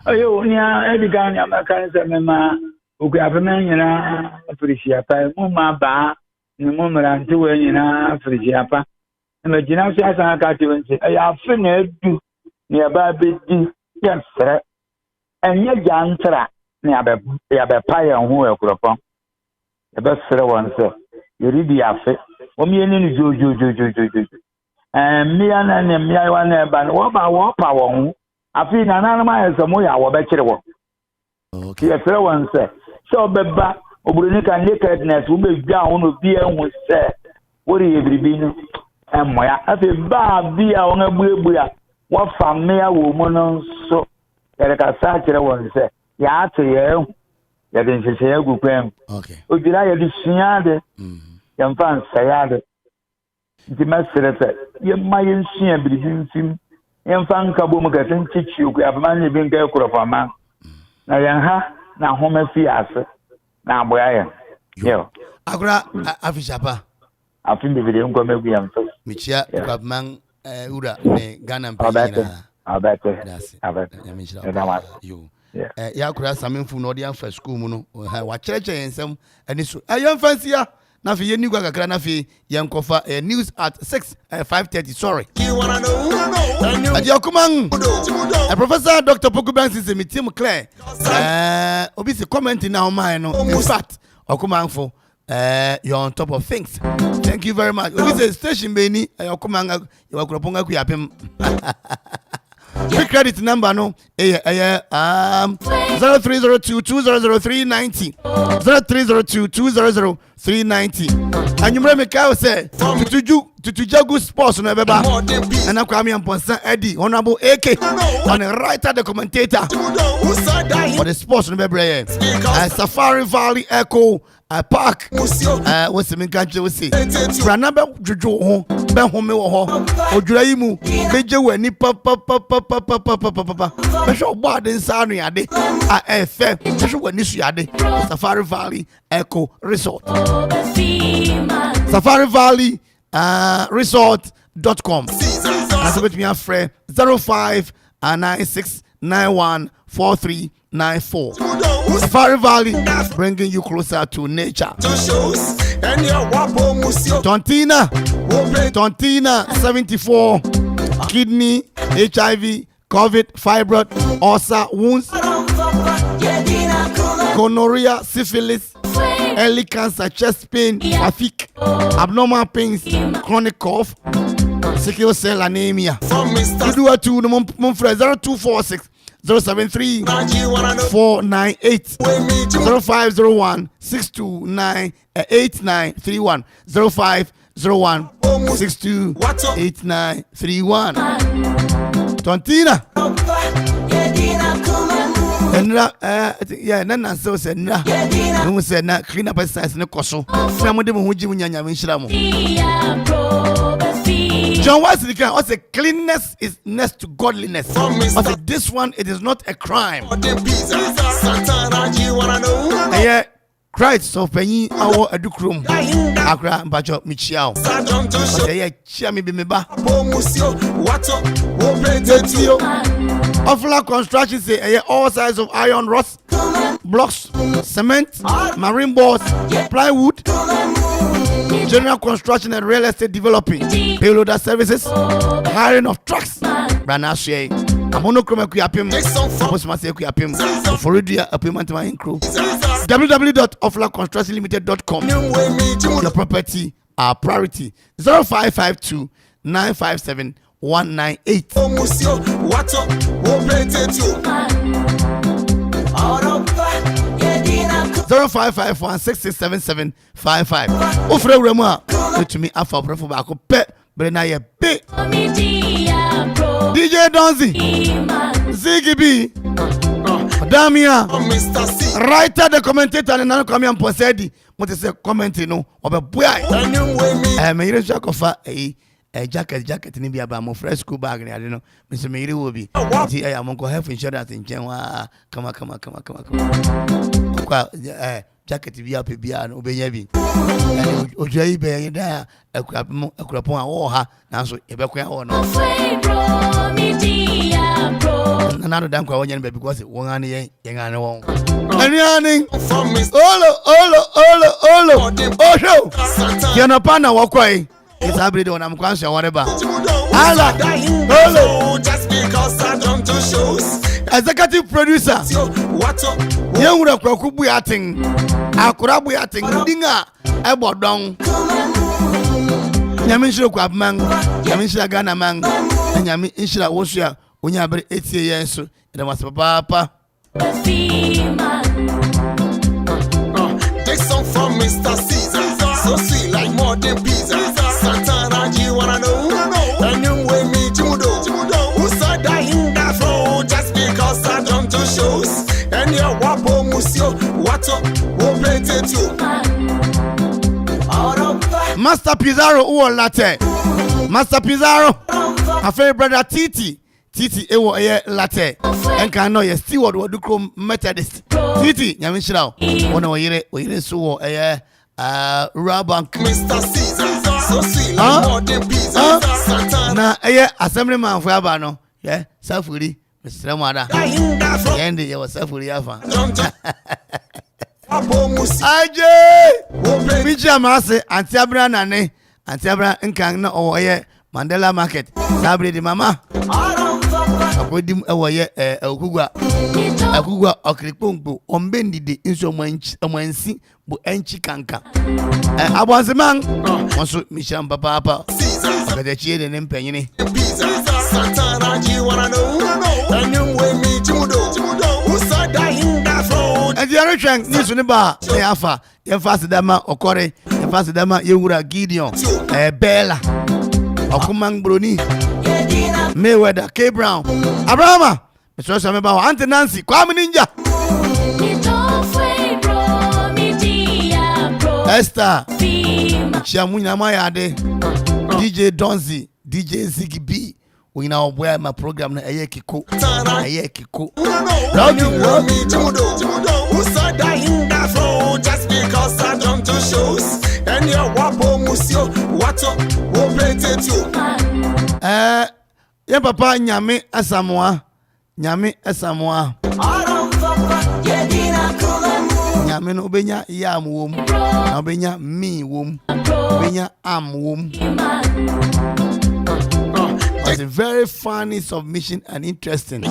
Ayo nia edigan ya maka se mema okwapma nyina Africa pa mu ma ba ni mu mranti we nyina Africa pa. Na gina so asa aka ti wonse ya afi na edu ni aba bedi ya sere. Enye jantra ni ya be pa ya ho ekropon. Ya be sere wonse yeri afi. Omi eni ni jojo. Mia na ne mia wa na ba wo pa wo afi na na ma yeso ya wo be kire wo. Okay. Ye fere won se so beba oburu ka nakedness wo be gwa ho no bi ehun se wori ebribi no moya afi ba bi a won abuebu a wo fa mia wo mu no so yere ka sa kire won se ya ate ye ya den se ya gu kwem. Okay. Ojira ye di suade. Yamfa sayade. Nti masirete ye mayen sia bidin sim yemfa nka bo mu gaten chichi ku abamanye bi nka ekurofama na yan ha na homa fi ase na aboya ye yo agora afishapa afin de video nko megu yam so michia kwabman ura ne Ghana mpanyina abate yamishira yo ya kura samemfu no de amfa school mu no wa kyerɛkyerɛ ensɛm ani so ɛyɛ mfansia na fi yeni gwa kakra na fi yenkofa news at 5:30 sorry Adia Kuman Professor Dr. Pokuban is a team clear obviously commenting now mine no in fact Okuman for you're on top of things. Thank you very much. Obviously station Beni Okuman you are Kroponga Kuyapim. Big credit number no 0302200390 0302200390 and you remember Mikao said to Jagu Sports no beba and I come and Ponsa Eddie Honorable AK on the writer the commentator for the sports no beba Safari Valley Echo Park what's the main country we see Ranaba Juju ho ben home ho Ojuraimu beje we ni papa be show board inside no yade FM be show we ni su yade Safari Valley Echo Resort Safari Valley resort.com as with me afre 0596914394 Safari Valley bringing you closer to nature. Tontina 74 kidney HIV COVID fibroid ulcer wounds gonorrhea syphilis early cancer, chest pain, fatigue, abnormal pains, chronic cough, sickle cell anemia. You do a 0246 073 498 0501 629 8931 0501 628931 Tontina Nana so said na who said na clean up exercise no koso na mo de mo hoji munyanya menhira mo John Wesley can also cleanliness is next to godliness. But this one it is not a crime. Yeah, Christ so penny our edukrum akra mbajo michiao. Yeah, chia me be me ba. Offla construction say all sides of iron rods, blocks, cement, marine boards, plywood, general construction and real estate developing, payloader services, hiring of trucks. Branashe, Amonochroma Kuyapim, Postmaster Kuyapim, Foridia Apimant Mine Crew. www.offlaconstructionlimited.com. Your property, our priority 0552 957 198. 0551667755. Ofre Rema to me afa profo ba ko pe brena ye be DJ Donzi Ziggy B Damia writer the commentator and now come and posedi mo te say comment no obeboy me yire sha kofa jacket ni bia ba mo fresh school bag ni ade no me se me yire wo bi ti am ko health insurance nchen wa kama kwa jacket bia pe bia no obenya bi ojai be da akurapon a wo ha na so e be kwa wo no na no dan kwa wonya no because won ane yen ane won ani olo show yana pana wakwai it's hybrid on am kwanso whatever ala just because I don't to shows executive producer yewura kwaku bu yatin akura bu yatin dinga ebodon nyame nshira kwa man nyame nshira Ghana man nyame nshira wosua onya bere etie yenso ida wasa papa Take some from Mr. Caesar, so sweet like more than pizza. Santana, you wanna know? And you with me, Jimudo. Who said that in that flow? Just because I don't do shows. And you're wapo musio, what up? Who played it too? Master Pizarro who latte. Master Pizarro, my favorite brother Titi ewo latte. And can know your steward would do Methodist. Titi, Yamishao, one of your so Rabank. Mr. Caesar, so sweet like more than pizza. Na assemblyman for Abano, yeah, Safuri, Mr. Mada. Yendi ye was for yafa. Aje. Bicha mase anti abra nane. Anti abra nkang na owoye Mandela Market. Sabri di mama. Akodim ewoye akugwa okrikpongbo ombendide inso mansi bu enchi kanka. Abwanseman onso Micham papa. Akade chiede ne mpenyini. Santana jiwana no. Anyway me chimudo. Usada hinda flow. And the other trunk needs to ba yafa. Ye fast dama okore. Ye fast dama yewura Gideon. Bella. Okumang Bruni. Mayweather, K Brown. Abrahama. Mr. Sameba, Auntie Nancy, Kwame Ninja. Esther. Chiamunya Mayade. DJ Donzi. DJ Ziggy B. We now wear my program na Ayekiko. Ayekiko. Just because I jump to shows. And your wapo musio. What up? We'll play it too. Yeah, papa, Nyame Asamoah. Nyame Asamoah. Nyame no benya yam wom. No benya me wom. Benya am wom. It's a very funny submission and interesting.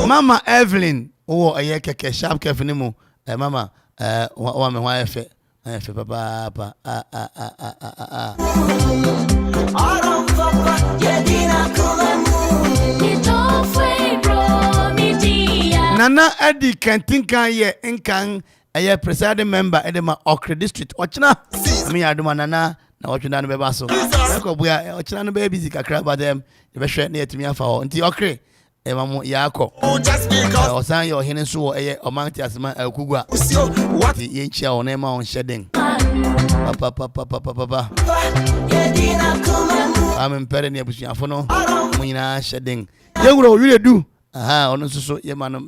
Mama Evelyn. Oh, I keke sharp kefinimo. Mama. Wa me wa efe papa Nana Eddie Kentinka ye nkan aye presiding member edema Okre district ochina me aduma nana na ochina no beba so ko buya ochina no be busy kakra ba dem e be hwe na yetimi afa ho nti Okre Mamu Yako. Osan your hidden so a omanti asma kugwa. What the yenchia on Emma on shedding. Papa. I'm impairing your bush afono. Muna shedding. You will really do. Aha, on so ye man. You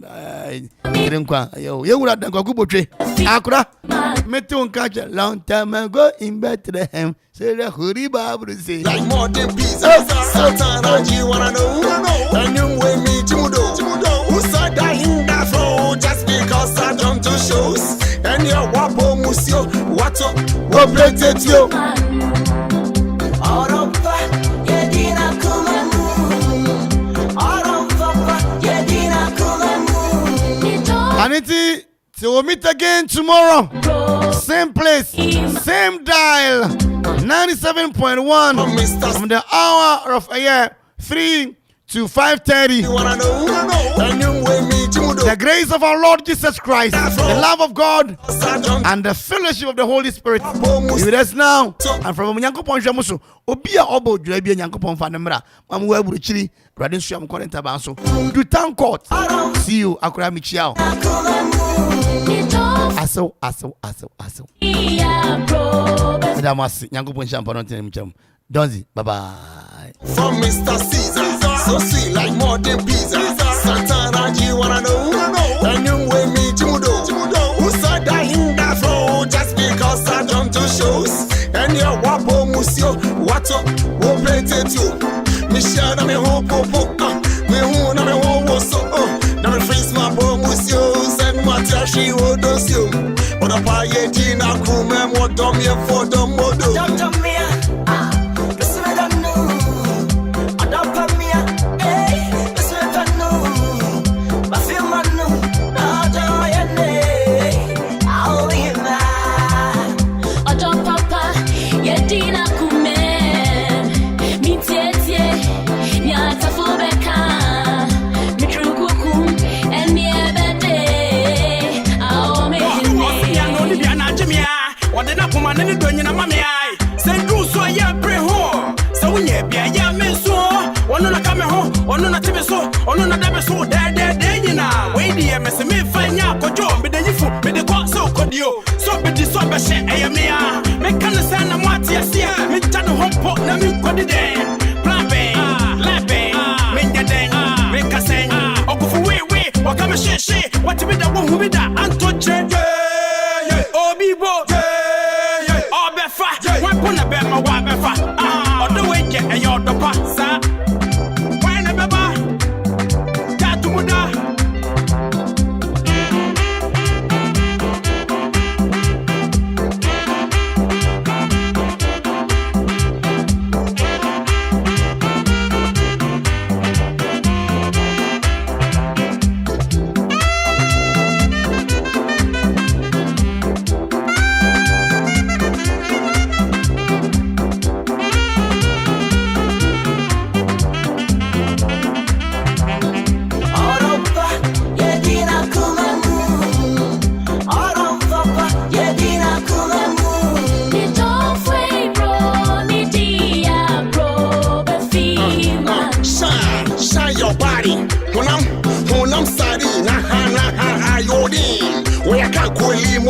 would have done good tree. Akra. Metun catch a long time ago in Bethlehem. Say the hoodie Bible say. Like more than pizza. Santana, you wanna know? And you way me chimudo. Usada hinda flow. Just because I jump to shows. And your wapo musio. What up? What play it yo? Anity, till we meet again tomorrow. Same place, same dial. 97.1 from the hour of 3 to 5:30. The grace of our Lord Jesus Christ, the love of God, and the fellowship of the Holy Spirit be with us now and from Nyankopon Jamuso. Obia obo dwabia Nyankopon fa nemra. Mamu wa buruchiri, brade nsu am kwenta ba so. Do thank God. See you akura mi chiao. Aso. Madamasi Nyankopon champon on tenem cham. Donzi, bye-bye. From Mr. Caesar, so sweet like more than pizza. Santana, you wanna know? And you way me chimudo. Usada hinda flow. Just because I jump to shows. And your wapo musio. What up? We'll play it too. Michelle, na me ho popo. Me ho na me ho so. Na me face my bo musio. Send my tashi wo dosio. Oda pa ye tina kume mo dom ye for dom modo. Nini do nyina mami ai sendu so ya bre ho so wonye bia ya me so ono na kame ho ono na tibe so ono na dabe so de nyina we di e mese me fanya kojo me de yifu me de ko so kodio so be di so be she e me a me kan say na mwati asia me tano hompo na me kodi den plan B lebe me nyeden me kasen okufu we wakame she what be da wo hu be da anto che obibo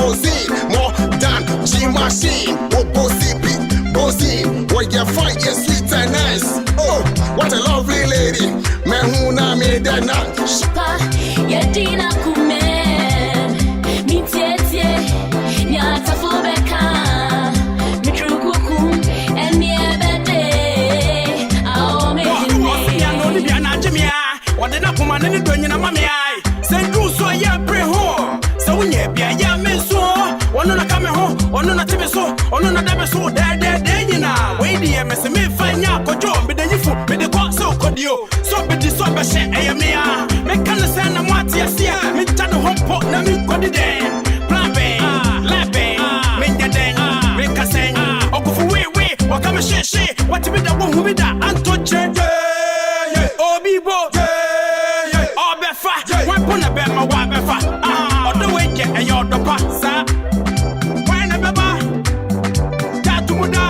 limousine, more than G-machine. Oh, bossy beat, bossy. What you fight is sweet and nice. Oh, what a lovely lady. Me who na me de na. Shapa, yedina kume. Mi tietie, nyata fubeka. Mi trukuku, eni ebede. Ao me jime. Ya no ni na jimia. Wadena kuma nini donye na mami ai. Sendu so ya pre ho. So unye bia ya me so. Ono na kame ho, ono na tibe so, ono na dabe so. De nyina. We di e mese me fanya kojo. Me de yifu, me de kwa so kodio. So be di so be she eye me a. Me kan se na mwati asia. Me tado hompo na me kodi de. Plan B, labe, me nyade, me kasen. Okufu we, wakame she. What me da wo hu me da anto che. Obibo, obefa. Wan pona be ma wa befa. Odo we je e yo do pa sa. Wan na beba. Ta tumuda.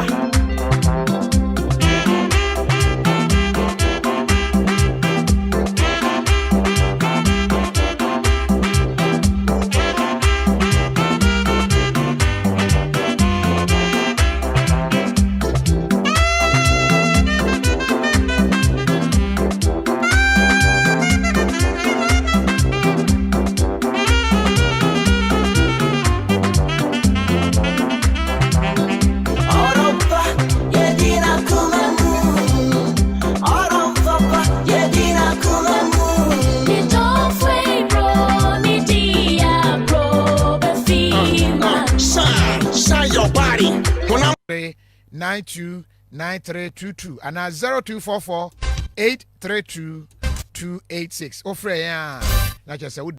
Shine your body. 929322 and 0244 832 286. Ofre ya. Na just